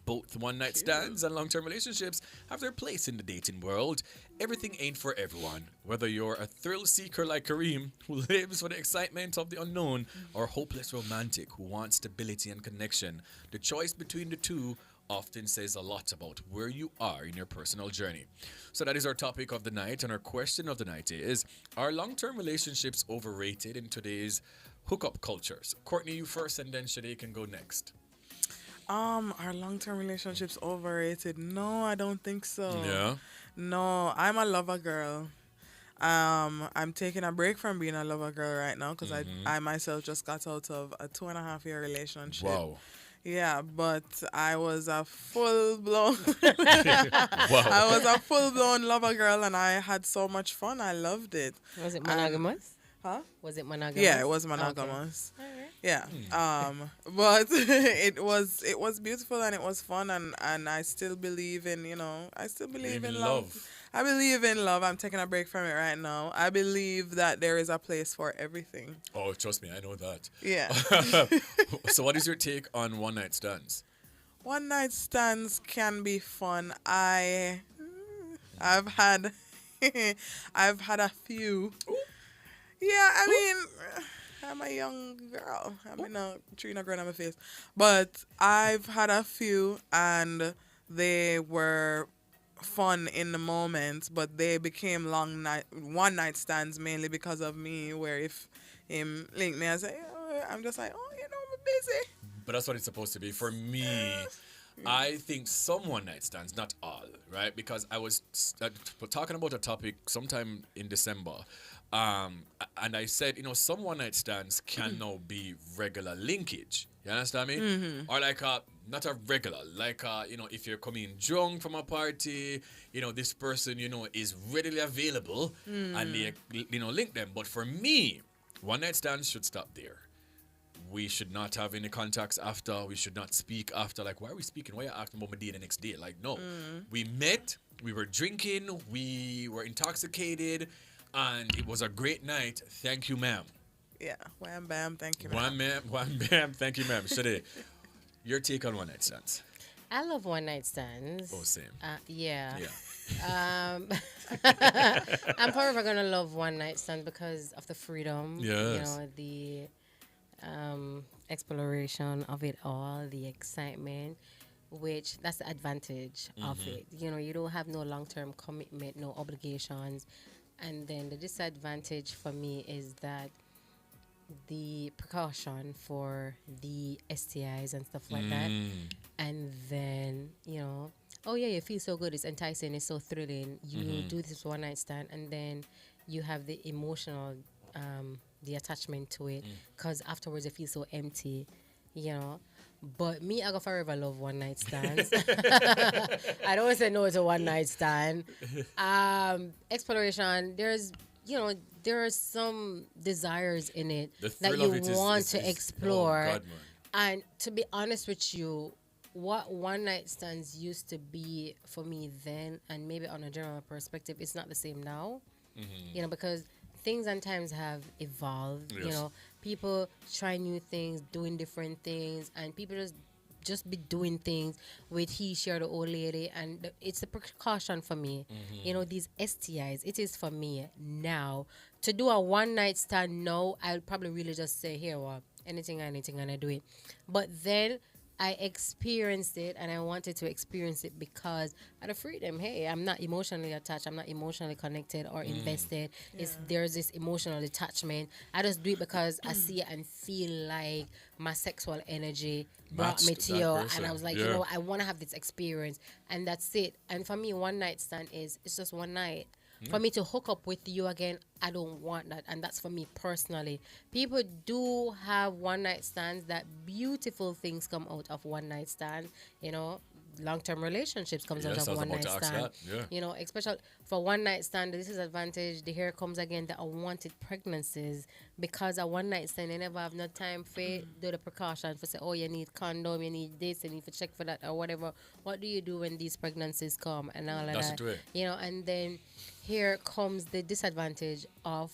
S9: Both one-night stands and long-term relationships have their place in the dating world. Everything ain't for everyone. Whether you're a thrill seeker like Kareem, who lives for the excitement of the unknown, or a hopeless romantic who wants stability and connection, the choice between the two often says a lot about where you are in your personal journey. So that is our topic of the night, and our question of the night is, are long-term relationships overrated in today's hookup cultures? Courtni, you first, and then Shade can go next.
S4: Are long-term relationships overrated? No, I don't think so.
S9: Yeah?
S4: No, I'm a lover girl. I'm taking a break from being a lover girl right now because I myself just got out of a 2.5-year relationship.
S9: Wow.
S4: Yeah, but I was a full-blown
S9: Wow.
S4: I was a full-blown lover girl and I had so much fun. I loved it.
S1: Was it monogamous?
S4: Huh?
S1: Was it monogamous?
S4: Yeah, it was monogamous.
S1: Okay.
S4: Yeah. But it was beautiful and it was fun and I still believe in, I still believe in love. I believe in love. I'm taking a break from it right now. I believe that there is a place for everything.
S9: Oh, trust me, I know that.
S4: Yeah.
S9: So what is your take on one-night stands?
S4: One-night stands can be fun. I've had I've had a few. Yeah, I mean, I'm a young girl. I mean, no tree not growing on my face, but I've had a few, and they were fun in the moment, but they became one night stands mainly because of me. Where if him link me, I say, oh, I'm just like, oh, I'm busy.
S9: But that's what it's supposed to be. For me, I think some one night stands, not all, right? Because I was talking about a topic sometime in December. And I said, some one night stands can now be regular linkage. You understand me?
S4: Mm-hmm.
S9: Or like not a regular, like if you're coming drunk from a party, this person is readily available, and they link them. But for me, one night stands should stop there. We should not have any contacts after. We should not speak after. Like, why are we speaking? Why are you asking about my day the next day? Like, no. We met, we were drinking, we were intoxicated, and it was a great night. Thank you, ma'am.
S4: Yeah, wham bam, thank you, ma'am.
S9: Wham bam, thank you, ma'am. Shade, your take on one night stands?
S1: I love one night stands.
S9: Oh, same.
S1: Yeah. I'm forever gonna love one night stand because of the freedom.
S9: Yes.
S1: The exploration of it all, the excitement, which that's the advantage of it. You don't have no long-term commitment, no obligations. And then the disadvantage for me is that the precaution for the STIs and stuff like that. And then, oh yeah, you feel so good, it's enticing, it's so thrilling. You do this one night stand, and then you have the emotional the attachment to it, because afterwards it feels so empty, But me, I go forever love one night stands. I don't say no to one night stand. Exploration, there are some desires in it that you want to explore.
S9: Oh God,
S1: and to be honest with you, what one night stands used to be for me then, and maybe on a general perspective, it's not the same now. Because things and times have evolved.
S9: Yes.
S1: People try new things, doing different things, and people just be doing things with he, she, or the old lady, and it's a precaution for me. These STIs, it is for me now. To do a one night stand now, I'll probably really just say, here, well, anything, and I do it. But then I experienced it, and I wanted to experience it because out of freedom, hey, I'm not emotionally attached, I'm not emotionally connected or invested. There's this emotional detachment. I just do it because I see it and feel like my sexual energy brought me to you, and I was like, I want to have this experience, and that's it. And for me, one night stand it's just one night. For me to hook up with you again, I don't want that. And that's for me personally. People do have one night stands that beautiful things come out of one night stand. Long-term relationships comes out of one night stand. Especially for one night stand, this is advantage. The here comes again the unwanted pregnancies, because a one night stand, they never have no time for it, do the precautions for say, oh, you need condom, you need this, you need to check for that or whatever. What do you do when these pregnancies come and all of that? And then here comes the disadvantage of,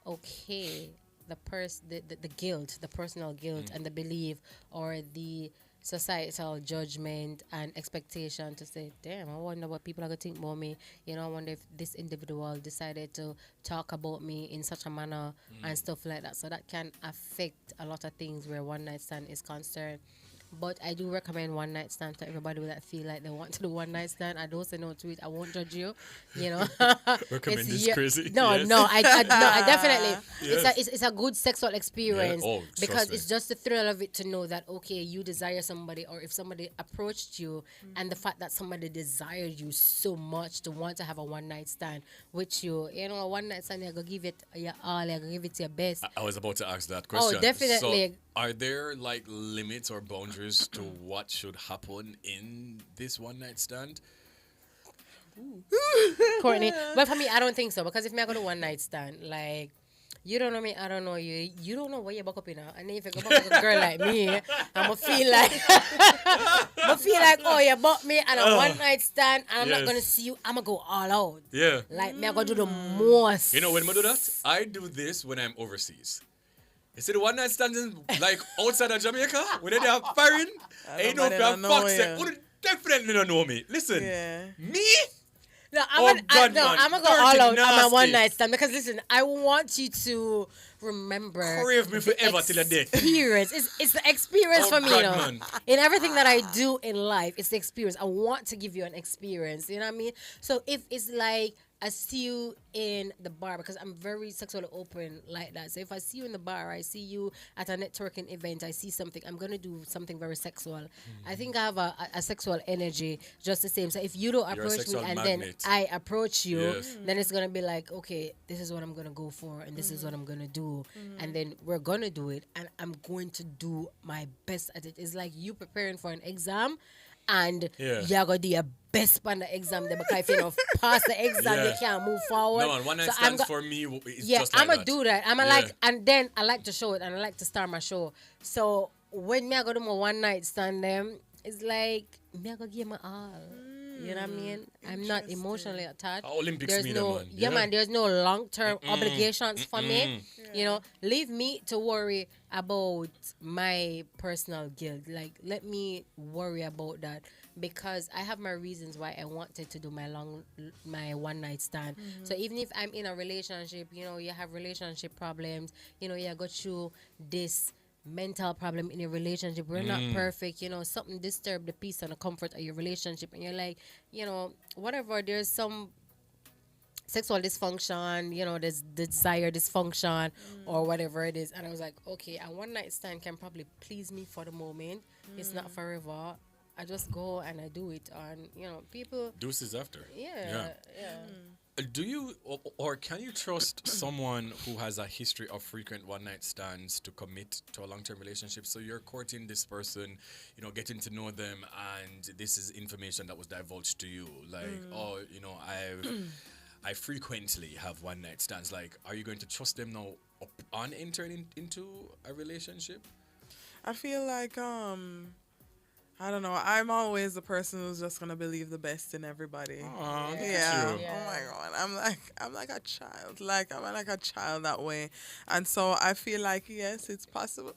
S1: okay, the guilt, the personal guilt and the belief or the societal judgment and expectation to say, damn, I wonder what people are going to think about me. I wonder if this individual decided to talk about me in such a manner and stuff like that. So that can affect a lot of things where one night stand is concerned. But I do recommend one night stand to everybody that feel like they want to do one night stand. I don't say no to it. I won't judge you.
S9: Recommend this crazy?
S1: No,
S9: yes.
S1: I definitely.
S9: Yes.
S1: It's a good sexual experience because
S9: me.
S1: it's just the thrill of it to know that, okay, you desire somebody, or if somebody approached you and the fact that somebody desired you so much to want to have a one night stand with you. A one night stand, you're going to give it your all, you're going to give it your best.
S9: I was about to ask that question.
S1: Oh, definitely.
S9: So, are there limits or boundaries to what should happen in this one night stand?
S1: Courtni, but for me, I don't think so, because if me I go to one night stand, you don't know me, I don't know you. You don't know where you back up in, and then if you go back with a girl like me, I'ma feel like, oh, you bought me and a one night stand, and I'm not gonna see you. I'ma go all out.
S9: Yeah.
S1: Me I go do the most.
S9: When I do that, I do this when I'm overseas. You see the one night standing outside of Jamaica when they have foreign, ain't no fuck say, definitely don't know me. Listen, me.
S1: No,
S9: God,
S1: I'm
S9: man.
S1: gonna go all out on my
S9: Nasty.
S1: one night stand because listen, I want you to remember.
S9: Crave me
S1: the
S9: forever till a day.
S1: Experience. It's the experience
S9: Oh,
S1: for me,
S9: God,
S1: you know.
S9: man.
S1: In everything that I do in life, it's the experience. I want to give you an experience. You know what I mean? So if it's like I see you in the bar because I'm very sexually open like that. So if I see you in the bar, I see you at a networking event, I see something, I'm gonna do something very sexual. I think I have a sexual energy just the same. So if you don't
S9: You're a
S1: approach me
S9: sexual
S1: and then
S9: magnet.
S1: I approach you,
S9: Yes.
S1: then it's gonna be like, okay, this is what I'm gonna go for and this is what I'm gonna do. And then we're gonna do it and I'm going to do my best at it. It's like you preparing for an exam and
S9: Yeah.
S1: you're gonna do your best on the exam there because if you don't pass the exam, you
S9: Yeah.
S1: can't move forward.
S9: No, and one night
S1: So
S9: stands
S1: go-
S9: for me is
S1: yeah,
S9: just like
S1: I'm gonna
S9: that.
S1: do that. I'm gonna
S9: Yeah.
S1: like, and then I like to show it, and I like to start my show. So when me I go to my one night stand, them it's like me I go give my all. You know what I mean? I'm not emotionally attached.
S9: Olympics
S1: There's
S9: me
S1: no,
S9: then, man.
S1: yeah, man. There's no long term obligations for me.
S9: Mm-mm.
S1: You know, leave me to worry about my personal guilt. Like, let me worry about that because I have my reasons why I wanted to do my one night stand. So even if I'm in a relationship, you know, you have relationship problems, you know, you go through this mental problem in your relationship. We're not perfect, you know, something disturbed the peace and the comfort of your relationship, and you're like, you know, whatever, there's some sexual dysfunction, you know, there's desire dysfunction or whatever it is. And I was like, okay, a one night stand can probably please me for the moment. It's not forever. I just go and I do it, and you know, people.
S9: Deuces after.
S1: Yeah.
S9: Do you or can you trust someone who has a history of frequent one night stands to commit to a long term relationship? So you're courting this person, you know, getting to know them, and this is information that was divulged to you. Like, oh, you know, I frequently have one night stands. Like, are you going to trust them now on entering into a relationship?
S4: I feel like I don't know. I'm always the person who's just gonna believe the best in everybody.
S9: Aw, look at
S4: Yeah.
S9: you.
S4: Oh my god. I'm like a child. I'm like a child that way. And so I feel like yes, it's possible.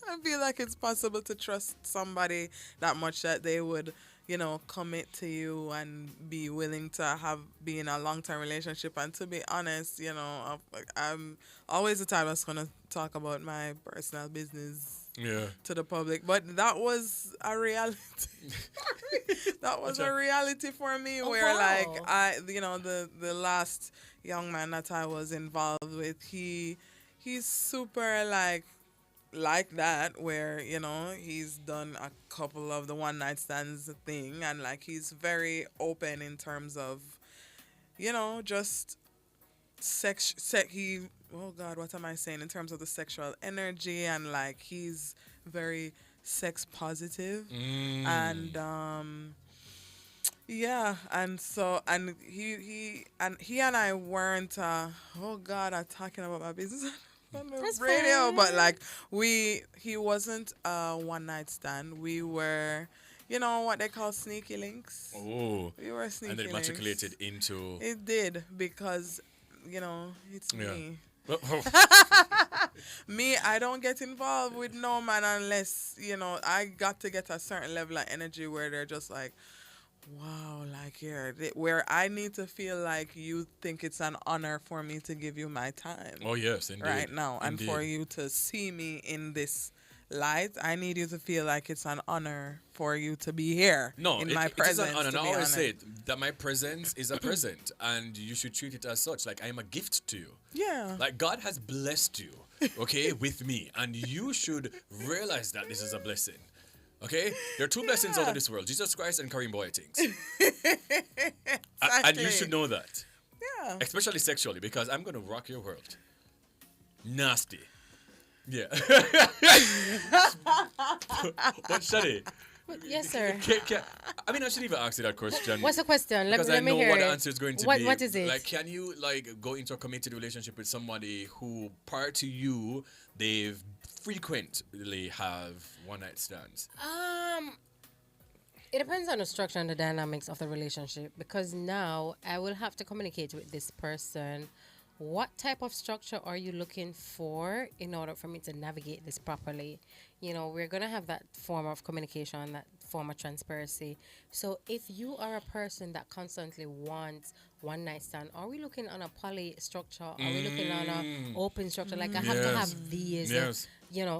S4: I feel like it's possible to trust somebody that much that they would, you know, commit to you and be willing to be in a long-term relationship. And to be honest, you know, I'm always the type that's gonna talk about my personal business to the public, but that was a reality. That was a reality for me, where like you know, the last young man that I was involved with, he's super like that, where, you know, he's done a couple of the one night stands thing, and like he's very open in terms of, you know, just oh God, what am I saying in terms of the sexual energy, and like he's very sex positive, and yeah, and so and he and I weren't oh God, I'm talking about my business on the
S1: That's
S4: radio,
S1: fine.
S4: but like he wasn't a one night stand. We were, you know, what they call sneaky links.
S9: Oh,
S4: We were sneaky
S9: and it
S4: links.
S9: matriculated into.
S4: It did, because, you know, it's me. Me, I don't get involved with no man unless, you know, I got to get a certain level of energy where they're just like, wow, like here, where I need to feel like you think it's an honor for me to give you my time.
S9: Oh yes, indeed.
S4: Right now, and for
S9: Indeed.
S4: you to see me in this light, I need you to feel like it's an honor for you to be here.
S9: No,
S4: in
S9: it,
S4: my
S9: it is
S4: presence.
S9: an honor.
S4: to
S9: And I
S4: be
S9: always say
S4: honored.
S9: it, that my presence is a present, and you should treat it as such. Like I am a gift to you.
S4: Yeah.
S9: Like God has blessed you, okay, with me, and you should realize that this is a blessing. Okay, there are two blessings out of this world: Jesus Christ and Kareem Bwoyatingz. And you should know that.
S4: Yeah.
S9: Especially sexually, because I'm gonna rock your world. Nasty. Yeah. But Shadi,
S1: Yes, sir.
S9: I mean, I shouldn't even ask you that question.
S1: What's the question?
S9: Because
S1: Let
S9: I
S1: me
S9: know
S1: hear
S9: what
S1: it.
S9: the answer is going to be.
S1: What is it?
S9: Like, can you go into a committed relationship with somebody who, prior to you, they've frequently have one night stands?
S1: It depends on the structure and the dynamics of the relationship, because now I will have to communicate with this person what type of structure are you looking for in order for me to navigate this properly? You know, we're going to have that form of communication, that form of transparency. So if you are a person that constantly wants one night stand, are we looking on a poly structure? Are we looking on a open structure? Like I have to have these,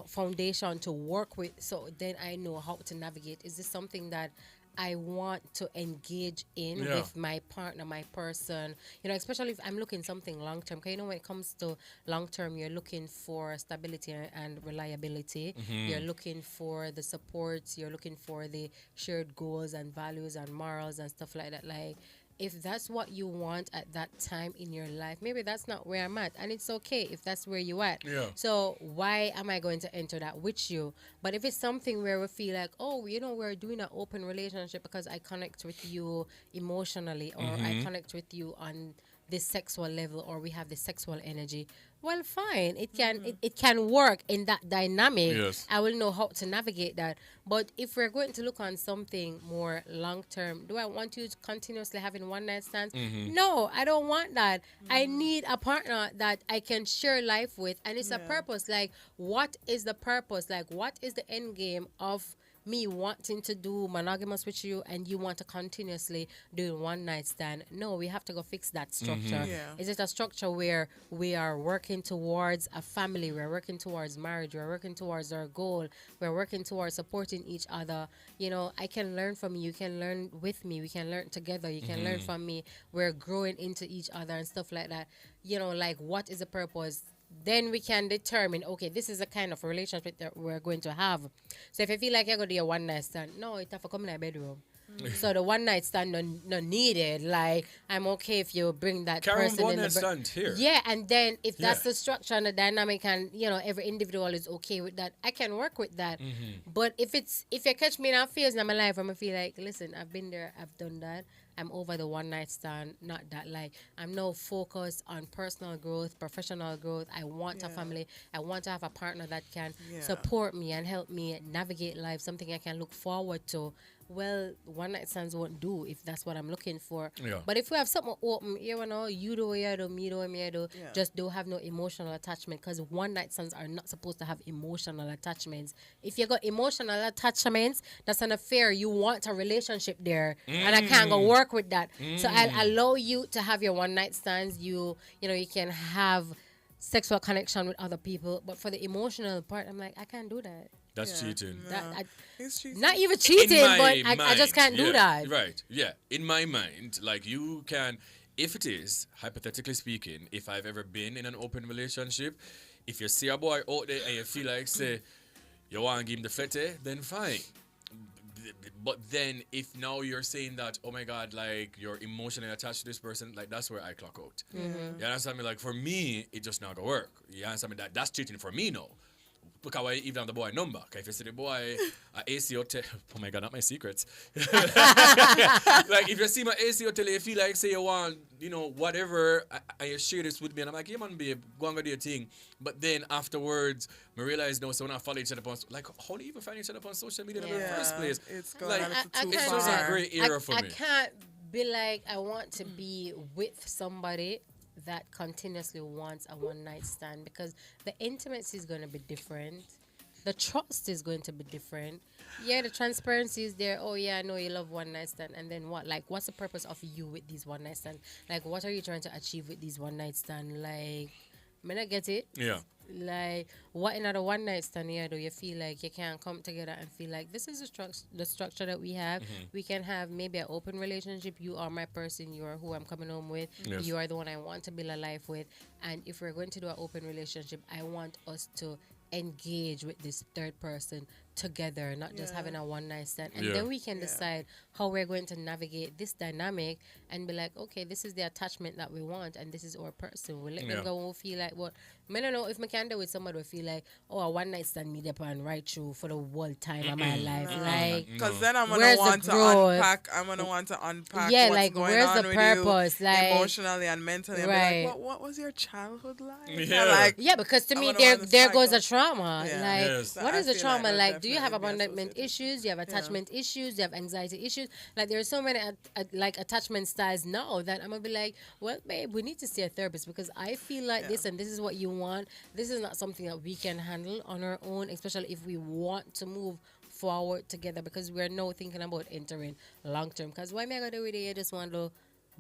S1: foundation to work with. So then I know how to navigate. Is this something that I want to engage in with my partner, my person, you know, especially if I'm looking something long term. Because, you know, when it comes to long term, you're looking for stability and reliability. You're looking for the supports. You're looking for the shared goals and values and morals and stuff like that. Like, if that's what you want at that time in your life, maybe that's not where I'm at. And it's okay if that's where you at.
S9: Yeah.
S1: So why am I going to enter that with you? But if it's something where we feel like, oh, you know, we're doing an open relationship because I connect with you emotionally, or I connect with you on this sexual level, or we have this sexual energy, well, fine. It can it can work in that dynamic.
S9: Yes.
S1: I will know how to navigate that. But if we're going to look on something more long term, do I want you to continuously having one night stands? No, I don't want that. I need a partner that I can share life with, and it's a purpose. Like, what is the purpose? Like, what is the end game of me wanting to do monogamous with you and you want to continuously do one night stand? No, we have to go fix that structure. Is it a structure where we are working towards a family, we're working towards marriage, we're working towards our goal, we're working towards supporting each other? You know, I can learn from you can learn with me, we can learn together, you can learn from me, we're growing into each other and stuff like that. You know, like, what is the purpose? Then we can determine, okay, this is the kind of relationship that we're going to have. So if I feel like you're going to do a one night stand, no, it have to come in my bedroom. So the one night stand no needed. Like, I'm okay if you bring that
S9: Carry
S1: person
S9: one
S1: in
S9: night
S1: the
S9: stand here.
S1: Yeah, and then if that's the structure and the dynamic, and you know every individual is okay with that, I can work with that. But if you catch me in a phase in my life, I'm gonna feel like, listen, I've been there, I've done that. I'm over the one night stand, not that. Like, I'm now focused on personal growth, professional growth. I want a family. I want to have a partner that can support me and help me navigate life, something I can look forward to. Well, one night stands won't do if that's what I'm looking for. But if we have something open, you know, you do what you do, me do what me do, just don't have no emotional attachment, because one night stands are not supposed to have emotional attachments. If you got emotional attachments, that's an affair. You want a relationship there, and I can't go work with that. So I'll allow you to have your one night stands. You know, you can have sexual connection with other people, but for the emotional part, I'm like, I can't do that.
S9: That's cheating.
S4: It's cheating.
S1: Not even cheating, but I just can't do that.
S9: Right, yeah. In my mind, like, you can, if it is, hypothetically speaking, if I've ever been in an open relationship, if you see a boy out there and you feel like, say, you want to give him the fete, then fine. But then if now you're saying that, oh my God, like, you're emotionally attached to this person, like, that's where I clock out. You understand me? Like, for me, it just not gonna work. You understand me? That's cheating for me now. Because I even have the boy number. If you see the boy at AC Hotel, oh my God, not my secrets. Like, if you see my AC Hotel, you feel like, say, you want, you know, whatever, and you share this with me, and I'm like, yeah, man, babe, go and go do your thing. But then afterwards, I realize, no, so when I follow each other on, like, how do you even find each other on social media in the first place?
S4: It's going
S9: like, it's just a great era for me.
S1: I can't be like, I want to be with somebody that continuously wants a one night stand, because the intimacy is going to be different, the trust is going to be different. Yeah, the transparency is there. Oh yeah, I know you love one night stand, and then what? Like, what's the purpose of you with these one night stand? Like, what are you trying to achieve with these one night stand? Like, may not get it.
S9: Yeah.
S1: Like, what in other one night stand here do you feel like you can come together and feel like this is the structure that we have? We can have maybe an open relationship. You are my person. You are who I'm coming home with. You are the one I want to build a life with. And if we're going to do an open relationship, I want us to engage with this third person together, not just having a one night stand. And then we can decide how we're going to navigate this dynamic and be like, okay, this is the attachment that we want, and this is our person. We'll let them go and feel like, well, I don't know if I can do with somebody who feel like, oh, a one night stand me up and right through for the whole time of my life. Like,
S4: because then I'm gonna want to unpack. I'm gonna want to unpack.
S1: Yeah,
S4: what's
S1: like,
S4: going
S1: where's
S4: on
S1: the
S4: with
S1: purpose?
S4: You,
S1: like,
S4: emotionally and mentally.
S1: Right.
S4: And be like, what was your childhood like?
S9: Yeah.
S4: Like,
S1: yeah, because to me there goes a trauma. Like, what is a trauma? Like, do you have
S4: definitely be
S1: abandonment
S4: associated.
S1: issues? Do you have attachment issues? Do you have anxiety issues? Like there are so many like attachment styles now that I'm gonna be like, well, babe, we need to see a therapist because I feel like this and this is what you want. This is not something that we can handle on our own, especially if we want to move forward together because we're now thinking about entering long term. Because why am I gonna do it? You just want to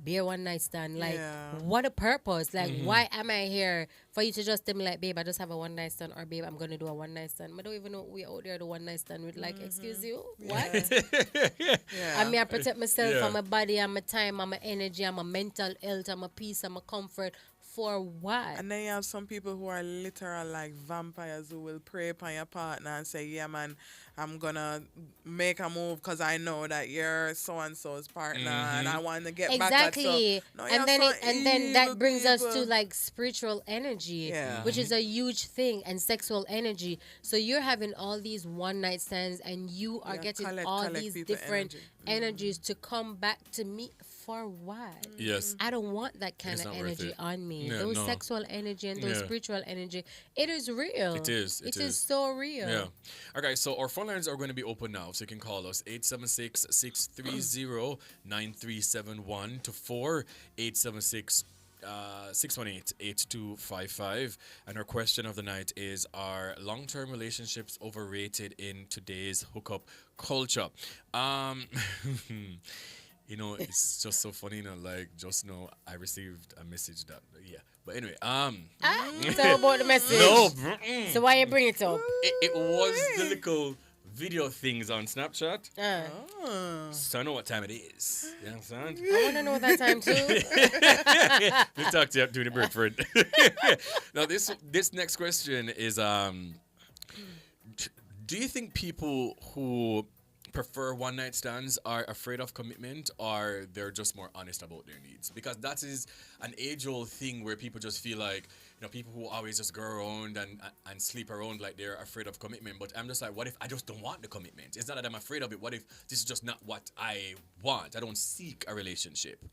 S1: be a one night stand. Like, what a purpose. Like, why am I here? For you to just tell me, like, babe, I just have a one night stand, or babe, I'm going to do a one night stand. I don't even know we out there, the one night stand with, like, excuse you? What? I mean, I protect myself and my body and my time and my energy and my mental health and my peace and my comfort. For what?
S4: And then you have some people who are literal like vampires who will prey upon your partner and say, yeah, man, I'm going to make a move because I know that you're so-and-so's partner and I want to get back at so. No,
S1: and then that brings us to like spiritual energy, which is a huge thing, and sexual energy. So you're having all these one night stands and you are getting all these different energies to come back to me. For what?
S9: Yes.
S1: I don't want that kind of energy on me.
S9: Yeah,
S1: those sexual energy and those spiritual energy, it is real.
S9: It is.
S1: It is so real.
S9: Yeah. Okay, so our phone lines are going to be open now, so you can call us 876-630-9371 to 876 618-8255. And our question of the night is, are long-term relationships overrated in today's hookup culture? You know, it's just so funny, you know, like, just now I received a message that, But anyway,
S1: Tell about the message.
S9: No.
S1: So why you bring it up?
S9: It was the little video things on Snapchat. So I know what time it is. You know what I'm saying?
S1: I want to know that time too.
S9: We'll talk to you during the break, friend. Now, this next question is, do you think people who prefer one-night stands are afraid of commitment, or they're just more honest about their needs? Because that is an age-old thing where people just feel like, you know, people who always just go around and sleep around like they're afraid of commitment. But I'm just like, what if I just don't want the commitment? It's not that I'm afraid of it. What if this is just not what I want? I don't seek a relationship.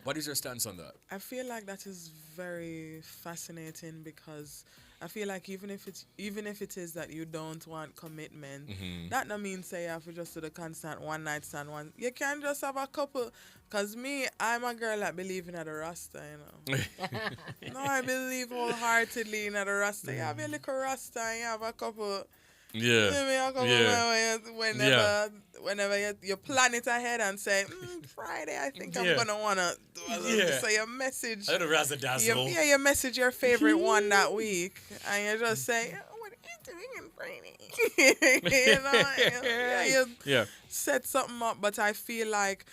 S9: What is your stance on that?
S4: I feel like that is very fascinating because I feel like even if it is that you don't want commitment, that don't mean say you have to just do the constant one night stand one. You can just have a couple. Cause me, I'm a girl that believe in the Rasta, you know. No, I believe wholeheartedly in the Rasta. You have a little Rasta and you have a couple. Whenever you plan it ahead and say, Friday, I think I'm gonna wanna do a little. So you message.
S9: A little razzle-dazzle.
S4: You message your favorite one that week, and you just say, "What are you doing on Friday?" you set something up. But I feel like.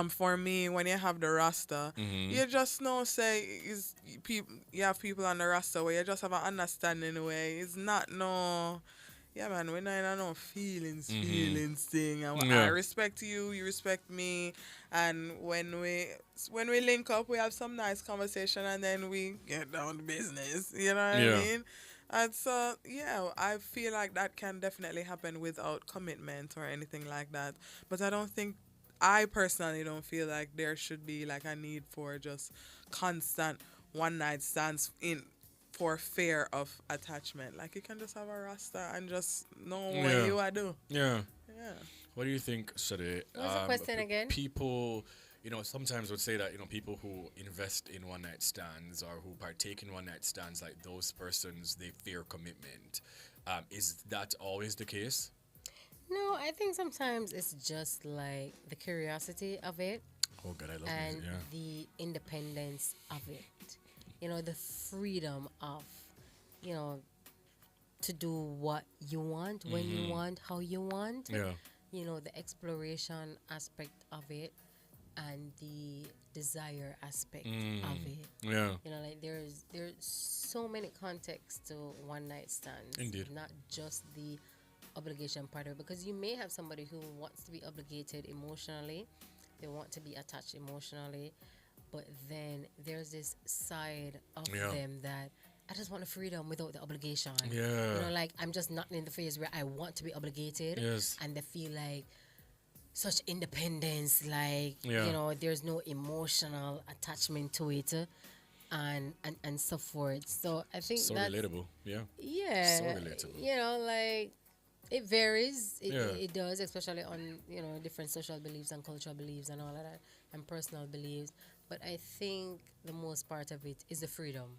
S4: For me, when you have the Rasta, you just know, say, you have people on the Rasta where you just have an understanding way. It's not no, man, we're not in no feelings thing. I respect you, you respect me, and when we link up, we have some nice conversation, and then we get down to business. You know what I mean? And so, I feel like that can definitely happen without commitment or anything like that. But I personally don't feel like there should be like a need for just constant one night stands for fear of attachment. Like you can just have a Rasta and just know what you are do.
S9: Yeah. What do you think, Shade?
S1: What's the question again?
S9: People, you know, sometimes would say that, you know, people who invest in one night stands or who partake in one night stands, like those persons, they fear commitment. Is that always the case?
S1: No, I think sometimes it's just like the curiosity of it.
S9: Oh God, I love
S1: and
S9: music,
S1: the independence of it. You know, the freedom of, you know, to do what you want, when you want, how you want.
S9: Yeah.
S1: You know, the exploration aspect of it and the desire aspect of it.
S9: Yeah.
S1: You know, like there's so many contexts to one night stands.
S9: Indeed.
S1: Not just the obligation part of it, because you may have somebody who wants to be obligated emotionally, they want to be attached emotionally, but then there's this side of them that I just want the freedom without the obligation. You know, like I'm just not in the phase where I want to be obligated, and they feel like such independence, like you know, there's no emotional attachment to it. and so forth. So I think
S9: So
S1: that's
S9: relatable. Yeah.
S1: yeah,
S9: So relatable.
S1: you know, like it varies.
S9: Yeah.
S1: It does, especially on different social beliefs and cultural beliefs and all of that, and personal beliefs. But I think the most part of it is the freedom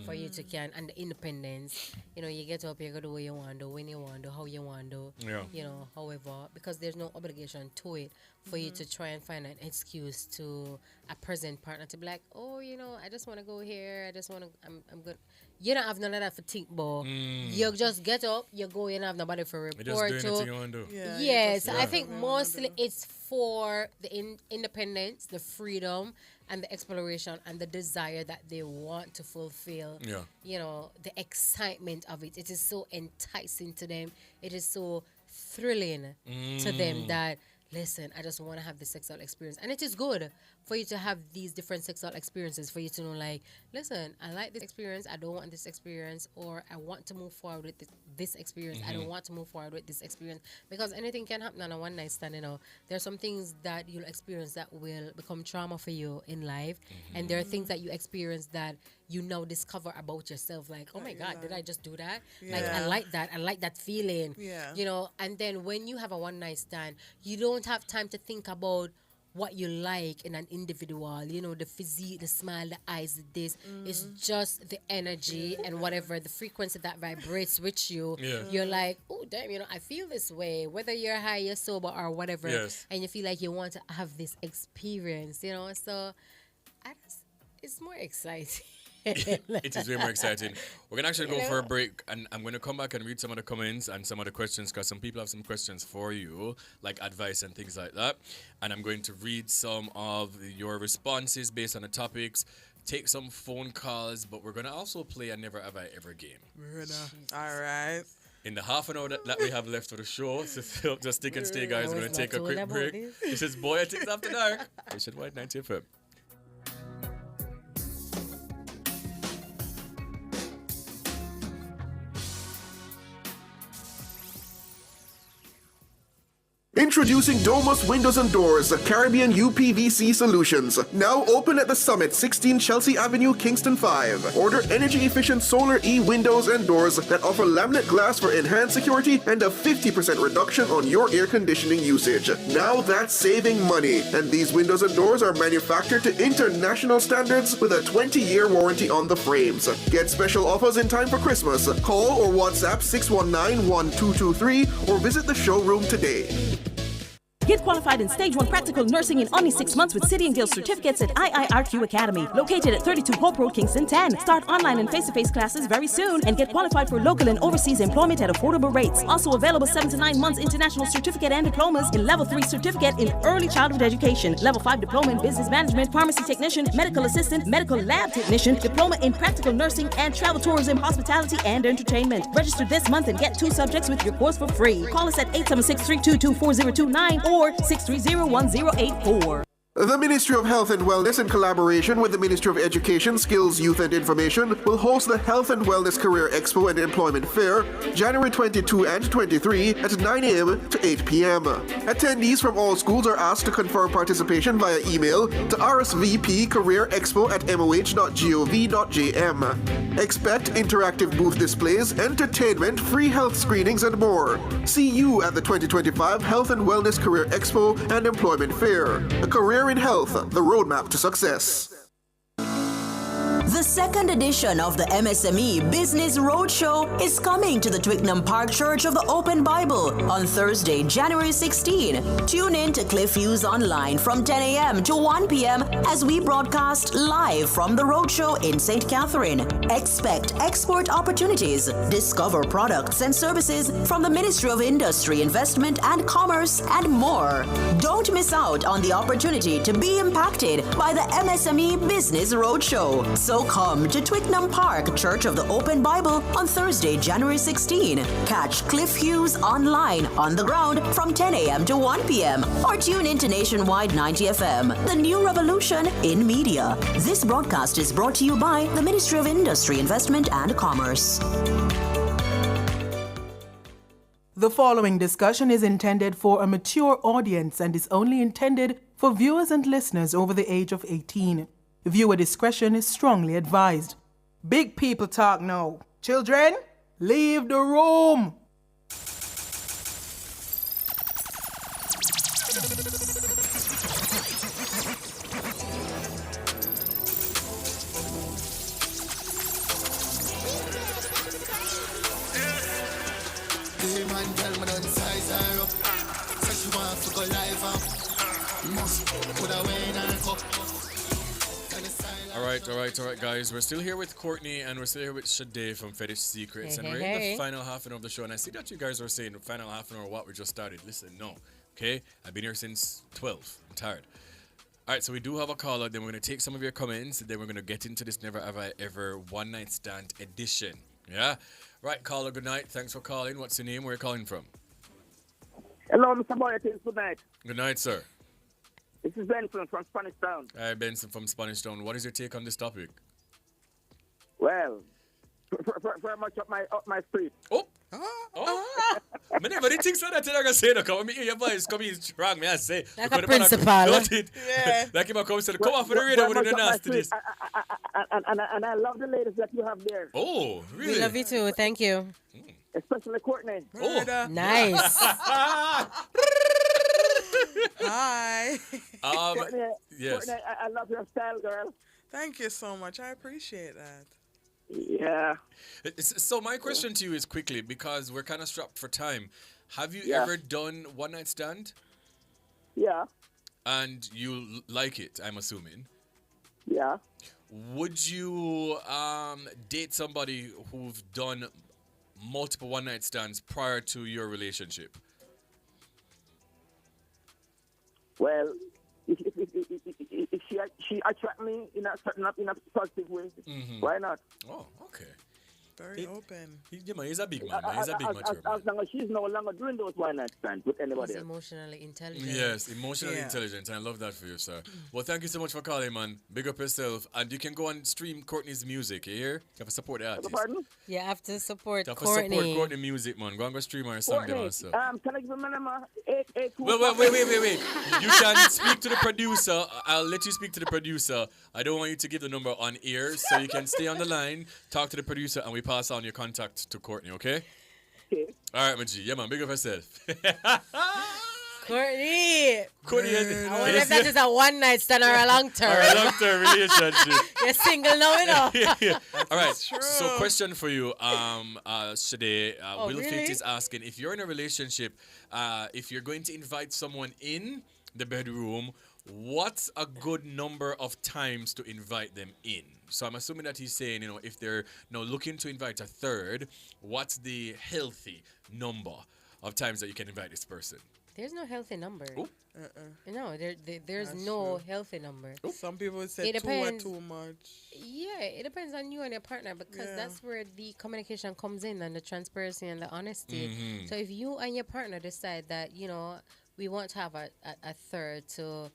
S1: for you to can and the independence. You get up, you go do what you want to, when you want to, how you want to.
S9: Yeah.
S1: However, because there's no obligation to it for you to try and find an excuse to a present partner to be like, oh, I just want to go here. I just want to. I'm good. You don't have none of that for think, but you just get up, you go, you don't have nobody for
S9: You
S1: report
S9: just
S1: to.
S9: doing anything you want to do.
S1: Yes, I think mostly it's for the independence, the freedom, and the exploration and the desire that they want to fulfill.
S9: Yeah.
S1: The excitement of it. It is so enticing to them. It is so thrilling to them that, listen, I just want to have this sexual experience. And it is good for you to have these different sexual experiences, for you to know, like, listen, I like this experience, I don't want this experience, or I want to move forward with this experience, I don't want to move forward with this experience. Because anything can happen on a one night stand, There are some things that you'll experience that will become trauma for you in life. And there are things that you experience that you now discover about yourself, like, oh my God, did I just do that? Like, I like that feeling. And then when you have a one night stand, you don't have time to think about what you like in an individual, the physique, the smile, the eyes, this. It's just the energy and whatever, the frequency that vibrates with you. You're like, oh, damn, I feel this way, whether you're high, you're sober, or whatever. And you feel like you want to have this experience, So it's more exciting.
S9: It is way more exciting. We're going to actually go for a break, and I'm going to come back and read some of the comments and some of the questions, because some people have some questions for you, like advice and things like that. And I'm going to read some of your responses based on the topics, take some phone calls, but we're going to also play a Never Have I Ever game.
S4: All right.
S9: In the half an hour that we have left for the show, so just stick and stay, guys. We're going to take a quick break. This is Bwoyatingz After Dark. Nationwide 90 FM.
S18: Introducing Domus Windows and Doors, Caribbean UPVC solutions. Now open at the Summit, 16 Chelsea Avenue, Kingston 5. Order energy-efficient Solar E windows and doors that offer laminate glass for enhanced security and a 50% reduction on your air conditioning usage. Now that's saving money. And these windows and doors are manufactured to international standards with a 20-year warranty on the frames. Get special offers in time for Christmas. Call or WhatsApp 619-1223 or visit the showroom today.
S5: Get qualified in Stage 1 Practical Nursing in only 6 months with City and Guild certificates at IIRQ Academy, located at 32 Hope Road, Kingston 10. Start online and face-to-face classes very soon and get qualified for local and overseas employment at affordable rates. Also available 7 to 9 months international certificate and diplomas in Level 3 certificate in early childhood education, Level 5 diploma in business management, pharmacy technician, medical assistant, medical lab technician, diploma in practical nursing, and travel tourism, hospitality, and entertainment. Register this month and get 2 subjects with your course for free. Call us at 876-322-4029 or 630-1084.
S18: The Ministry of Health and Wellness, in collaboration with the Ministry of Education, Skills, Youth and Information, will host the Health and Wellness Career Expo and Employment Fair, January 22 and 23 at 9 a.m. to 8 p.m. Attendees from all schools are asked to confirm participation via email to rsvpcareerexpo@moh.gov.jm. Expect interactive booth displays, entertainment, free health screenings, and more. See you at the 2025 Health and Wellness Career Expo and Employment Fair. A career in health, the roadmap to success.
S3: The second edition of the MSME Business Roadshow is coming to the Twickenham Park Church of the Open Bible on Thursday, January 16. Tune in to Cliff Hughes Online from 10 a.m. to 1 p.m. as we broadcast live from the Roadshow in St. Catherine. Expect export opportunities. Discover products and services from the Ministry of Industry, Investment and Commerce, and more. Don't miss out on the opportunity to be impacted by the MSME Business Roadshow. So come to Twickenham Park Church of the Open Bible on Thursday, January 16. Catch Cliff Hughes online on the ground from 10 a.m. to 1 p.m. or tune into Nationwide 90 FM, the new revolution in media. This broadcast is brought to you by the Ministry of Industry, Investment and Commerce.
S19: The following discussion is intended for a mature audience and is only intended for viewers and listeners over the age of 18. Viewer discretion is strongly advised. Big people talk now. Children, leave the room.
S7: The man tell me don't size her up. Say she want to go live up. Must put away in her cup.
S9: All right, guys. We're still here with Courtni and we're still here with Sade from Fetish Secrets.
S1: Hey,
S9: and
S1: hey,
S9: we're in
S1: hey.
S9: the final half an hour of the show. And I see that you guys are saying the final half an hour what we just started. Listen, no. Okay? I've been here since 12. I'm tired. All right, so we do have a caller. Then we're going to take some of your comments. Then we're going to get into this Never Have I Ever One Night Stand edition. Yeah? Right, caller, good night. Thanks for calling. What's your name? Where are you calling from?
S13: Hello, Mr. Bwoyatingz. Good night.
S9: Good night, sir.
S13: This is Benson from Spanish Town.
S9: Hi, Benson from Spanish Town. What is your take on this topic?
S13: Well, very much up my street.
S9: Oh! I never did think so that I'm going to say that. Come hear your voice come in strong, me I say.
S1: Like a principal. Yeah.
S9: Like if I come say, come off of the radio with the nastiness.
S13: And I love the ladies that you have there.
S9: Oh, really?
S1: We love you too. Thank you.
S13: Especially Courtney.
S9: Oh.
S1: Nice.
S4: Hi.
S13: Courtney,
S9: yes.
S13: Courtney, I love your style, girl.
S4: Thank you so much. I appreciate that.
S13: Yeah.
S9: So my question to you is quickly, because we're kind of strapped for time. Have you
S13: Yeah.
S9: ever done one night stand?
S13: Yeah.
S9: And you like it, I'm assuming.
S13: Yeah.
S9: Would you date somebody who've done multiple one night stands prior to your relationship?
S13: Well, if she attract me in a positive way, why not?
S9: Oh, okay.
S4: Very open.
S9: He's a big man. He's a big mature man.
S13: As long as she's no longer doing those one night stands with anybody
S1: He's
S13: else.
S1: emotionally intelligent.
S9: Yes, emotionally intelligent. And I love that for you, sir. Well, thank you so much for calling, man. Big up yourself. And you can go and stream Courtney's music, you hear? You have to support the artist.
S13: Pardon?
S1: You have to support
S9: You have to
S1: Courtney.
S9: support Courtney music, man. Go and go stream her song them also.
S13: Can I give you my number? 882.
S9: Wait. You can speak to the producer. I'll let you speak to the producer. I don't want you to give the number on air, so you can stay on the line, talk to the producer, and we pass on your contact to Courtney, okay?
S13: Okay.
S9: All right, my G. Yeah, man. Big up yourself.
S1: Courtney.
S9: Courtney.
S1: I wonder if that is a one night stand or a long term.
S9: Or a long-term relationship.
S1: You're single now, you know.
S9: Yeah. All right.
S1: true.
S9: So, question for you, Sade. Will
S1: really?
S9: Fit is asking, if you're in a relationship, if you're going to invite someone in the bedroom, what's a good number of times to invite them in? So I'm assuming that he's saying, if they're now looking to invite a third, what's the healthy number of times that you can invite this person?
S1: There's no healthy number.
S9: Ooh.
S1: No, there's
S4: That's
S1: no
S4: true.
S1: healthy number.
S4: Some people would say
S1: It
S4: two or
S1: depends.
S4: too much.
S1: Yeah, it depends on you and your partner because that's where the communication comes in and the transparency and the honesty.
S9: Mhm.
S1: So if you and your partner decide that, we want to have a third to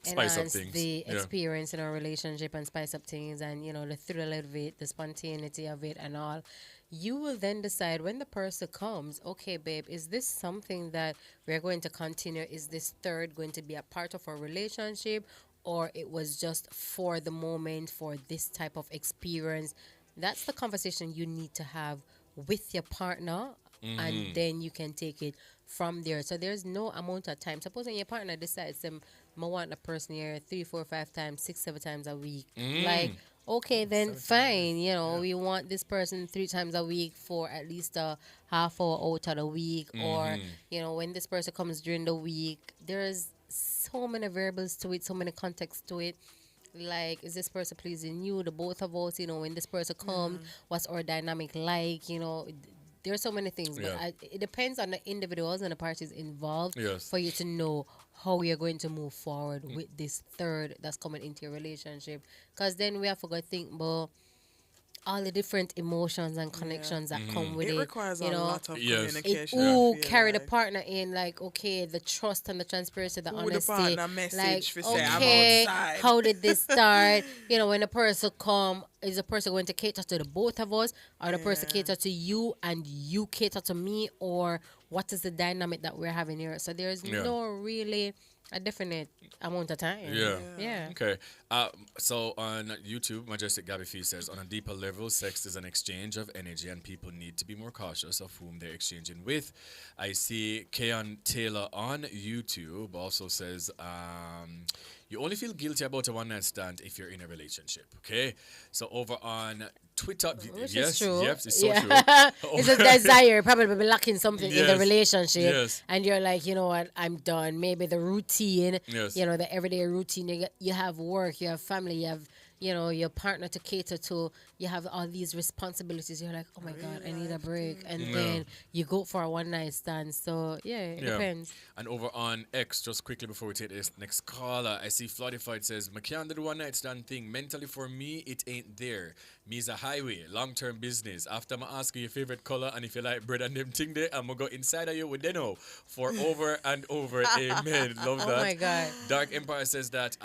S9: Spice up
S1: enhance
S9: things.
S1: the
S9: Yeah.
S1: experience in our relationship and spice up things and, the thrill of it, the spontaneity of it and all, you will then decide when the person comes, okay, babe, is this something that we're going to continue? Is this third going to be a part of our relationship? Or it was just for the moment, for this type of experience? That's the conversation you need to have with your partner, and then you can take it from there. So there's no amount of time. Supposing your partner decides I want a person here 3, 4, 5 times, 6, 7 times a week. Like, okay, then fine. We want this person 3 times a week for at least a half hour out of the week. Or, when this person comes during the week, there's so many variables to it, so many contexts to it. Like, is this person pleasing you, the both of us? When this person comes, what's our dynamic like? There's so many things, but it depends on the individuals and the parties involved for you to know how you're going to move forward with this third that's coming into your relationship. Because then we have to go think about all the different emotions and connections that come with it.
S4: It requires a lot of communication.
S1: Carry the partner in, like, okay, the trust and the transparency, the honesty.
S4: The partner message
S1: like,
S4: for say, I'm
S1: okay,
S4: outside.
S1: how did this start? When the person come, is the person going to cater to the both of us, or the person cater to you and you cater to me, or what is the dynamic that we're having here. So there's no really a definite amount of time. Yeah.
S9: Okay. So on YouTube, Majestic Gabby Fee says, on a deeper level, sex is an exchange of energy and people need to be more cautious of whom they're exchanging with. I see Keon Taylor on YouTube also says, you only feel guilty about a one-night stand if you're in a relationship, okay? So over on Twitter,
S1: Which
S9: yes,
S1: is true.
S9: yes, it's so true.
S1: It's a desire, probably be lacking something in the
S9: Yes,
S1: relationship.
S9: yes.
S1: And you're like, you know what, I'm done. Maybe the routine,
S9: Yes.
S1: you know, the everyday routine. You have work, you have family, you have, you know, your partner to cater to. You have all these responsibilities. You're like, oh my God, I need a break. And then you go for a one-night stand. So, it depends.
S9: And over on X, just quickly before we take this next caller, I see Floodified says, I can't do the one night stand thing. Mentally for me, it ain't there. Me's a highway, long-term business. After I ask you your favorite color and if you like bread and them thing there, I'm going to go inside of you with know for over and over. Amen. Love that.
S1: Oh my God.
S9: Dark Empire says that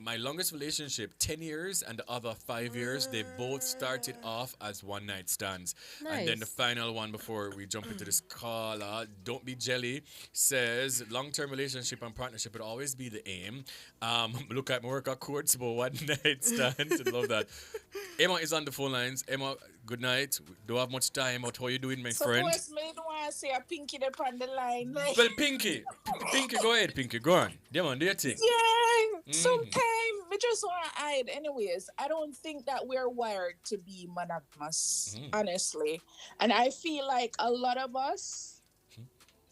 S9: my longest relationship, 10 years, and the other 5 years, they both started off as one-night stands. And then the final one before we jump into this caller, Don't Be Jelly, says long-term relationship and partnership would always be the aim. Look at my work at courts, but one-night stands. Love that. Emma is on the phone lines. Emma, good night. Don't have much time. How you doing, my friend?
S6: Suppose me don't want to say a Pinky up on the line. Like.
S9: Well, Pinky, go ahead, Pinky. Go on. Yeah, man, do your thing.
S6: Yeah, sometimes we just want to hide. Anyways, I don't think that we're wired to be monogamous, honestly. And I feel like a lot of us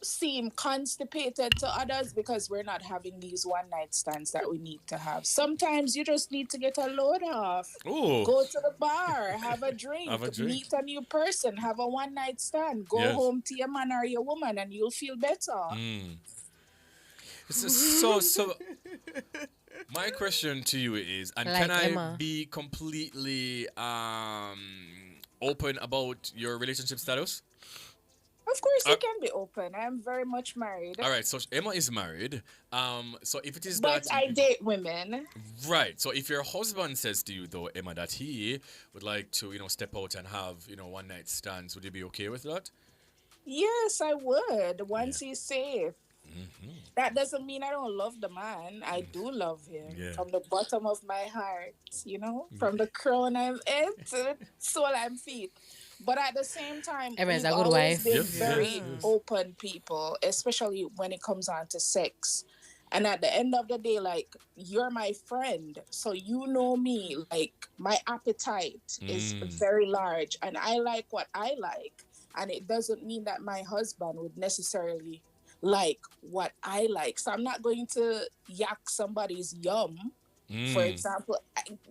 S6: seem constipated to others because we're not having these one-night stands that we need to have. Sometimes you just need to get a load off.
S9: Ooh.
S6: Go to the bar, have a drink, meet a new person, have a one-night stand, go home to your man or your woman, and you'll feel better.
S9: So my question to you is, and
S1: Like
S9: can I
S1: Emma.
S9: be completely open about your relationship status?
S6: Of course, you can be open. I'm very much married.
S9: All right, so Emma is married. So if it is
S6: But
S9: that,
S6: I date women.
S9: right? So if your husband says to you, though, Emma, that he would like to, step out and have, one night stands, would you be okay with that?
S6: Yes, I would. Once he's safe. That doesn't mean I don't love the man. I do love him from the bottom of my heart, from the crown I'm head to the sole I'm feet. But at the same time,
S1: Emma's
S6: we've
S1: a good
S6: always
S1: wife.
S6: been
S1: Yes,
S6: very open people, especially when it comes on to sex. And at the end of the day, like, you're my friend, so you know me. Like, my appetite is very large, and I like what I like. And it doesn't mean that my husband would necessarily like what I like. So I'm not going to yak somebody's yum. For example,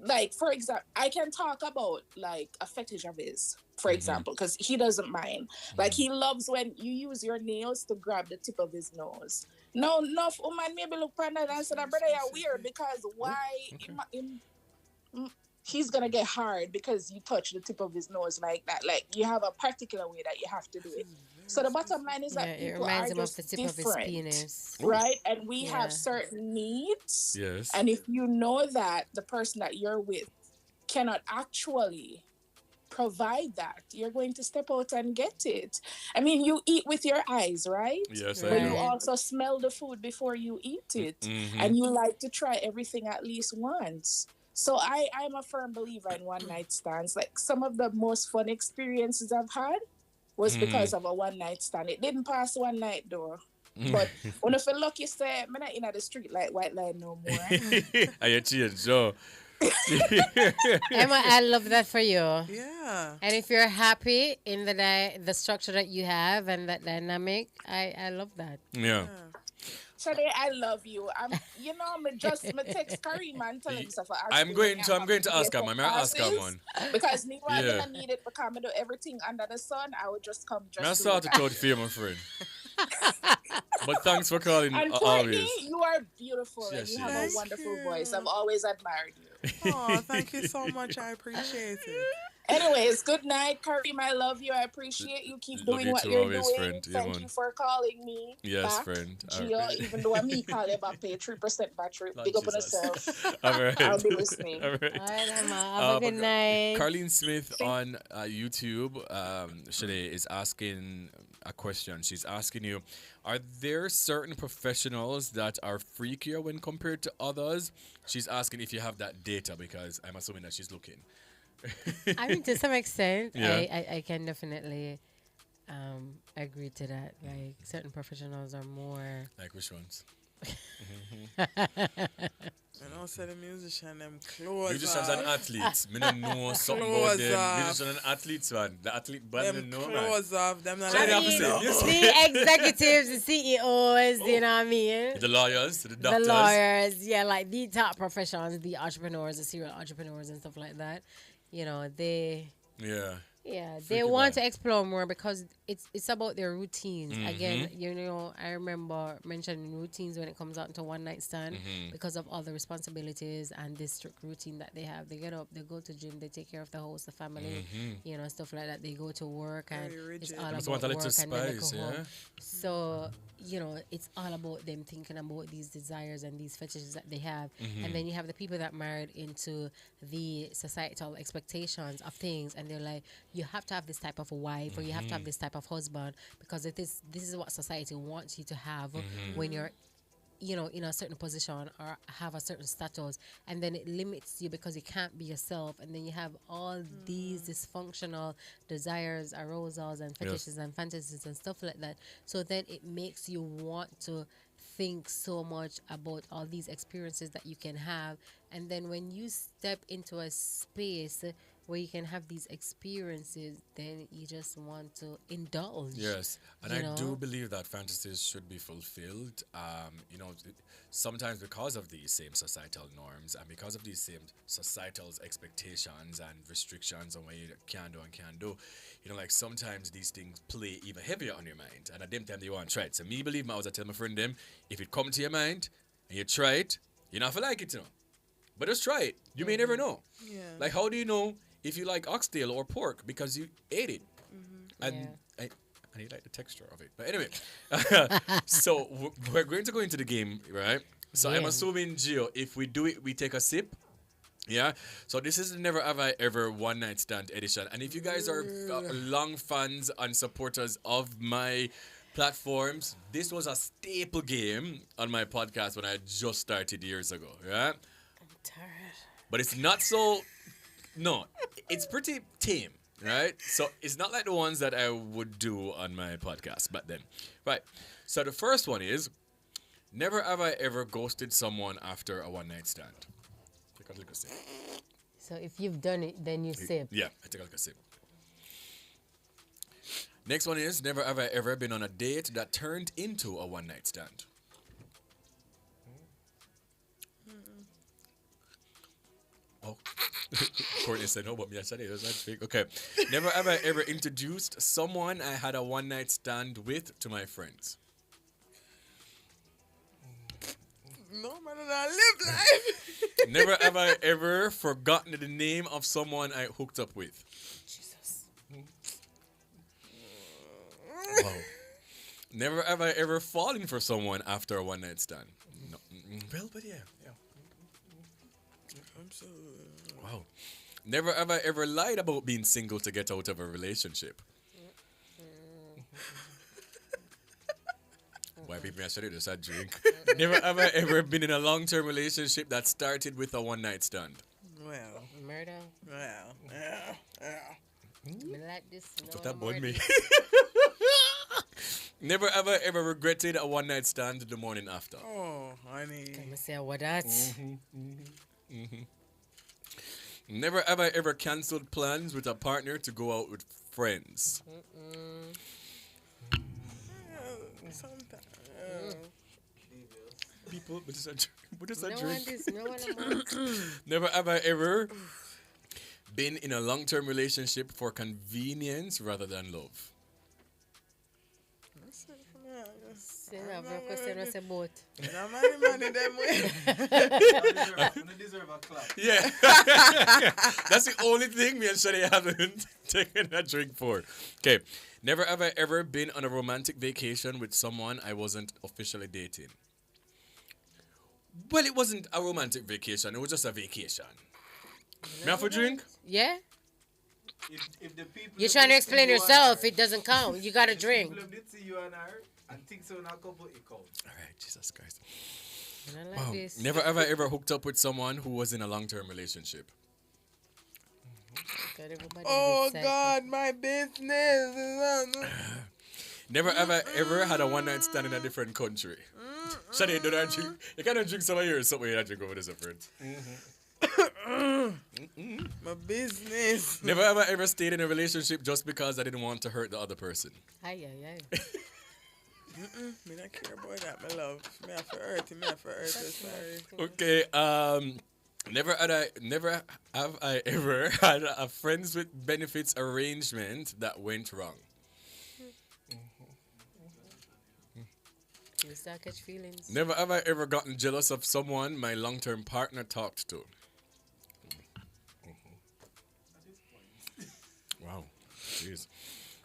S6: I can talk about like a fetish of his, for example, because he doesn't mind. Like, he loves when you use your nails to grab the tip of his nose. No, enough woman maybe look at that and say, brother, you're weird, because why he's gonna get hard because you touch the tip of his nose like that. Like, you have a particular way that you have to do it. So the bottom line is that
S1: it
S6: people
S1: reminds
S6: are
S1: him of
S6: just
S1: the tip
S6: different,
S1: of his penis.
S6: right? And we have certain needs.
S9: Yes.
S6: And if you know that the person that you're with cannot actually provide that, you're going to step out and get it. I mean, you eat with your eyes, right?
S9: Yes,
S6: but
S9: I
S6: you
S9: do.
S6: also smell the food before you eat it. And you like to try everything at least once. So I'm a firm believer in one-night stands. Like, some of the most fun experiences I've had was because of a one-night stand. It didn't pass one night, though. But when I feel lucky, say, I'm not in the street like white line no more.
S9: Are you changed, Joe?
S1: Emma, I love that for you.
S4: Yeah.
S1: And if you're happy in the structure that you have and that dynamic, I love that.
S9: Yeah.
S6: Today, I love you. Me text Kareem and tell him stuff.
S9: I'm going to ask her, man. May I ask her, man?
S6: Because me, I didn't need it because I do everything under the sun. I would just come
S9: I
S6: just
S9: start to code for you, my friend. But thanks for calling
S6: and
S9: always.
S6: Courtney, you are beautiful and
S9: Yes,
S6: you
S9: she
S6: have
S9: is.
S6: a wonderful voice. I've always admired you.
S4: Oh, thank you so much. I appreciate it.
S6: Anyways, good night, Kareem. I love you. I appreciate you. Keep
S9: Love
S6: doing
S9: you
S6: what
S9: too,
S6: you're
S9: always,
S6: doing.
S9: friend. Yeah,
S6: Thank
S9: man.
S6: you for calling me
S9: Yes,
S6: back.
S9: friend.
S6: Gio, even though I'm me calling back, pay 3% battery.
S9: Lord
S6: Big up on
S9: Jesus.
S6: yourself.
S9: All right.
S6: I'll be listening.
S9: All right.
S1: All right, Emma. Have a good night.
S9: Carlene Smith on YouTube, Shade, is asking a question. She's asking you, are there certain professionals that are freakier when compared to others? She's asking if you have that data because I'm assuming that she's looking.
S1: I mean, to some extent,
S9: Yeah.
S1: I can definitely agree to that. Like, certain professionals are more.
S9: Like which ones?
S4: And also the musician, them clothes
S9: Musicians
S4: off.
S9: and athletes. Me don't know something about
S4: Clothes
S9: them.
S4: off.
S9: Musicians and athletes, man. The athlete band,
S4: Them
S9: no, man.
S4: clothes off. Them not
S9: Shade,
S4: like
S9: you have to say,
S1: The executives, the CEOs, you know what I mean?
S9: The lawyers, the
S1: The
S9: doctors.
S1: lawyers, yeah, like the top professions, the entrepreneurs, the serial entrepreneurs and stuff like that. You know, they
S9: Yeah.
S1: they
S9: Freaky
S1: want
S9: vibe.
S1: to explore more because it's about their routines.
S9: Mhm.
S1: Again, you know, I remember mentioning routines when it comes out to one night stand
S9: Mhm.
S1: because of all the responsibilities and this strict routine that they have. They get up, they go to gym, they take care of the house, the family,
S9: Mhm.
S1: you know, stuff like that. They go to work and it's all
S9: Must
S1: about
S9: want a little
S1: work and then they go
S9: spice,
S1: home.
S9: yeah?
S1: So, you know, it's all about them thinking about these desires and these fetishes that they have.
S9: Mhm.
S1: And then you have the people that married into the societal expectations of things and they're like, you have to have this type of a wife or you have to have
S9: Mhm.
S1: this type of husband because this is what society wants you to have
S9: Mhm.
S1: when you're, you know, in a certain position or have a certain status, and then it limits you because you can't be yourself, and then you have all these dysfunctional desires, arousals and fetishes and fantasies and stuff like that. So then it makes you want to think so much about all these experiences that you can have, and then when you step into a space where you can have these experiences, then you just want to indulge.
S9: Yes, and
S1: you
S9: I
S1: know?
S9: do believe that fantasies should be fulfilled. You know, sometimes because of these same societal norms and because of these same societal expectations and restrictions on what you can do and can't do, you know, like sometimes these things play even heavier on your mind. And at them time you want to try it. So me believe me, I was tell my friend them, if it come to your mind and you try it, you're not for like it, you know. But just try it. You may never know.
S4: Yeah.
S9: Like, how do you know if you like oxtail or pork? Because you ate it. And I need like the texture of it. But anyway, so we're going to go into the game, right? So I'm
S1: Yeah.
S9: assuming, Gio, if we do it, we take a sip. Yeah. So this is the Never Have I Ever One Night Stand edition. And if you guys are long fans and supporters of my platforms, this was a staple game on my podcast when I just started years ago. Yeah. But it's not so. No, it's pretty tame, right? So it's not like the ones that I would do on my podcast back then. Right. So the first one is, never have I ever ghosted someone after a one night stand. Take a look at sip.
S1: So if you've done it, then you sip.
S9: Yeah, I take a look at sip. Next one is, never have I ever been on a date that turned into a one night stand. Oh, Courtney said no, but me I said it was not fake. Okay, never have I ever introduced someone I had a one night stand with to my friends.
S4: No man, I live life.
S9: Never have I ever forgotten the name of someone I hooked up with.
S1: Jesus.
S9: Wow. Never have I ever fallen for someone after a one night stand. No. Well, but yeah. Wow. Never have I ever lied about being single to get out of a relationship. Why people I said it just a drink. Never have I ever been in a long-term relationship that started with a one-night stand.
S4: Well,
S1: murder.
S4: Well,
S1: Me like this.
S9: But that burned me. Never have I ever regretted a one-night stand the morning after.
S4: Oh, honey.
S1: Can I say what that?
S9: Never have I ever cancelled plans with a partner to go out with friends. People, but it's a drink. Never have I ever been in a long-term relationship for convenience rather than love. Yeah. That's the only thing me and Shadi haven't taken a drink for. Okay. Never have I ever been on a romantic vacation with someone I wasn't officially dating. Well, it wasn't a romantic vacation. It was just a vacation. Me have a drink?
S1: Yeah.
S14: If the people
S1: You're trying to explain yourself. It doesn't count. You got to drink.
S14: People did see you and her and think so in a couple, it counts.
S9: All right, Jesus Christ.
S1: Like
S9: Wow.
S1: this.
S9: Never have I ever hooked up with someone who was in a long-term relationship.
S4: Oh God, my business.
S9: Never have I ever had a one-night stand in a different country. Shadi, do not drink. You cannot drink some of yours, something you don't drink over this, friend.
S4: My business.
S9: Never have I ever stayed in a relationship just because I didn't want to hurt the other person.
S1: Aye.
S4: Me not care about that, my love. Me have to hurt him. Me have to hurt her. Sorry.
S9: Okay. Never have I ever had a friends with benefits arrangement that went wrong.
S1: You start catch feelings.
S9: Never have I ever gotten jealous of someone my long-term partner talked to. Wow. Jeez.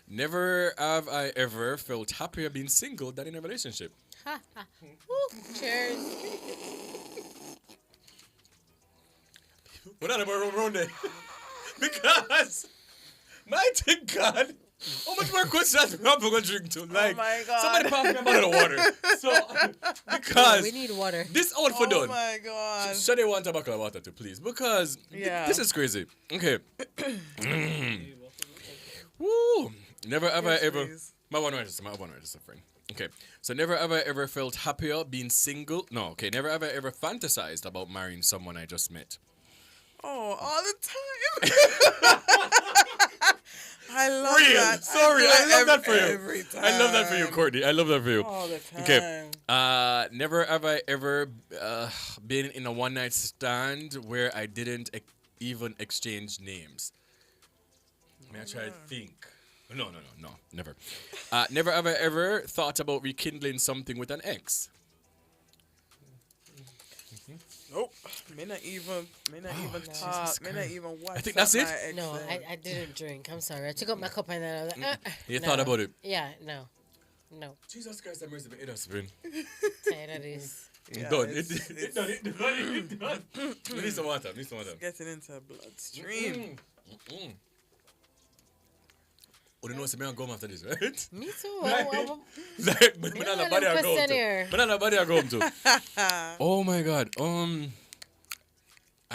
S9: Never have I ever felt happier being single than in a relationship.
S1: Ha ha. Woo, cheers.
S9: We're not about around there. Because, mighty God, how much more questions I'm going to drink to? Like,
S4: oh my God.
S9: Somebody pass me a bottle of water. So, because
S1: we need water.
S9: This out for done.
S4: Oh my God.
S9: Should they want a bottle of water too, please? Because this is crazy. Okay. Woo. Never have I ever. My one word is a friend. Okay. So never have I ever felt happier being single. No, okay. Never have I ever fantasized about marrying someone I just met.
S4: Oh, all the time. I love that.
S9: Sorry, I love that for you.
S4: Every time.
S9: I love that for you, Courtney. I love that for you.
S4: All the time.
S9: Okay. Never have I ever been in a one-night stand where I didn't even exchange names. May I try to think? No, never. Never have I ever thought about rekindling something with an ex.
S4: Nope. Me not even talk. Me not even watch.
S9: I think that's it.
S1: No, I didn't drink. I'm sorry. I took up my cup and then I was like,
S9: You thought about it?
S1: Yeah, no.
S9: Jesus Christ, have mercy. It has been.
S1: Tired of this.
S9: Yeah, done. It done. Need some water.
S4: Getting into bloodstream.
S9: Oh, you know what I'm going after this, right?
S1: Me too.
S9: Like, but not a body I go to. But not a body I go to. Oh my God. I'm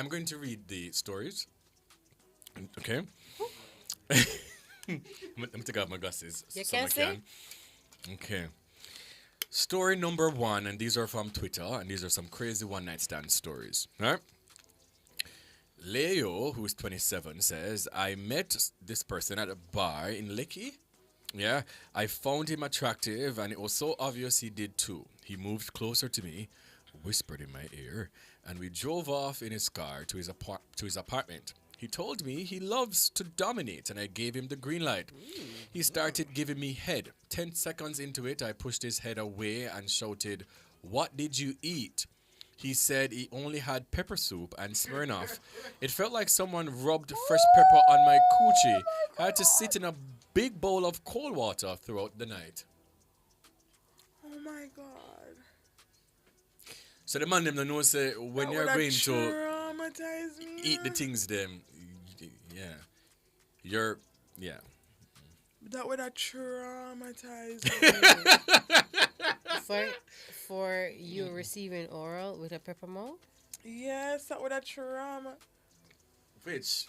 S9: going to read the stories. Okay. I'm gonna take out my glasses.
S1: You can't see?
S9: Okay. Story number 1, and these are from Twitter, and these are some crazy one-night stand stories. All right. Leo, who's 27, says, I met this person at a bar in Lekki. Yeah, I found him attractive, and it was so obvious he did too. He moved closer to me, whispered in my ear, and we drove off in his car to his apartment. He told me he loves to dominate, and I gave him the green light. He started giving me head. 10 seconds into it, I pushed his head away and shouted, "What did you eat?" He said he only had pepper soup and Smirnoff. It felt like someone rubbed fresh pepper on my coochie. I had to sit in a big bowl of cold water throughout the night.
S4: Oh my God.
S9: So the man them don't know say when you're going to
S4: traumatize me.
S9: Eat the things them,
S4: That would have traumatized me.
S1: For you receiving oral with a pepper mouth?
S4: Yes, that would have trauma.
S9: Bitch.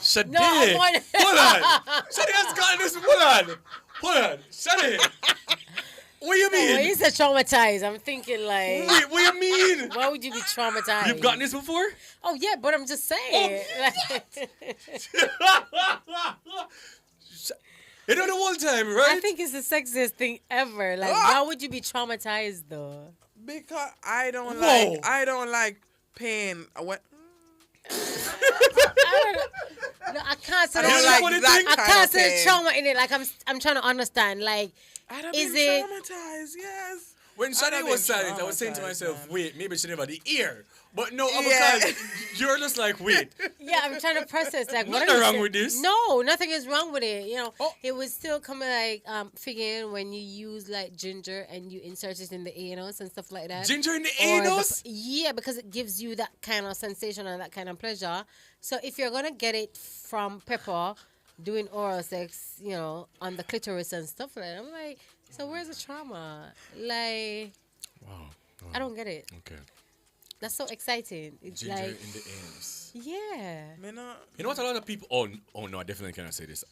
S9: Shade.
S1: No,
S9: Hold on. Shade has gotten this. Hold on. Shade. What do you mean?
S1: When you said traumatized, I'm thinking like...
S9: Wait, what do you mean?
S1: Why would you be traumatized?
S9: You've gotten this before?
S1: Oh, yeah, but I'm just saying.
S9: You know the one time, right?
S1: I think it's the sexiest thing ever. Like, why would you be traumatized, though?
S4: Because I don't like pain. No,
S1: I can't say
S4: I can't say
S1: trauma in it. Like I'm trying to understand. Like
S4: I'd have
S1: Is
S4: been
S1: it?
S4: traumatized, yes.
S9: When
S4: I'd
S9: Shadi
S4: have
S9: was
S4: been
S9: silent, I was saying to
S4: traumatized,
S9: myself,
S4: man.
S9: wait, maybe she never the ear. But no,
S4: Yeah.
S9: because you're just like, wait.
S1: Yeah, I'm trying to process. Like, what
S9: Nothing
S1: are you
S9: wrong
S1: saying?
S9: with this.
S1: No, nothing is wrong with it. You know, it was still coming like figuring when you use like ginger and you insert it in the anus and stuff like that.
S9: Ginger in the
S1: Or
S9: anus?
S1: yeah, because it gives you that kind of sensation and that kind of pleasure. So if you're gonna get it from pepper, doing oral sex, you know, on the clitoris and stuff like that, I'm like, so where's the trauma? Like,
S9: Wow.
S1: I don't get it.
S9: Okay.
S1: That's so exciting. It's
S9: Ginger
S1: like,
S9: in the anus.
S1: yeah.
S9: You know what? A lot of people. Oh no! I definitely cannot say this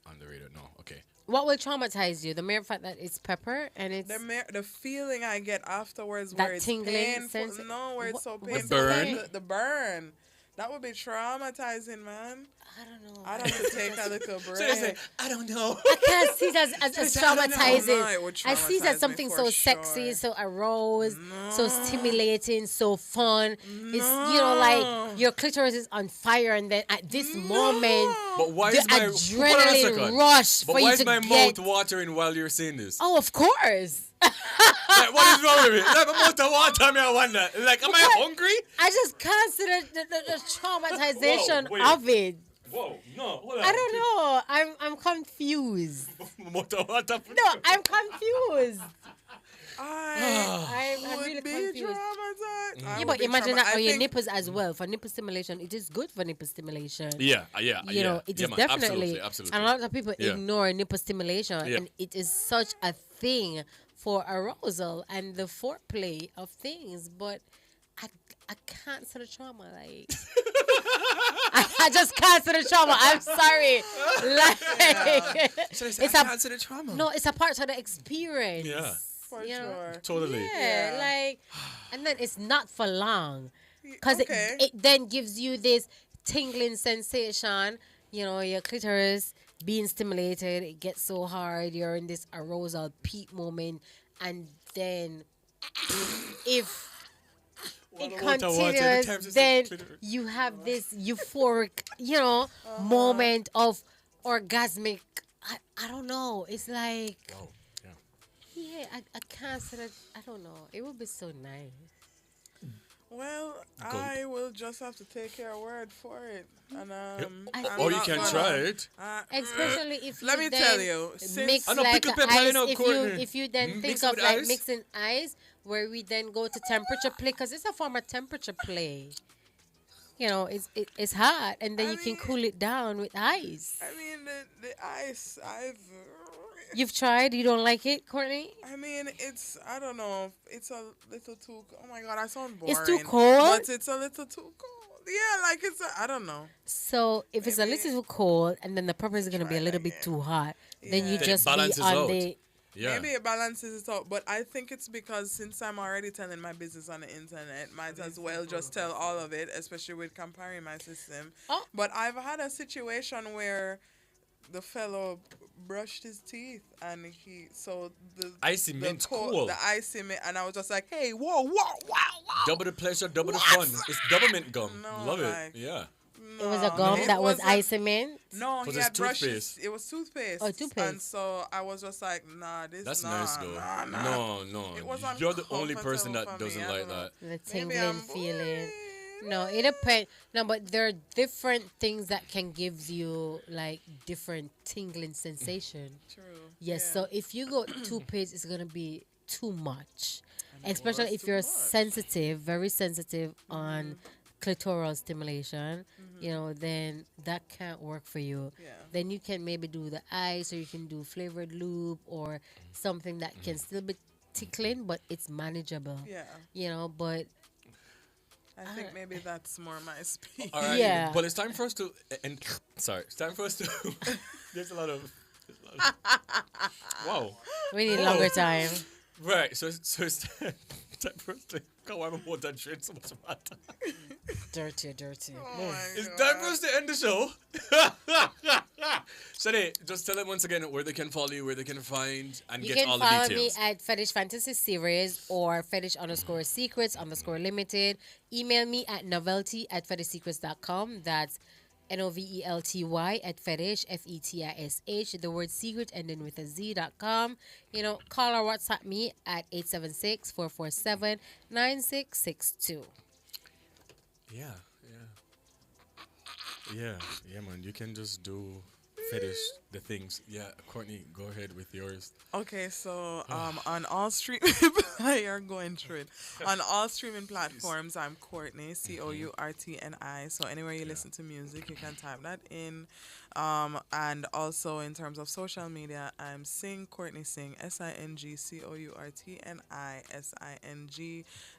S9: on the radio. No. Okay.
S1: What will traumatize you? The mere fact that it's pepper and it's
S4: The feeling I get afterwards,
S1: That
S4: where it's
S1: tingling
S4: painful.
S1: sense-
S4: No, where it's so
S1: what's
S4: painful.
S9: the burn?
S4: The burn. That would be traumatizing, man.
S1: I don't know.
S4: I'd have to take a little break.
S9: So they say, I don't know.
S1: I can't see that as
S4: I don't know.
S1: traumatizing.
S4: No, it would
S1: I see that
S4: traumatize
S1: something
S4: me
S1: so
S4: for
S1: sexy,
S4: sure.
S1: so aroused, so stimulating, so fun. It's, you know, like your clitoris is on fire, and then at this moment,
S9: But why
S1: the
S9: is my hold on a
S1: adrenaline
S9: second.
S1: rush
S9: But
S1: for
S9: why
S1: you
S9: is
S1: to
S9: my
S1: get.
S9: mouth watering while you're saying this?
S1: Oh, of course.
S9: Like, what is wrong with me? Like, my mouth of water, me I wonder. Like, am I hungry?
S1: I just can't see the traumatization
S9: Whoa, wait.
S1: of it.
S9: Whoa, no, hold on.
S1: I don't know. I'm confused.
S9: Mouth of water.
S1: No, I'm confused.
S4: I
S1: I'm
S4: would
S1: really
S4: be
S1: confused.
S4: traumatized. I
S1: Yeah,
S4: would
S1: but
S4: be
S1: imagine that
S4: I
S1: on your
S4: think-
S1: nipples as well. For nipple stimulation, it is good for nipple stimulation.
S9: Yeah.
S1: You know, it
S9: Yeah,
S1: is
S9: man,
S1: definitely.
S9: absolutely.
S1: And a lot of people
S9: Yeah.
S1: ignore nipple stimulation,
S9: Yeah.
S1: and it is such a thing for arousal and the foreplay of things. But I can't see the trauma. Like, I just can't see the trauma. I'm sorry. Like,
S9: I can't see the trauma.
S1: No, it's a part of the experience.
S9: Yeah.
S4: For
S1: you know?
S4: sure.
S9: Totally.
S1: Yeah, like, and then it's not for long, because
S4: okay.
S1: it then gives you this tingling sensation. You know, your clitoris being stimulated, it gets so hard. You're in this arousal peak moment, and then if it
S9: Water, every time
S1: continues,
S9: she said
S1: then
S9: clitoris.
S1: you have this euphoric, you know, moment of orgasmic. I don't know. It's like.
S9: Wow.
S1: Yeah, I can't say that. I don't know. It would be so nice.
S4: Well, I will just have to take your word for it. And
S9: Or you can try it.
S1: Especially if
S4: let
S1: you
S4: me
S1: then
S4: tell you,
S1: mix
S9: I know
S1: like
S9: pickled
S1: a
S9: pepper, you
S1: ice,
S9: know, Courtney.
S1: if you then
S9: Mix
S1: think
S9: it
S1: of
S9: with
S1: like
S9: ice.
S1: mixing ice, where we then go to temperature play, because it's a form of temperature play. You know, it's hot, and then you can cool it down with ice.
S4: I mean, the ice,
S1: You've tried? You don't like it, Courtney?
S4: I mean, I don't know. It's a little too, oh my God, I sound boring.
S1: It's too cold?
S4: But it's a little too cold. Yeah, like I don't know.
S1: So if it's a little too cold, and then the pepper is going to be a little bit too hot, then you
S4: Yeah.
S1: just
S9: Then it
S1: be
S9: balances
S1: on
S9: out.
S1: the...
S9: Yeah.
S4: Maybe it balances it out, but I think it's because since I'm already telling my business on the internet, might as well just tell all of it, especially with comparing my system.
S1: Oh.
S4: But I've had a situation where the fellow brushed his teeth and the
S9: Icy
S4: the
S9: mint's
S4: cold-
S9: cool.
S4: the icy mint, and I was just like, hey, whoa.
S9: Double the pleasure, double the fun. It's double mint gum.
S4: No,
S9: Love
S4: like-
S9: it. Yeah.
S1: It was a gum that was icy mint?
S4: No,
S9: Was
S4: he
S9: it
S4: had brushed
S9: toothpaste?
S4: it was toothpaste.
S1: Oh, toothpaste.
S4: And so I was just like, nah, this
S9: That's
S4: nah,
S9: nice though.
S4: nah.
S9: No.
S4: It was
S9: You're the only
S4: uncomfortable
S9: person
S4: for
S9: that
S4: me,
S9: doesn't
S4: I
S9: like
S4: don't know.
S9: that.
S1: The
S4: Maybe
S1: tingling
S4: I'm
S1: feeling. No, it depends. No, but there are different things that can give you like different tingling sensation.
S4: True.
S1: Yes.
S4: yeah.
S1: So if you go toothpaste, it's gonna be too much, especially if you're sensitive, very sensitive on clitoral stimulation. You know, then that can't work for you.
S4: Yeah.
S1: Then you can maybe do the ice, or you can do flavored lube, or something that can still be tickling, but it's manageable.
S4: Yeah.
S1: You know, but
S4: I think maybe that's more my speed.
S9: All right.
S1: Yeah.
S9: But it's time for us to it's time for us to there's a lot of wow.
S1: we need
S9: Whoa.
S1: longer time.
S9: Right. So it's time for us to go on more than trade so much matter.
S1: Dirty.
S9: It's time for us to end the show. Shade, just tell them once again where they can follow you, where they can find and
S1: You
S9: get
S1: can
S9: all the
S1: follow me
S9: details.
S1: at Fetish Fantasy Series or Fetish_Secrets_Limited. Email me at novelty@fetishsecrets.com. That's NOVELTY at Fetish, FETISH, the word secret ending with a Z.com. Call or WhatsApp me at 876-447-9662.
S9: Yeah, man. You can just do Fetish, the things. Yeah, Courtney, go ahead with yours.
S4: Okay, so on all streaming, you're going through it. On all streaming platforms, I'm Courtni, Courtni. So anywhere you listen to music, you can type that in. And also in terms of social media, I'm Courtni Sing, SING,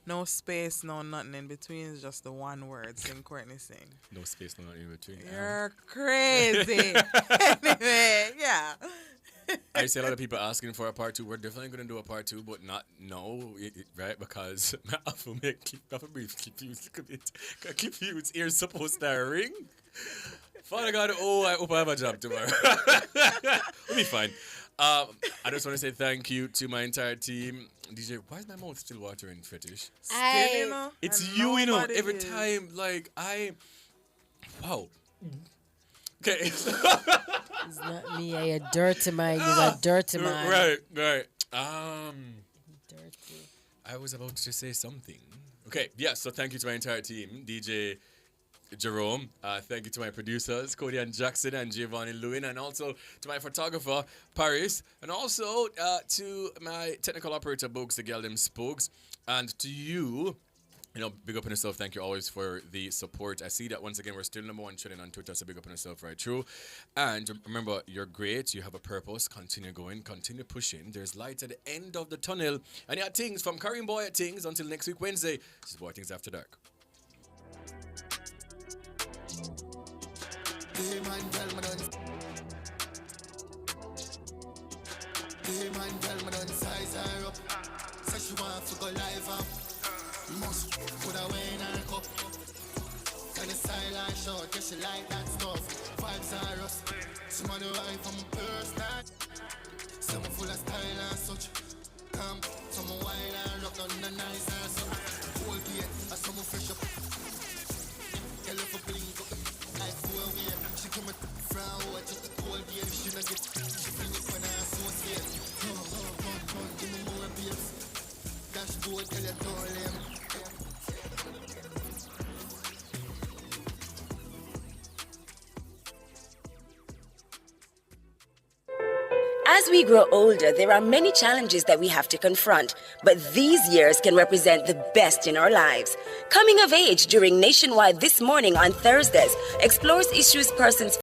S4: no space, no nothing in between. It's just the one word, Courtni Sing.
S9: No space, no nothing in between.
S4: You're crazy. Anyway, yeah.
S9: I see a lot of people asking for a part 2. We're definitely going to do a part 2, but not now, right? Because I have to make confused ears supposed to ring. Father God, I hope I have a job tomorrow. We'll be fine. I just want to say thank you to my entire team. DJ, why is my mouth still watering, Fetish? It's you, every time. Wow. Okay.
S1: It's not me. I a dirty man. You're a dirty man.
S9: Right. Dirty. I was about to say something. Okay, yeah, so thank you to my entire team. DJ Jerome. Thank you to my producers, Cody and Jackson and Giovanni Lewin, and also to my photographer, Paris, and also to my technical operator, Bugs, the girl them Spokes, and to you. Big up on yourself. Thank you always for the support. I see that once again we're still #1 trending on Twitter, so big up on yourself, right through. And remember, you're great. You have a purpose. Continue going. Continue pushing. There's light at the end of the tunnel. And yeah, things from Karim Bwoyatingz until next week Wednesday. This is Bwoyatingz After Dark.
S7: Must put away in her cup. And the silent short, yeah, she like that stuff. Vibes are us. Some of the wine from my purse, that. Some full of style and such. Come, some wine and rock on the nice and such. Cold beer, and some fresh up. Girl, if a blink up, like 4 way. She come from what just the cold beer. She not get, she bring it when I associate. Come, give me more beers. Dashboard, tell you don't lame.
S11: As we grow older, there are many challenges that we have to confront, but these years can represent the best in our lives. Coming of Age during Nationwide This Morning on Thursdays explores issues persons